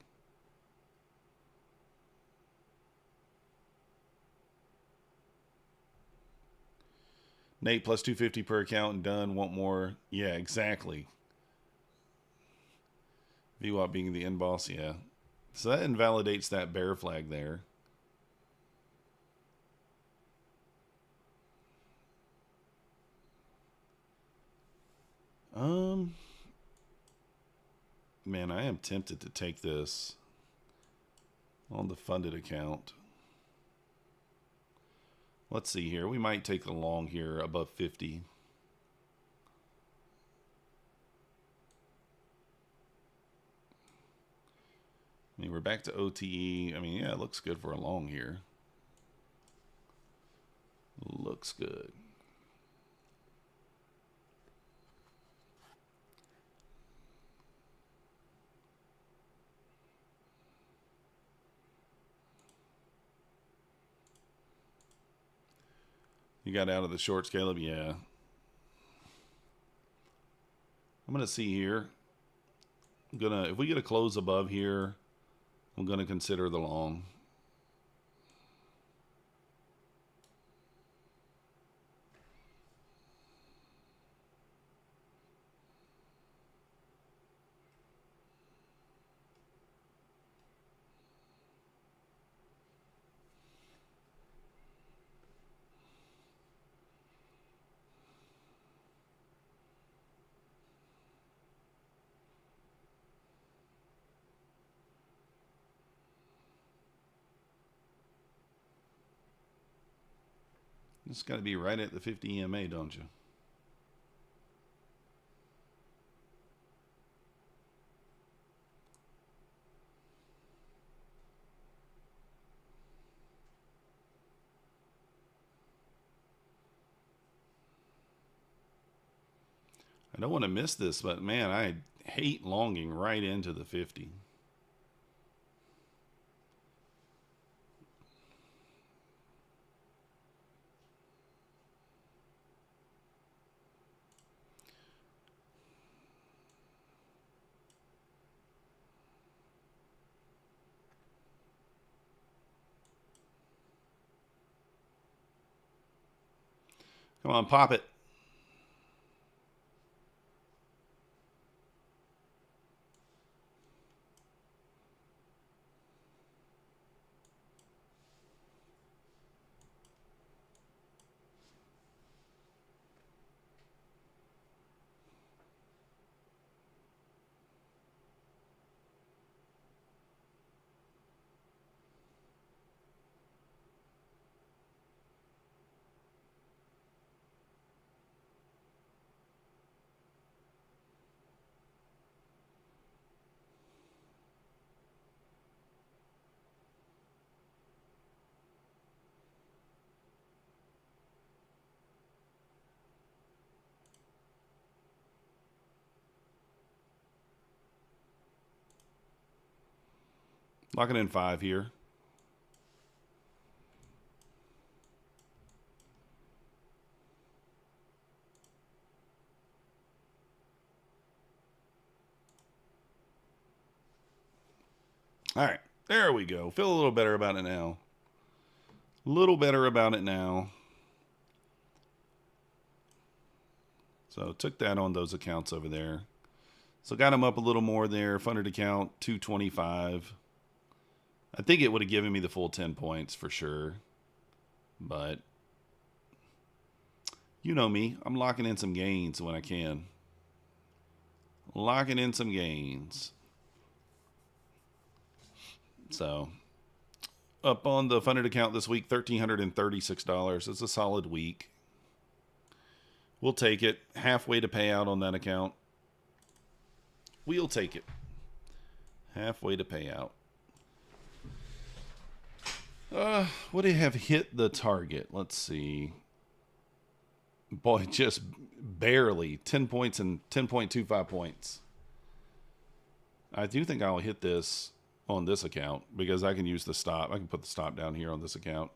Nate plus 250 per account and done. Want more? Yeah, exactly. VWAP being the end boss, yeah. So that invalidates that bear flag there. Man, I am tempted to take this on the funded account. Let's see here. We might take the long here above 50. I mean, we're back to OTE. I mean, yeah, it looks good for a long here. Looks good. You got out of the short scale of, yeah. I'm going to see here. If we get a close above here, I'm going to consider the long. It's got to be right at the 50 EMA, don't you? I don't want to miss this, but man, I hate longing right into the 50. Come on, pop it. Locking in 5 here. All right, there we go. Feel a little better about it now. A little better about it now. So took that on those accounts over there. So got them up a little more there. Funded account 225. I think it would have given me the full 10 points for sure. But you know me. I'm locking in some gains when I can. locking in some gains. So up on the funded account this week, $1,336. It's a solid week. We'll take it. Halfway to payout on that account. We'll take it. Halfway to payout. Would it have hit the target? Let's see. Boy, just barely. 10 points and 10.25 points. I do think I'll hit this on this account because I can use the stop. I can put the stop down here on this account.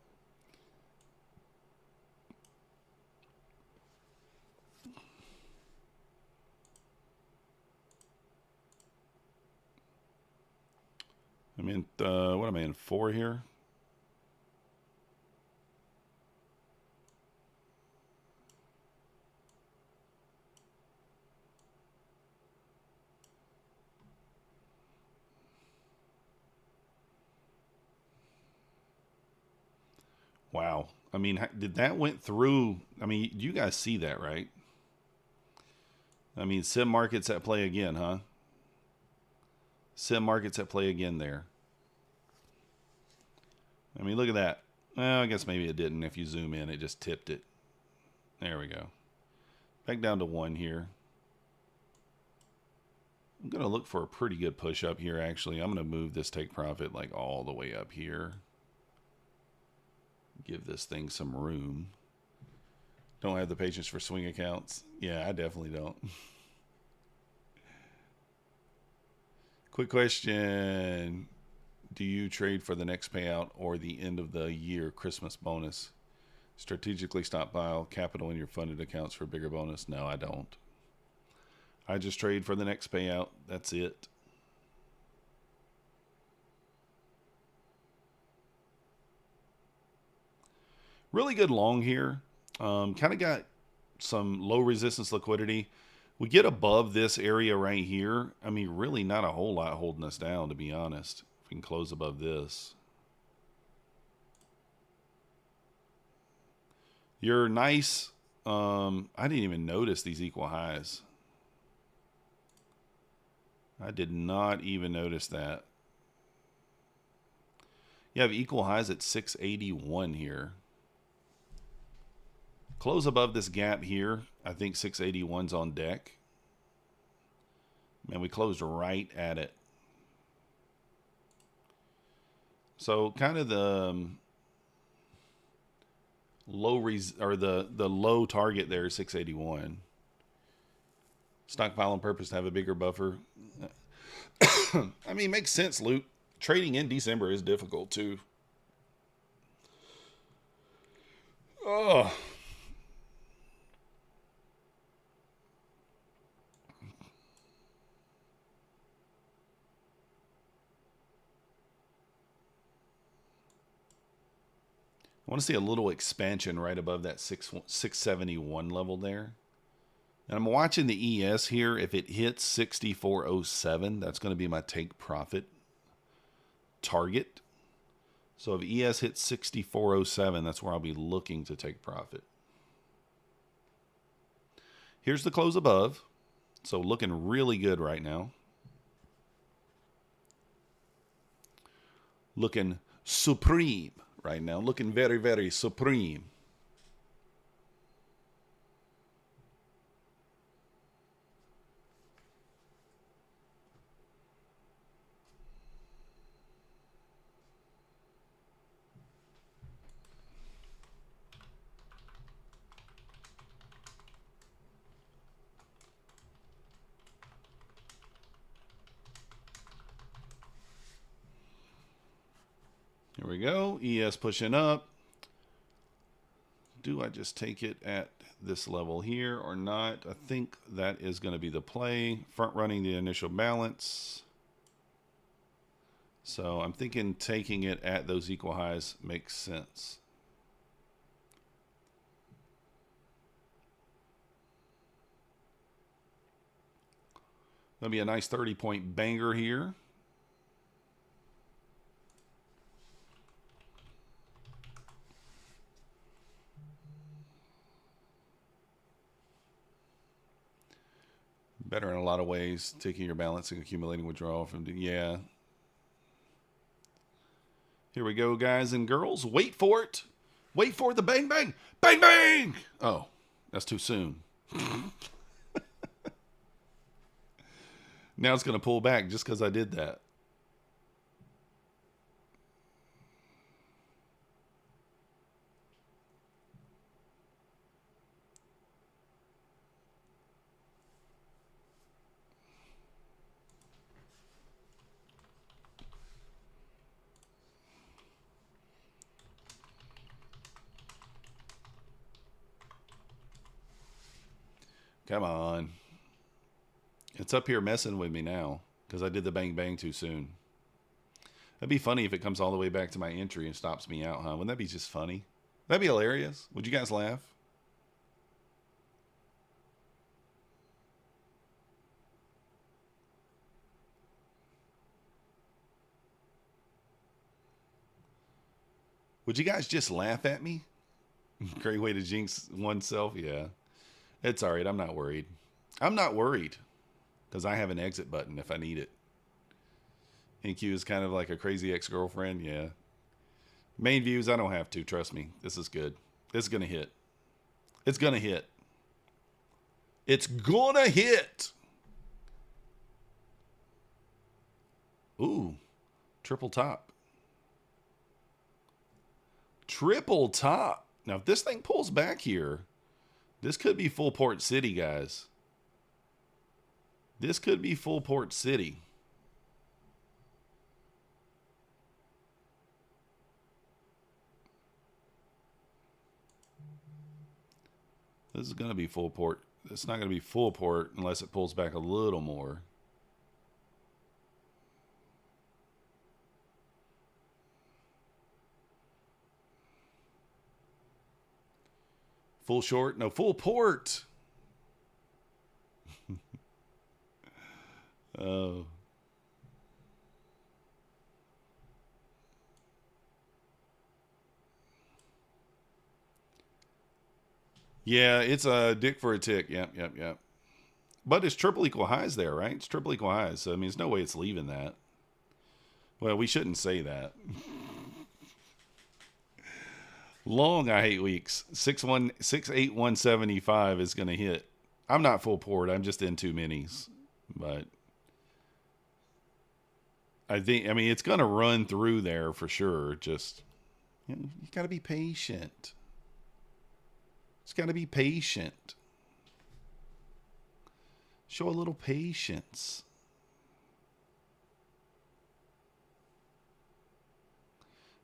I'm in, what am I in, 4 here? Wow. I mean, did that went through? I mean, you guys see that, right? I mean, sim markets at play again, huh? Sim markets at play again there. I mean, look at that. Well, I guess maybe it didn't. If you zoom in, it just tipped it. There we go. Back down to 1 here. I'm going to look for a pretty good push up here, actually. I'm going to move this take profit like all the way up here. Give this thing some room. Don't have the patience for swing accounts. Yeah, I definitely don't. Quick question. Do you trade for the next payout or the end of the year Christmas bonus? Strategically stockpile capital in your funded accounts for bigger bonus? No, I don't. I just trade for the next payout. That's it. Really good long here. Kind of got some low resistance liquidity. We get above this area right here. I mean, really not a whole lot holding us down, to be honest. If we can close above this. You're nice. I didn't even notice these equal highs. I did not even notice that. You have equal highs at 681 here. Close above this gap here. I think 681's on deck. Man, we closed right at it. So kind of the low the low target there is 681. Stockpile on purpose to have a bigger buffer. I mean, makes sense, Luke. Trading in December is difficult too. Oh. I want to see a little expansion right above that 671 level there. And I'm watching the ES here. If it hits 6407, that's going to be my take profit target. So if ES hits 6407, that's where I'll be looking to take profit. Here's the close above. So looking really good right now. Looking supreme right now. Looking very, very supreme. Here we go. ES pushing up. Do I just take it at this level here or not? I think that is going to be the play. Front running the initial balance. So I'm thinking taking it at those equal highs makes sense. That'll be a nice 30-point banger here. Better in a lot of ways. Taking your balance and accumulating withdrawal from, yeah. Here we go, guys and girls. Wait for it. Wait for the bang, bang. Bang, bang. Oh, that's too soon. Now it's going to pull back just because I did that. Come on. It's up here messing with me now because I did the bang bang too soon. That'd be funny if it comes all the way back to my entry and stops me out, huh? Wouldn't that be just funny? That'd be hilarious. Would you guys laugh? Would you guys just laugh at me? Great way to jinx oneself. Yeah. It's all right. I'm not worried. I'm not worried because I have an exit button if I need it. NQ is kind of like a crazy ex-girlfriend. Yeah. Main views, I don't have to. Trust me. This is good. This is going to hit. It's going to hit. It's going to hit. Ooh. Triple top. Triple top. Now, if this thing pulls back here, this could be full port city, guys. This could be full port city. This is going to be full port. It's not going to be full port unless it pulls back a little more. Full short? No, full port. Oh. Yeah, it's a dick for a tick. Yep. But it's triple equal highs there, right? It's triple equal highs. So, I mean, there's no way it's leaving that. Well, we shouldn't say that. Long, I hate weeks. 68175 is going to hit. I'm not full port. I'm just in too minis. But I mean, it's going to run through there for sure. Just, you got to be patient. It's got to be patient. Show a little patience.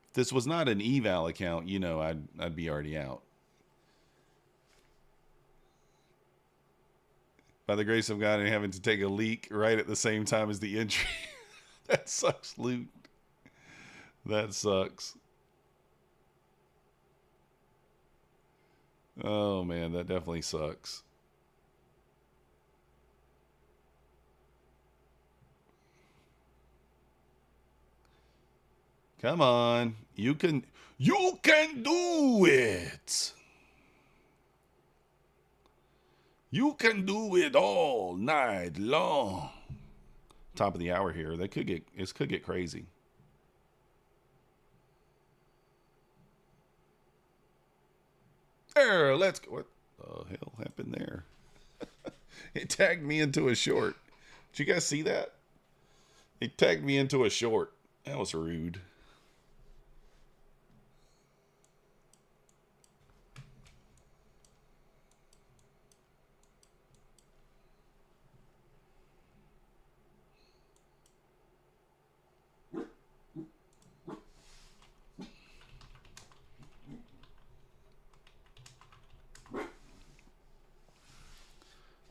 If this was not an eval account, you know, I'd be already out. By the grace of God and having to take a leak right at the same time as the entry. That sucks, Luke. That sucks. Oh, man, that definitely sucks. Come on. You can do it. You can do it all night long. Top of the hour here. This could get crazy. There, let's go. What the hell happened there? It tagged me into a short. Did you guys see that? It tagged me into a short. That was rude.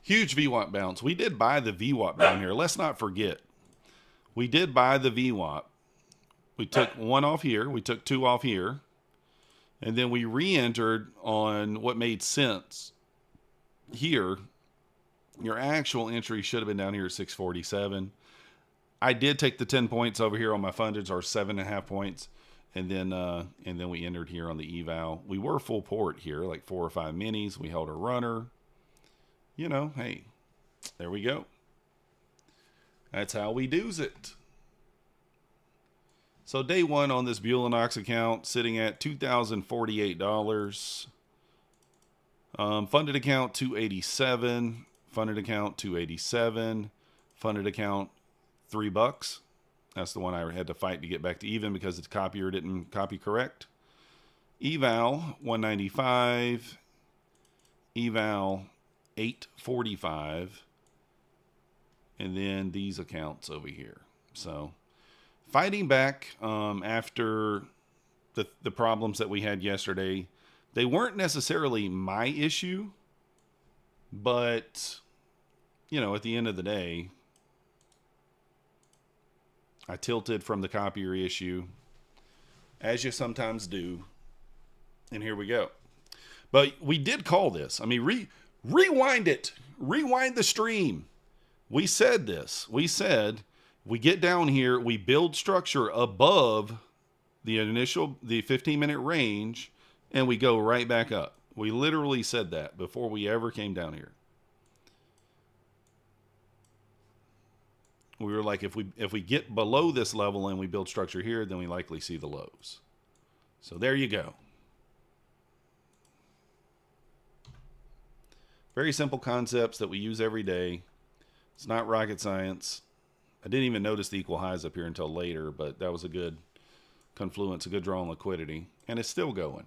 Huge VWAP bounce. We did buy the VWAP down here. Let's not forget. We did buy the VWAP. We took one off here. We took two off here. And then we re-entered on what made sense here. Your actual entry should have been down here at 647. I did take the 10 points over here on my fundeds, or 7.5 points. And then we entered here on the eval. We were full port here, like 4 or 5 minis. We held a runner. You know, hey, There we go. That's how we do's it. So day one on this Bulenox account, sitting at $2,048. Funded account $287. Funded account $287. Funded account $3. That's the one I had to fight to get back to even because the copier didn't copy correct. Eval $195. Eval $845. And then these accounts over here. So fighting back after the problems that we had yesterday. They weren't necessarily my issue, but, you know, at the end of the day, I tilted from the copier issue, as you sometimes do, and here we go. But we did call this. I mean, rewind it. Rewind the stream. We said this. We said we get down here, we build structure above the 15-minute range, and we go right back up. We literally said that before we ever came down here. We were like, if we get below this level and we build structure here, then we likely see the lows. So there you go. Very simple concepts that we use every day. It's not rocket science. I didn't even notice the equal highs up here until later, but that was a good confluence, a good draw on liquidity, and it's still going.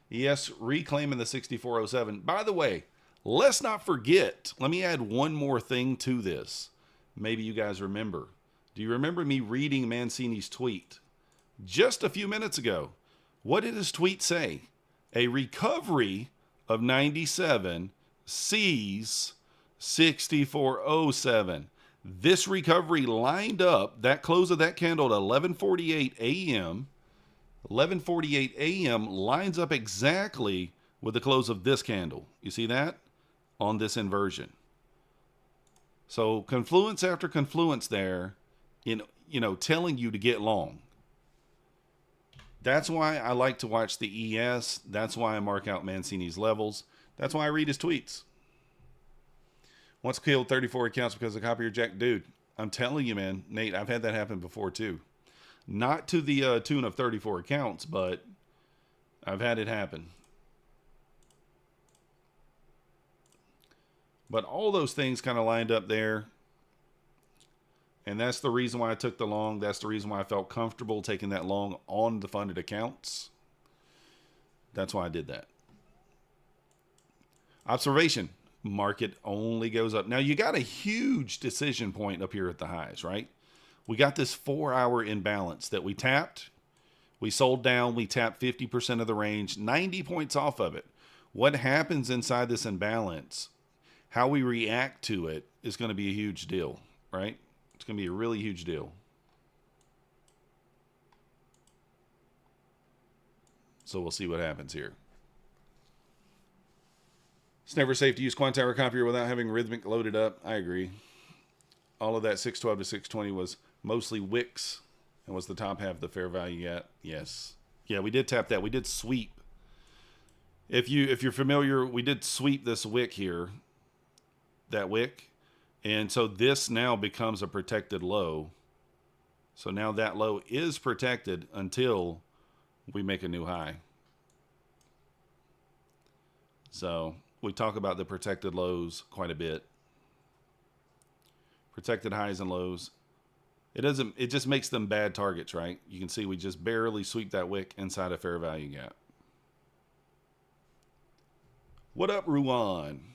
Yes, reclaiming the 6407. By the way, let's not forget, let me add one more thing to this. Maybe you guys remember. Do you remember me reading Mancini's tweet just a few minutes ago? What did his tweet say? A recovery of 97 sees 6407. This recovery lined up, that close of that candle at 11:48 a.m. 11:48 a.m. lines up exactly with the close of this candle. You see that? On this inversion. So confluence after confluence there, telling you to get long. That's why I like to watch the ES. That's why I mark out Mancini's levels. That's why I read his tweets. Once killed 34 accounts because of copier jack. Dude, I'm telling you, man, Nate, I've had that happen before too. Not to the tune of 34 accounts, but I've had it happen. But all those things kind of lined up there. And that's the reason why I took the long. That's the reason why I felt comfortable taking that long on the funded accounts. That's why I did that. Observation. Market only goes up. Now, you got a huge decision point up here at the highs, right? We got this 4-hour imbalance that we tapped. We sold down. We tapped 50% of the range, 90 points off of it. What happens inside this imbalance, how we react to it, is going to be a huge deal, right? It's going to be a really huge deal. So we'll see what happens here. It's never safe to use Quantire copier without having Rhythmic loaded up. I agree. All of that 612 to 620 was mostly wicks and was the top half of the fair value gap. Yes. Yeah, we did tap that. We did sweep. If you're familiar, we did sweep this wick here. That wick. And so this now becomes a protected low. So now that low is protected until we make a new high. So we talk about the protected lows quite a bit. Protected highs and lows. It just makes them bad targets, right? You can see we just barely sweep that wick inside a fair value gap. What up, Ruan?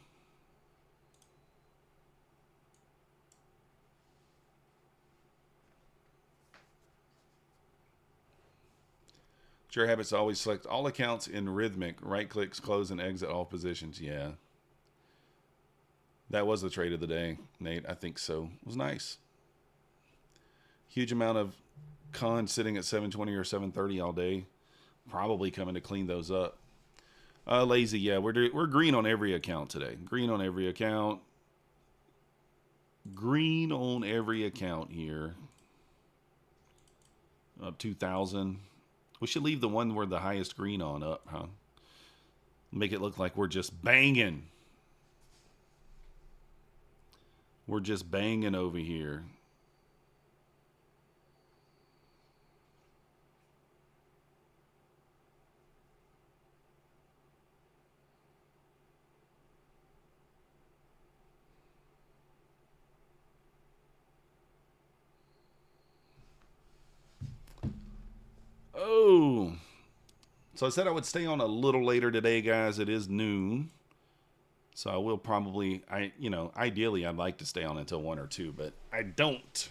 Your habits always select all accounts in Rhythmic. Right clicks, close, and exit all positions. Yeah. That was the trade of the day, Nate. I think so. It was nice. Huge amount of cons sitting at 720 or 730 all day. Probably coming to clean those up. Lazy, yeah. We're green on every account today. Green on every account. Green on every account here. Up 2,000. We should leave the one where the highest green on up, huh? Make it look like we're just banging. We're just banging over here. Oh. So I said I would stay on a little later today, guys. It is noon. So I will probably, ideally I'd like to stay on until 1 or 2, but I don't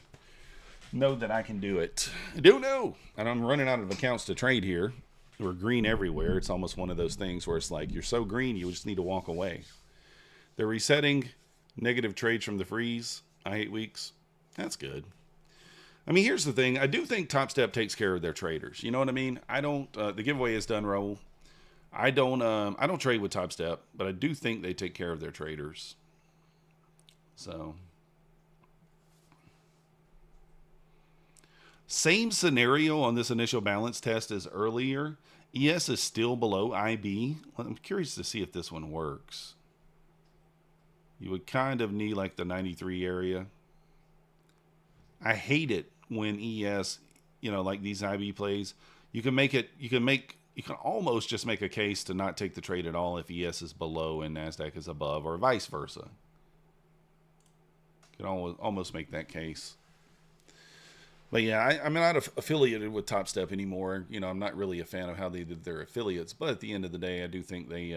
know that I can do it. I don't know. And I'm running out of accounts to trade here. We're green everywhere. It's almost one of those things where it's like, you're so green, you just need to walk away. They're resetting negative trades from the freeze. 8 weeks. That's good. I mean, here's the thing. I do think Topstep takes care of their traders. You know what I mean? I don't. The giveaway is done, Raul. I don't trade with Topstep, but I do think they take care of their traders. So, same scenario on this initial balance test as earlier. ES is still below IB. I'm curious to see if this one works. You would kind of need like the 93 area. I hate it when ES, like these IB plays, you can almost just make a case to not take the trade at all if ES is below and Nasdaq is above, or vice versa. You can almost make that case. But yeah, I'm not affiliated with Topstep anymore. I'm not really a fan of how they did their affiliates, but at the end of the day, I do think they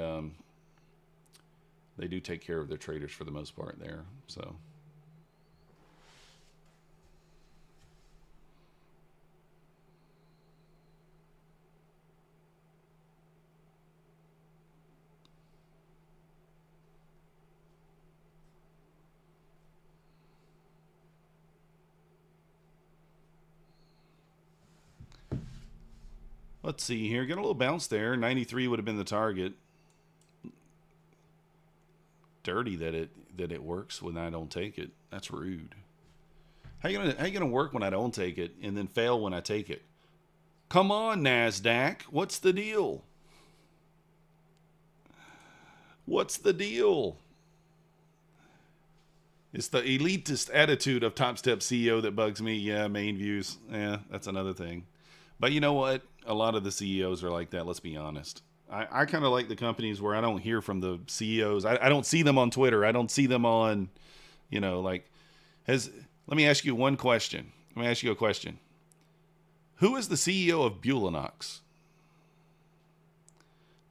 do take care of their traders for the most part there. So. Let's see here. Get a little bounce there. 93 would have been the target. Dirty that it works when I don't take it. That's rude. How you gonna work when I don't take it and then fail when I take it? Come on, Nasdaq. What's the deal? What's the deal? It's the elitist attitude of Topstep CEO that bugs me. Yeah, main views. Yeah, that's another thing. But you know what? A lot of the CEOs are like that, let's be honest. I kind of like the companies where I don't hear from the CEOs. I don't see them on Twitter. I don't see them on, let me ask you one question. Let me ask you a question. Who is the CEO of Bulenox?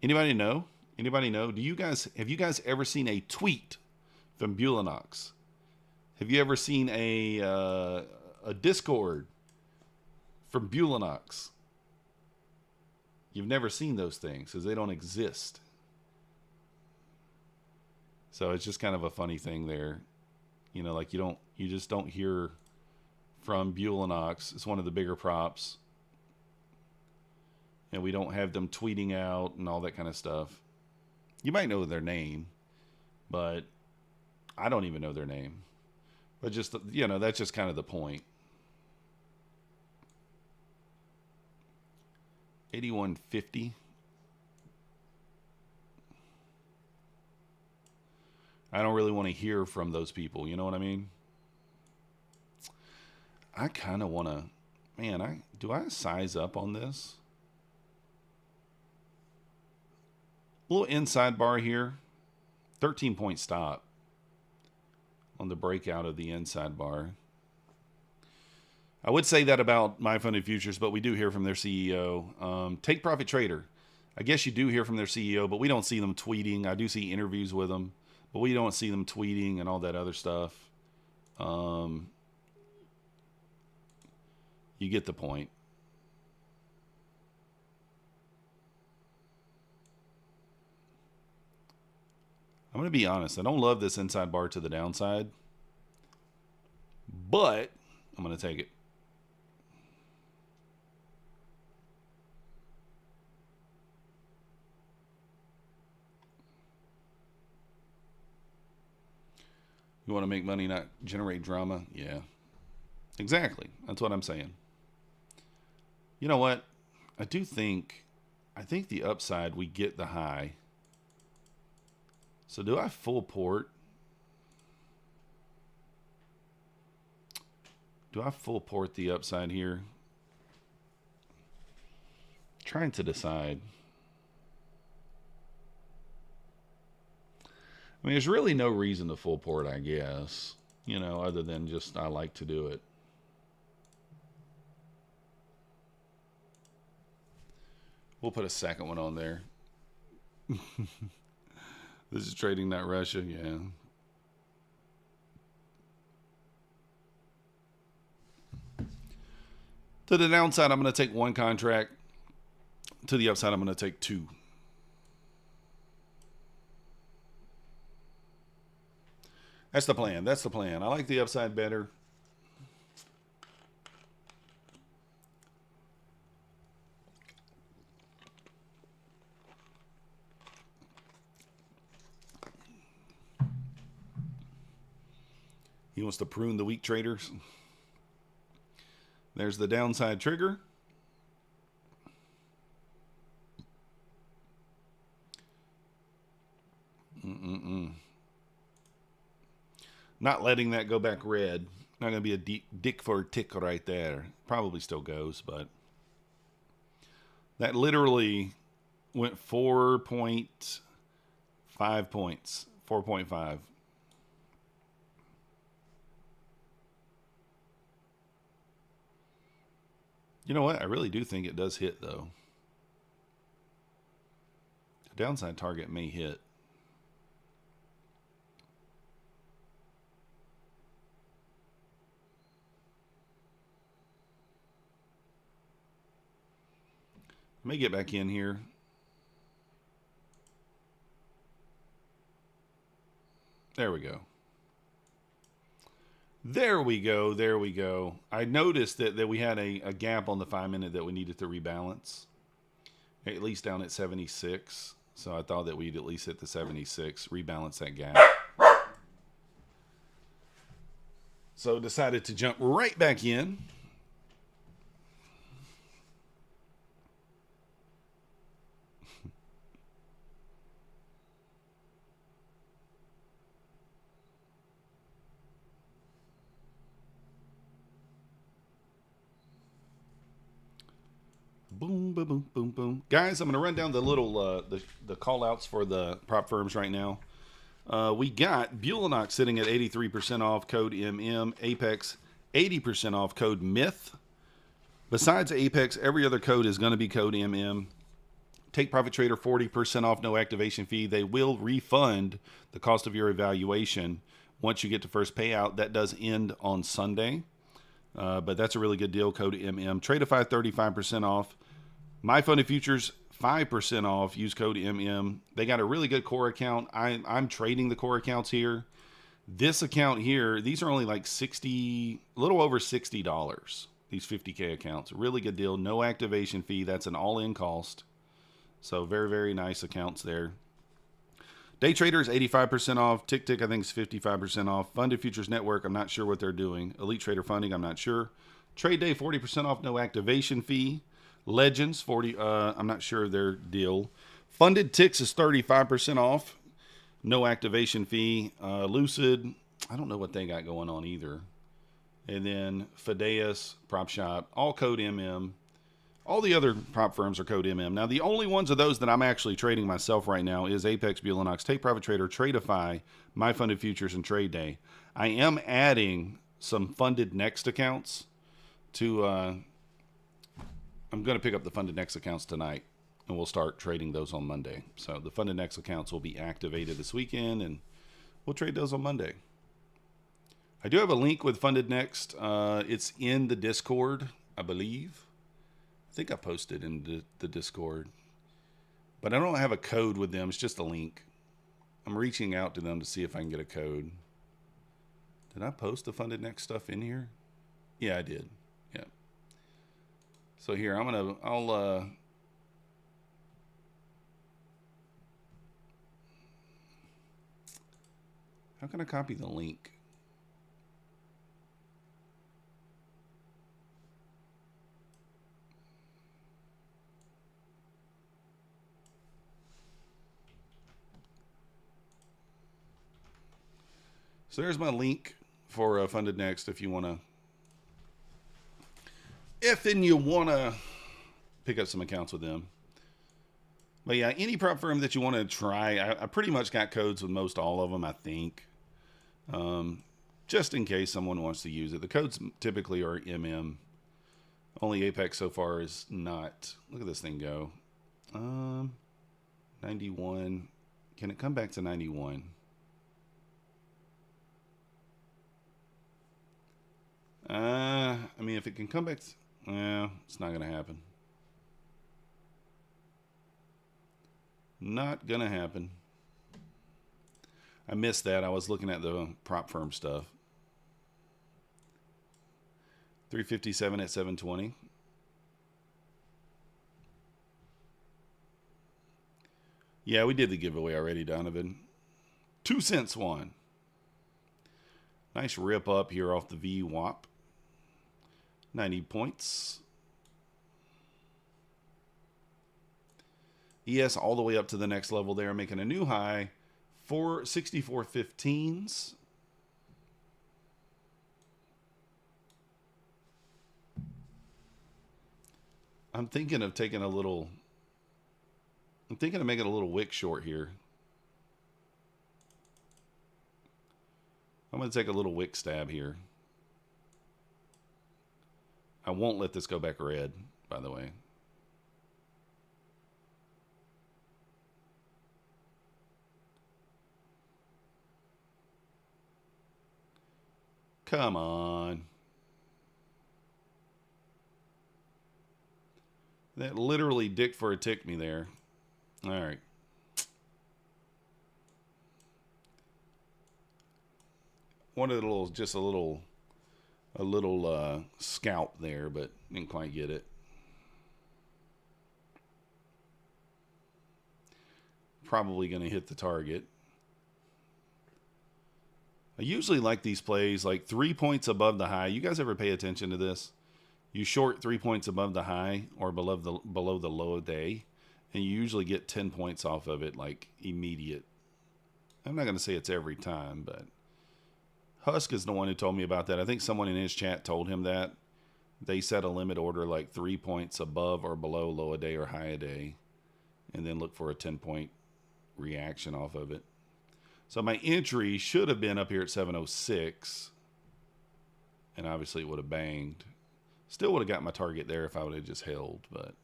Anybody know? Anybody know? Have you guys ever seen a tweet from Bulenox? Have you ever seen a Discord from Bulenox? You've never seen those things because they don't exist. So it's just kind of a funny thing there. You just don't hear from Bulenox. It's one of the bigger props. And we don't have them tweeting out and all that kind of stuff. You might know their name, but I don't even know their name. But just, that's just kind of the point. 81.50. I don't really want to hear from those people. You know what I mean? I kind of want to, do I size up on this? A little inside bar here. 13-point stop on the breakout of the inside bar. I would say that about My Funded Futures, but we do hear from their CEO. Take Profit Trader. I guess you do hear from their CEO, but we don't see them tweeting. I do see interviews with them, but we don't see them tweeting and all that other stuff. You get the point. I'm going to be honest. I don't love this inside bar to the downside, but I'm going to take it. You want to make money, not generate drama? Yeah, exactly. That's what I'm saying. You know what? I think the upside, we get the high. So do I full port? Do I full port the upside here? Trying to decide. I mean, there's really no reason to full port, I guess. You know, other than just I like to do it. We'll put a second one on there. This is Trading Not Russia, yeah. To the downside, I'm going to take one contract. To the upside, I'm going to take two. That's the plan. That's the plan. I like the upside better. He wants to prune the weak traders. There's the downside trigger. Not letting that go back red. Not going to be a dick for a tick right there. Probably still goes, but that literally went 4.5 points. 4.5. You know what? I really do think it does hit, though. The downside target may hit. Let me get back in here. There we go. There we go. There we go. I noticed that we had a gap on the 5-minute that we needed to rebalance. At least down at 76. So I thought that we'd at least hit the 76, rebalance that gap. So decided to jump right back in. Boom, boom, boom, boom, boom. Guys, I'm going to run down the little the call outs for the prop firms right now. We got Bulenox sitting at 83% off, code MM. Apex 80% off, code MYTH. Besides Apex, every other code is going to be code MM. Take Profit Trader 40% off, no activation fee. They will refund the cost of your evaluation once you get to first payout. That does end on Sunday. But that's a really good deal, code MM. Tradeify 35% off. My Funded Futures 5% off, use code MM. They got a really good core account. I'm trading the core accounts here. This account here, these are only like a little over $60. These 50K accounts. Really good deal. No activation fee. That's an all-in cost. So very, very nice accounts there. Day Trader is 85% off. Tick, I think, is 55% off. Funded Futures Network, I'm not sure what they're doing. Elite Trader Funding, I'm not sure. Tradeday, 40% off, no activation fee. Legends, 40. I'm not sure their deal. Funded Ticks is 35% off, no activation fee. Lucid, I don't know what they got going on either. And then Fideas, Prop Shop, all code MM. All the other prop firms are code MM. Now, the only ones of those that I'm actually trading myself right now is Apex, Bulenox, Take Profit Trader, Tradeify, My Funded Futures, and Tradeday. I am adding some Funded Next accounts to... I'm going to pick up the Funded Next accounts tonight, and we'll start trading those on Monday. So the Funded Next accounts will be activated this weekend, and we'll trade those on Monday. I do have a link with Funded Next. It's in the Discord, I believe. I think I posted in the Discord. But I don't have a code with them. It's just a link. I'm reaching out to them to see if I can get a code. Did I post the Funded Next stuff in here? Yeah, I did. Yeah. So here, I'll how can I copy the link? So there's my link for Funded Next if you want to if then you want to pick up some accounts with them. But yeah, any prop firm that you want to try, I pretty much got codes with most all of them, I think. Just in case someone wants to use it. The codes typically are MM. Only Apex so far is not. Look at this thing go. 91. Can it come back to 91? I mean, if it can come back, it's not going to happen. Not going to happen. I missed that. I was looking at the prop firm stuff. 357 at 720. Yeah, we did the giveaway already, Donovan. 2 cents one. Nice rip up here off the VWAP. 90 points. ES all the way up to the next level there, making a new high. 64.15s. I'm thinking of taking a little. I'm thinking of making a little wick short here. I'm going to take a little wick stab here. I won't let this go back red, by the way. Come on. That literally dick for a tick me there. All right. Wanted a little, just a little scalp there, but didn't quite get it. Probably going to hit the target. I usually like these plays like 3 points above the high. You guys ever pay attention to this? You short 3 points above the high or below the low day, and you usually get 10 points off of it, like immediate. I'm not going to say it's every time, but Husk is the one who told me about that. I think someone in his chat told him that. They set a limit order like 3 points above or below low a day or high a day, and then look for a 10-point reaction off of it. So my entry should have been up here at 706, and obviously it would have banged. Still would have got my target there if I would have just held, but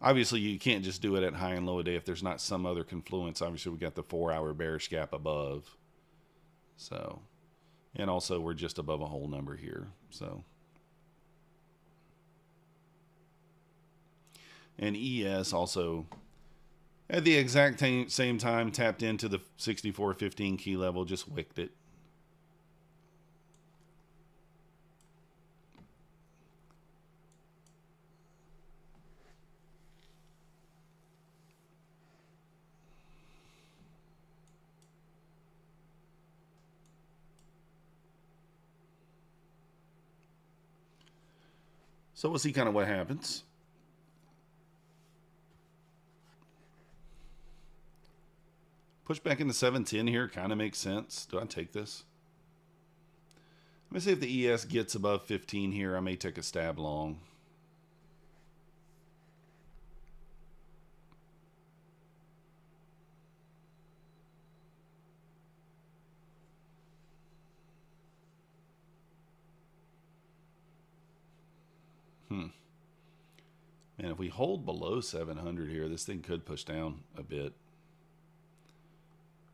obviously you can't just do it at high and low a day if there's not some other confluence. Obviously we got the 4-hour bearish gap above. So, and also we're just above a whole number here. So, and ES also at the exact same time tapped into the 64.15 key level, just wicked it. So we'll see kind of what happens. Push back into 710 here kind of makes sense. Do I take this? Let me see if the ES gets above 15 here. I may take a stab long. Man, if we hold below 700 here, this thing could push down a bit.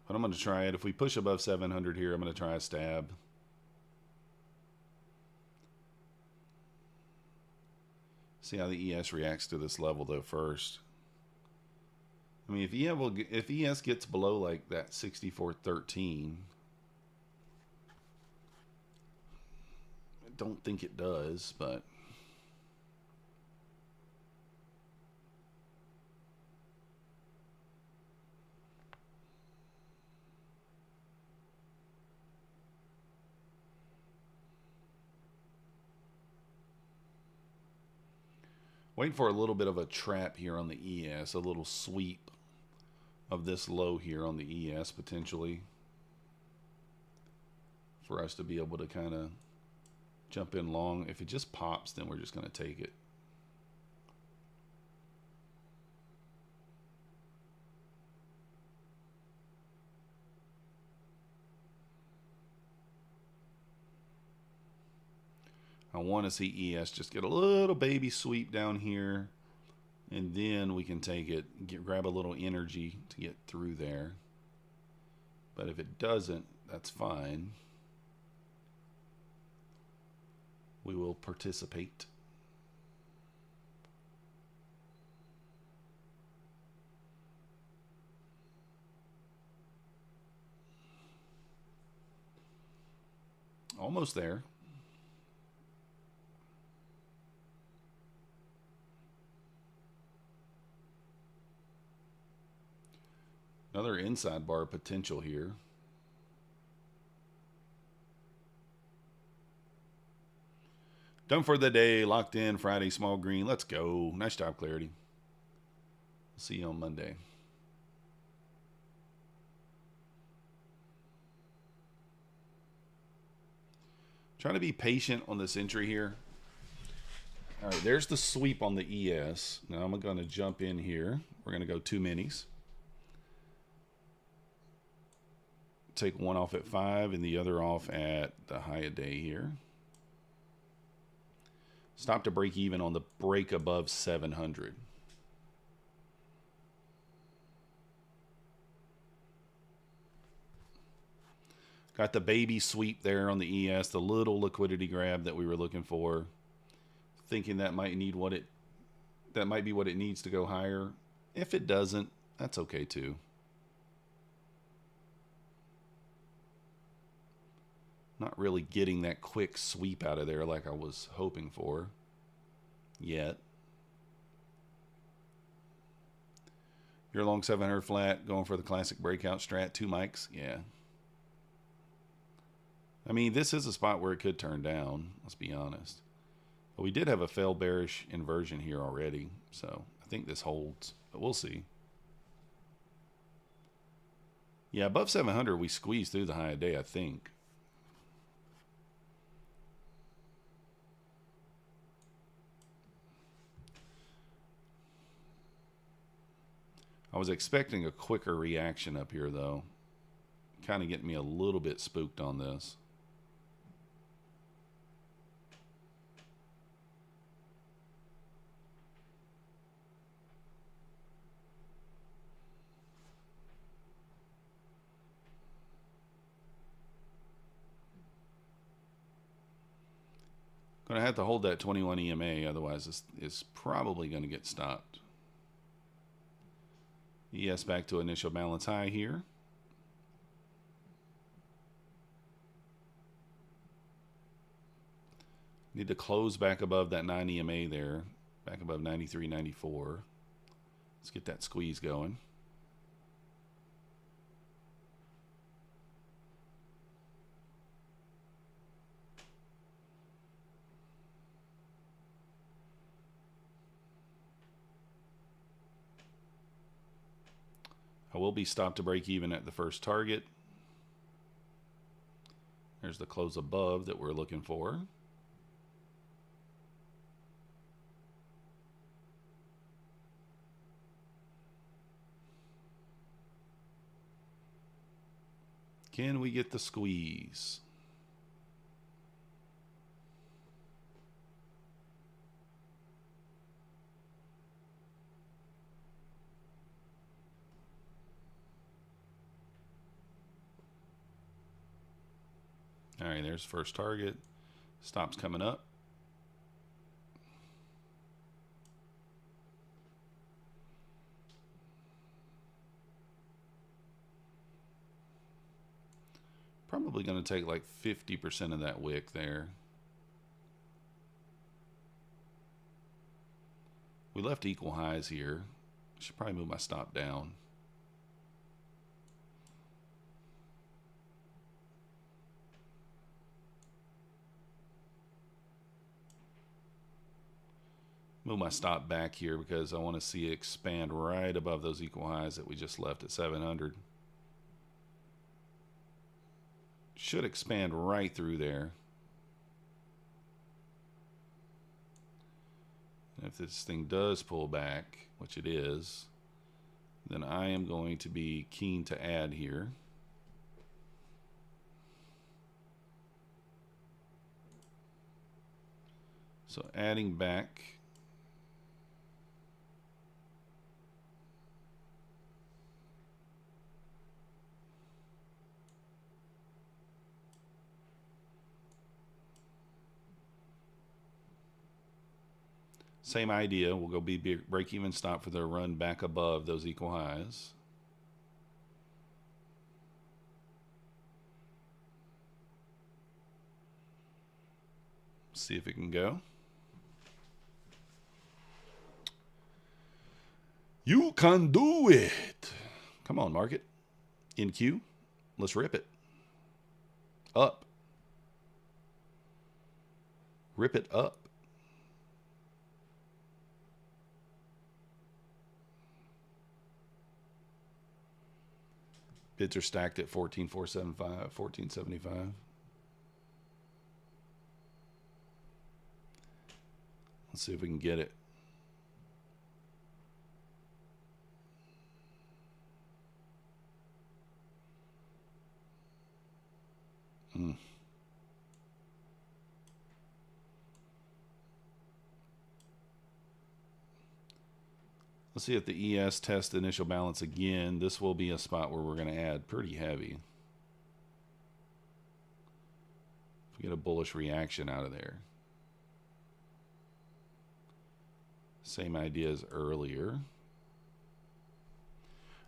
But I'm going to try it. If we push above 700 here, I'm going to try a stab. See how the ES reacts to this level, though, first. I mean, if ES gets below, like, that 64.13... I don't think it does, but... Waiting for a little bit of a trap here on the ES, a little sweep of this low here on the ES potentially for us to be able to kind of Jump in long. If it just pops, then we're just going to take it. I want to see ES just get a little baby sweep down here, and then we can take it, grab a little energy to get through there. But if it doesn't, that's fine. We will participate. Almost there. Another inside bar potential here. Done for the day. Locked in. Friday, small green. Let's go. Nice job, Clarity. See you on Monday. Trying to be patient on this entry here. All right, there's the sweep on the ES. Now I'm going to jump in here. We're going to go 2 minis. Take one off at 5 and the other off at the high of day here. Stop to break even on the break above 700. Got the baby sweep there on the ES, the little liquidity grab that we were looking for. Thinking that might be what it needs to go higher. If it doesn't, that's okay too. Not really getting that quick sweep out of there like I was hoping for yet. You're long 700 flat, going for the classic breakout strat, 2 mics. Yeah. I mean, this is a spot where it could turn down, let's be honest. But we did have a fail bearish inversion here already, so I think this holds, but we'll see. Yeah, above 700, we squeezed through the high of day, I think. I was expecting a quicker reaction up here, though. Kind of getting me a little bit spooked on this. Going to have to hold that 21 EMA, otherwise this is probably going to get stopped. ES back to initial balance high here. Need to close back above that 9 EMA there, back above 93, 94. Let's get that squeeze going. I will be stopped to break even at the first target. There's the close above that we're looking for. Can we get the squeeze? All right, there's first target. Stop's coming up. Probably going to take like 50% of that wick there. We left equal highs here. Should probably move my stop down. Move my stop back here because I want to see it expand right above those equal highs that we just left at 700. Should expand right through there. If this thing does pull back, which it is, then I am going to be keen to add here. So adding back. Same idea. We'll go be break even stop for the run back above those equal highs. See if it can go. You can do it. Come on, market. In queue. Let's rip it. Up. Rip it up. Bids are stacked at 14,475, 1475. Let's see if we can get it. Let's see if the ES tests the initial balance again. This will be a spot where we're going to add pretty heavy. If we get a bullish reaction out of there. Same idea as earlier.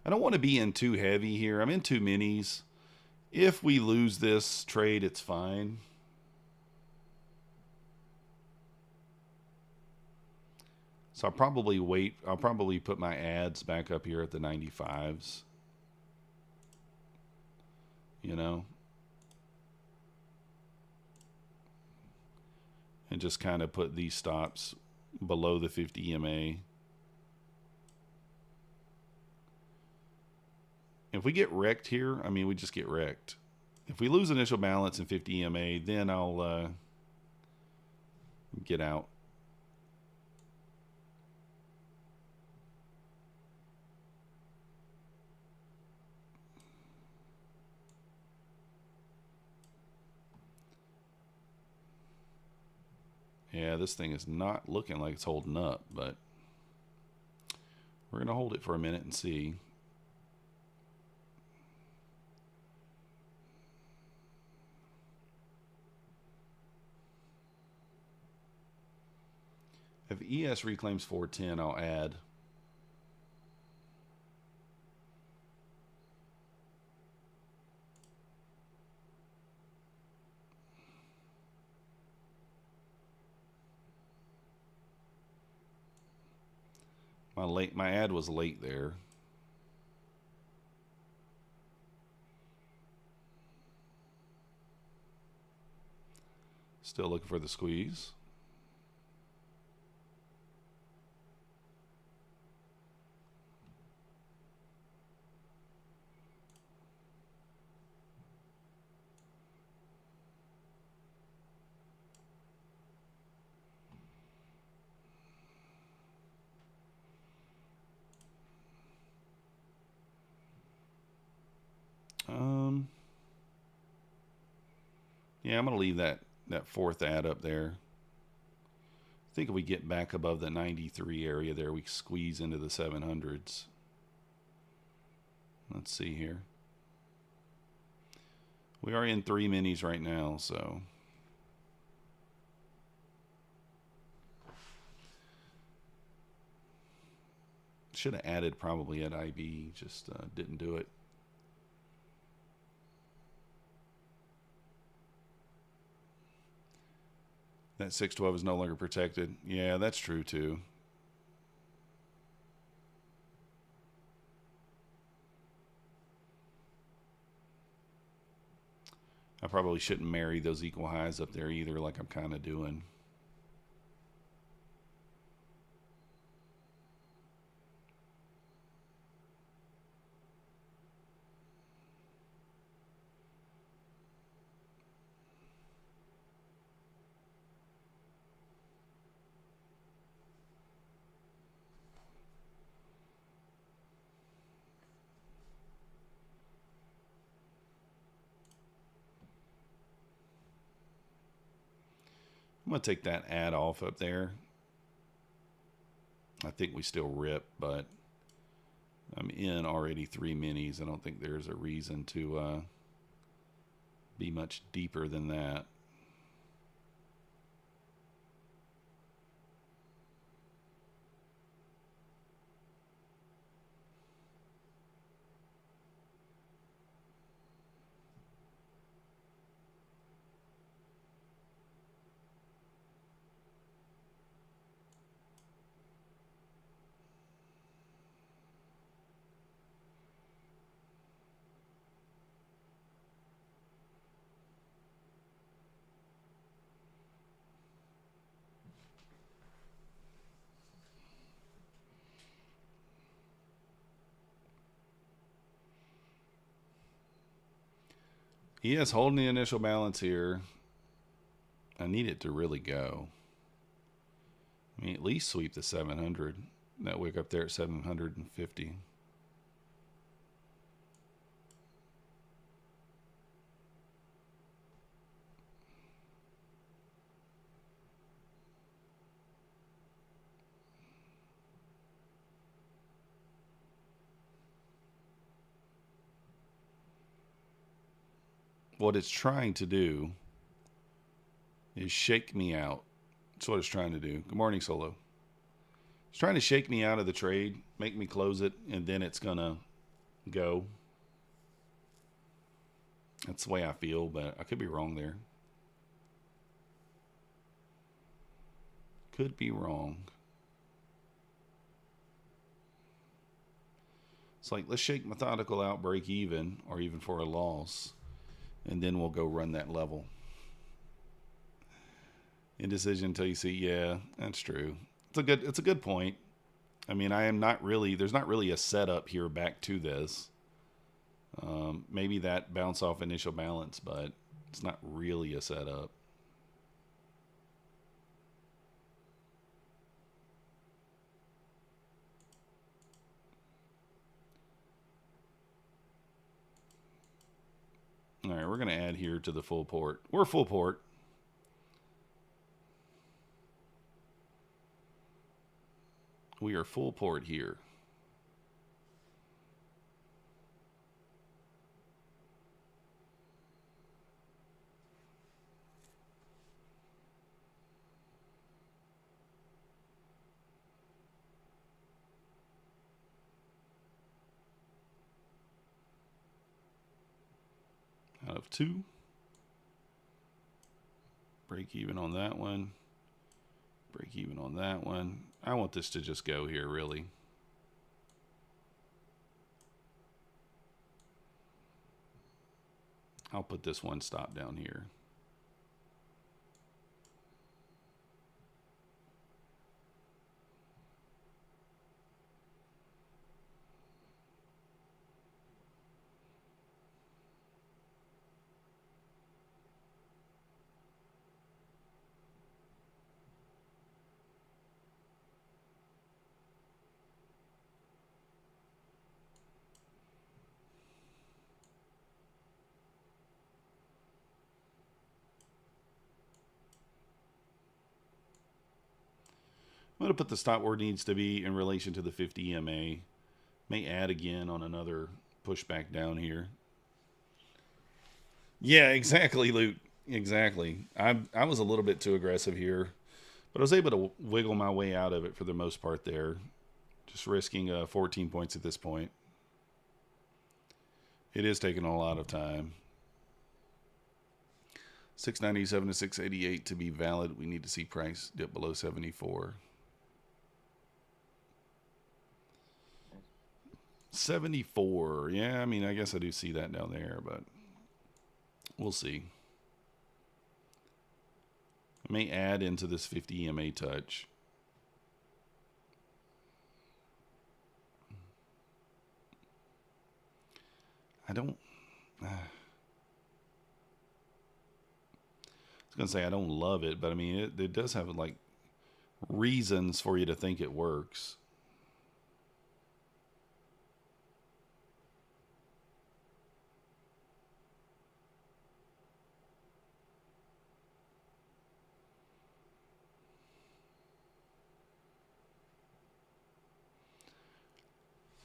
I don't want to be in too heavy here. I'm in too minis. If we lose this trade, it's fine. So I'll probably wait. I'll probably put my ads back up here at the 95s. You know? And just kind of put these stops below the 50 EMA. If we get wrecked here, I mean, we just get wrecked. If we lose initial balance in 50 EMA, then I'll get out. Yeah, this thing is not looking like it's holding up, but we're going to hold it for a minute and see. If ES reclaims 410, I'll add. My ad was late there. Still looking for the squeeze. Yeah, I'm going to leave that fourth ad up there. I think if we get back above the 93 area there, we squeeze into the 700s. Let's see here. We are in 3 minis right now, so should have added probably at IB, just didn't do it. That 612 is no longer protected. Yeah, that's true too. I probably shouldn't marry those equal highs up there either, like I'm kind of doing. I'm going to take that ad off up there. I think we still rip, but I'm in already 3 minis. I don't think there's a reason to be much deeper than that. He is holding the initial balance here. I need it to really go. I mean, at least sweep the 700. That wick up there at 750. What it's trying to do is shake me out. That's what it's trying to do. Good morning, Solo. It's trying to shake me out of the trade, make me close it, and then it's going to go. That's the way I feel, but I could be wrong there. Could be wrong. It's like, let's shake methodical out, break even, or even for a loss, and then we'll go run that level. Indecision until you see, yeah, that's true. It's a good point. I mean, there's not really a setup here back to this. Maybe that bounce off initial balance, but it's not really a setup. All right, we're going to add here to the full port. We're full port. We are full port here. Out of 2. Break even on that one. Break even on that one. I want this to just go here, really. I'll put this one stop down here. I'm going to put the stop where it needs to be in relation to the 50 EMA. May add again on another pushback down here. Yeah, exactly, Luke. Exactly. I was a little bit too aggressive here, but I was able to wiggle my way out of it for the most part there. Just risking 14 points at this point. It is taking a lot of time. 697 to 688 to be valid. We need to see price dip below 74. 74. Yeah, I mean, I guess I do see that down there, but we'll see. I may add into this 50 EMA touch. I don't... I was going to say I don't love it, but I mean, it does have, like, reasons for you to think it works.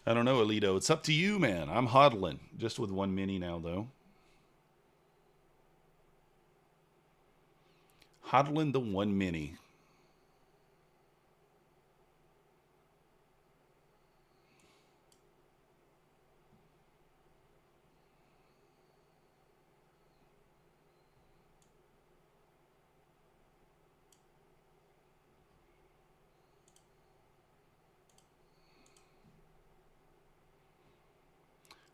I don't know, Alito. It's up to you, man. I'm hodling. Just with one mini now, though. Hodling the one mini.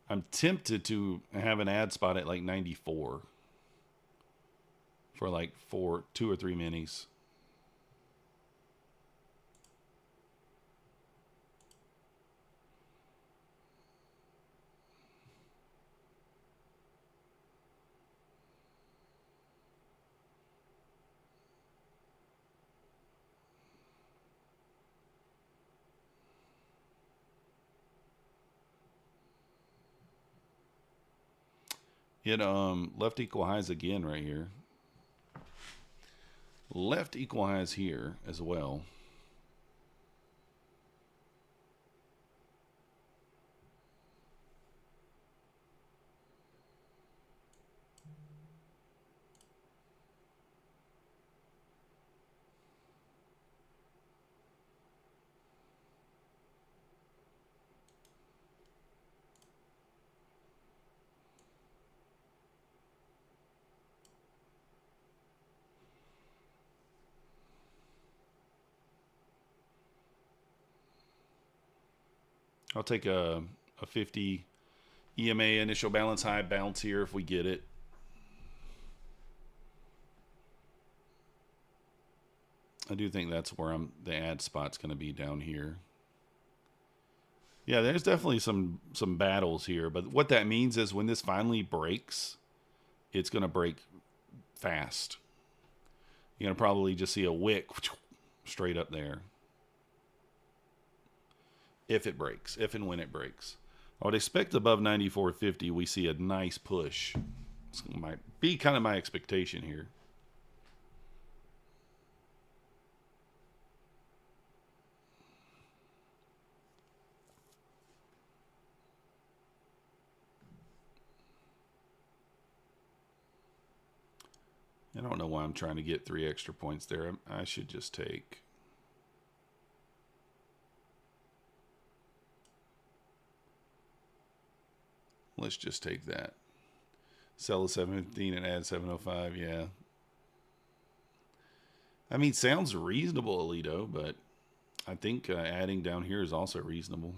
I'm tempted to have an ad spot at like 94 for like 2 or 3 minis. It left equal highs again right here. Left equal highs here as well. I'll take a 50 EMA initial balance high bounce here if we get it. I do think that's where the ad spot's going to be down here. Yeah, there's definitely some battles here, but what that means is when this finally breaks, it's going to break fast. You're going to probably just see a wick straight up there. If it breaks, if and when it breaks. I would expect above 94.50 we see a nice push. This might be kind of my expectation here. I don't know why I'm trying to get 3 extra points there. I should just take... Let's just take that. Sell a 715 and add 705, yeah. I mean, sounds reasonable, Alito, but I think adding down here is also reasonable.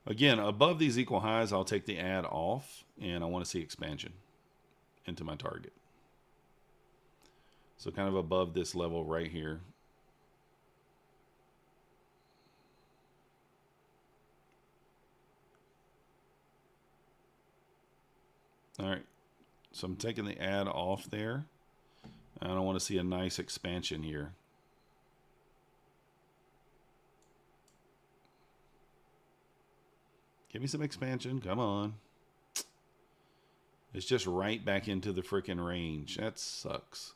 Again, above these equal highs, I'll take the ad off, and I want to see expansion into my target. So kind of above this level right here. All right, so I'm taking the ad off there. And I want to see a nice expansion here. Give me some expansion, come on. It's just right back into the freaking range. That sucks.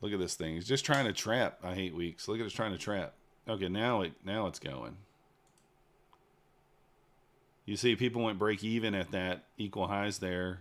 Look at this thing. It's just trying to trap. I hate weeks. Look at it trying to trap. Okay, now it's going. You see, people went break even at that equal highs there.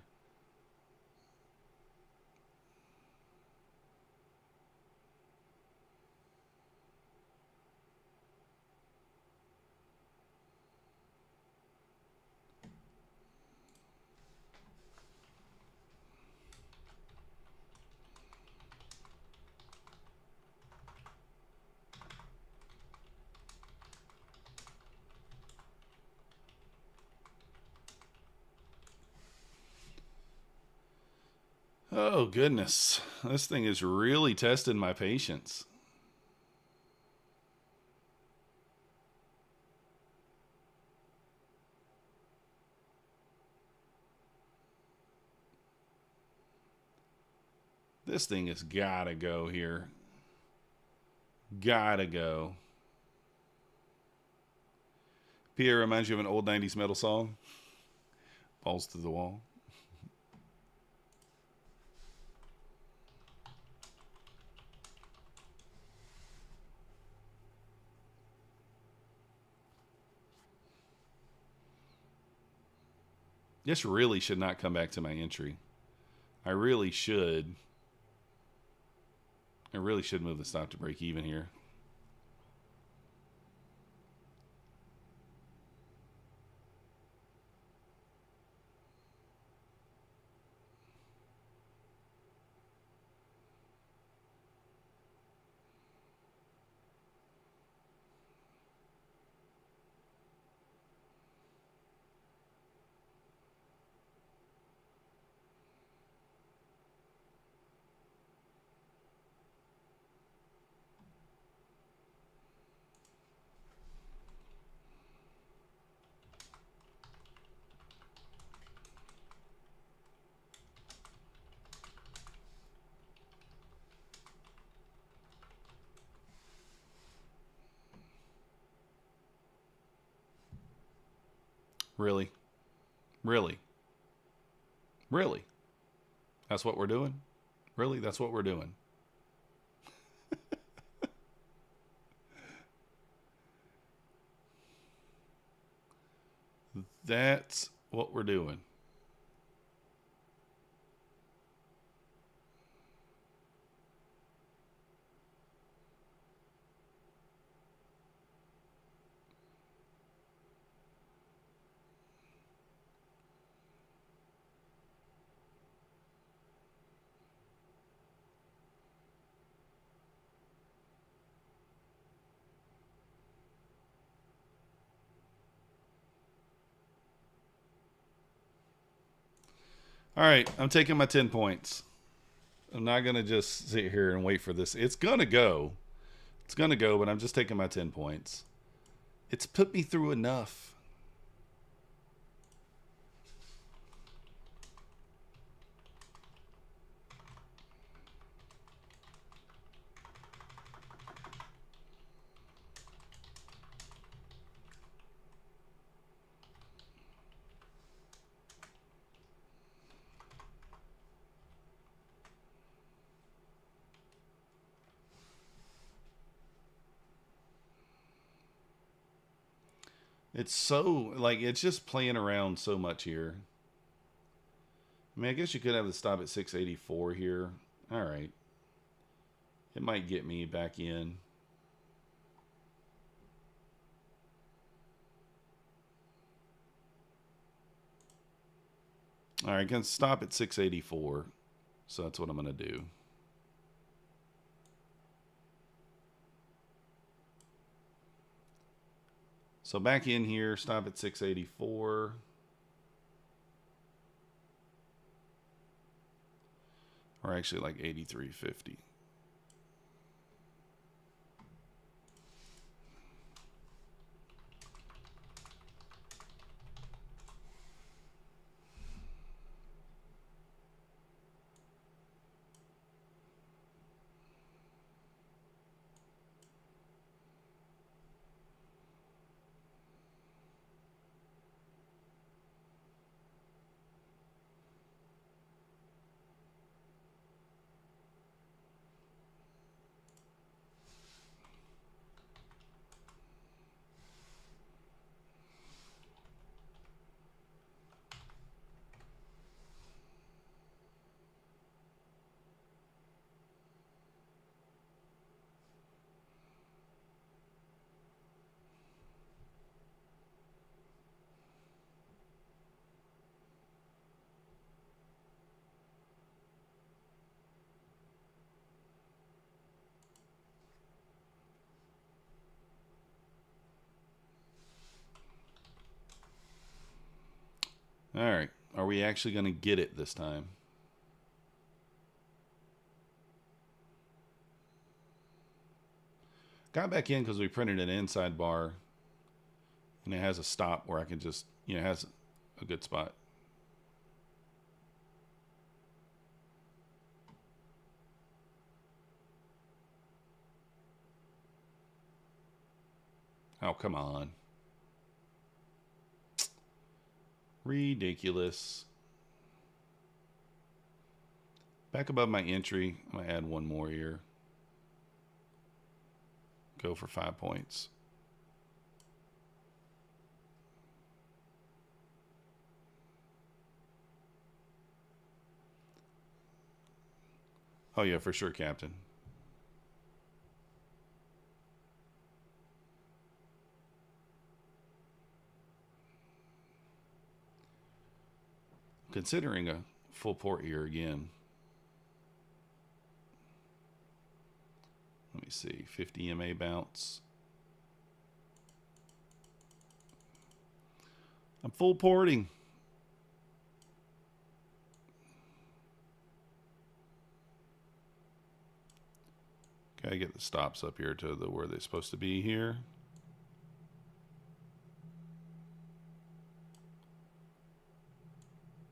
Oh, goodness. This thing is really testing my patience. This thing has got to go here. Gotta go. Pierre reminds you of an old 90s metal song. Balls to the wall. This really should not come back to my entry. I really should move the stop to break even here. Really? Really? Really? That's what we're doing? Really? That's what we're doing? That's what we're doing. All right, I'm taking my 10 points. I'm not going to just sit here and wait for this. It's going to go. It's going to go, but I'm just taking my 10 points. It's put me through enough. It's so, like, it's just playing around so much here. I mean, I guess you could have the stop at 684 here. All right. It might get me back in. All right, I can stop at 684. So that's what I'm going to do. So back in here, stop at 684. Or actually like 83.50. All right. Are we actually going to get it this time? Got back in because we printed an inside bar. And it has a stop where I can just, it has a good spot. Oh, come on. Ridiculous. Back above my entry. I'm going to add one more here. Go for 5 points. Oh, yeah, for sure, Captain. Considering a full port here again. Let me see. 50 EMA bounce. I'm full porting. Gotta get the stops up here to where they're supposed to be here.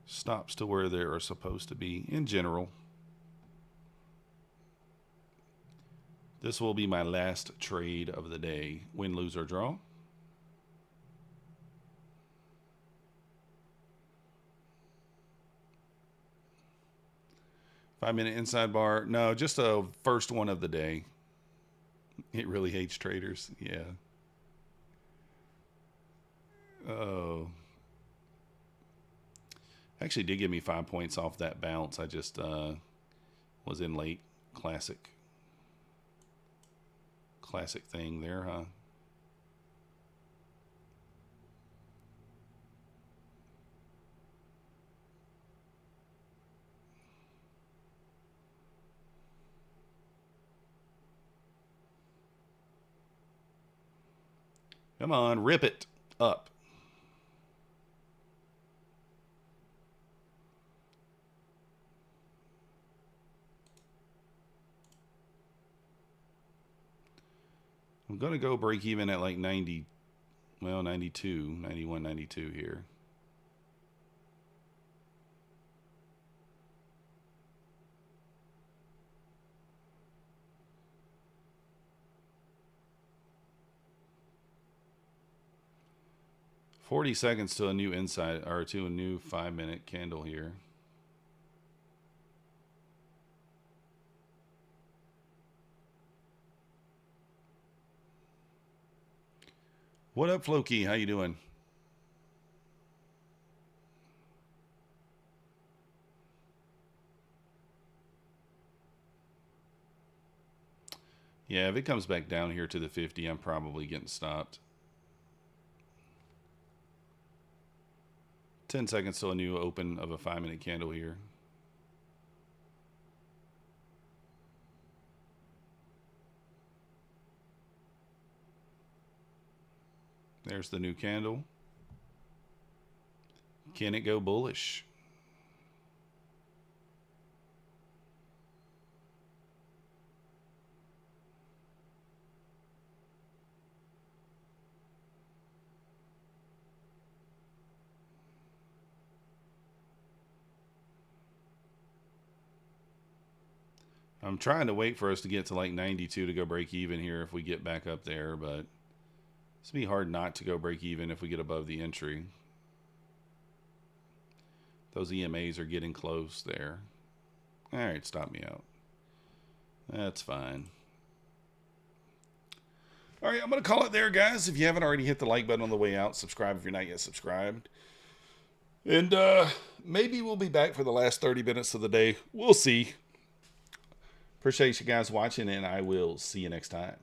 Stops to where they are supposed to be in general. This will be my last trade of the day. Win, lose, or draw. Five-minute inside bar. No, just a first one of the day. It really hates traders. Yeah. Oh. Actually did give me 5 points off that bounce. I just was in late. Classic thing there, huh? Come on, rip it up. I'm going to go break even at like 90, well, 92, 91, 92 here. $40 seconds to a new inside, or to a new 5-minute candle here. What up, Floki? How you doing? Yeah, if it comes back down here to the 50, I'm probably getting stopped. 10 seconds till a new open of a 5-minute candle here. There's the new candle. Can it go bullish? I'm trying to wait for us to get to like 92 to go break even here if we get back up there, but it's going to be hard not to go break even if we get above the entry. Those EMAs are getting close there. All right, stop me out. That's fine. All right, I'm going to call it there, guys. If you haven't already, hit the like button on the way out. Subscribe if you're not yet subscribed. And maybe we'll be back for the last 30 minutes of the day. We'll see. Appreciate you guys watching, and I will see you next time.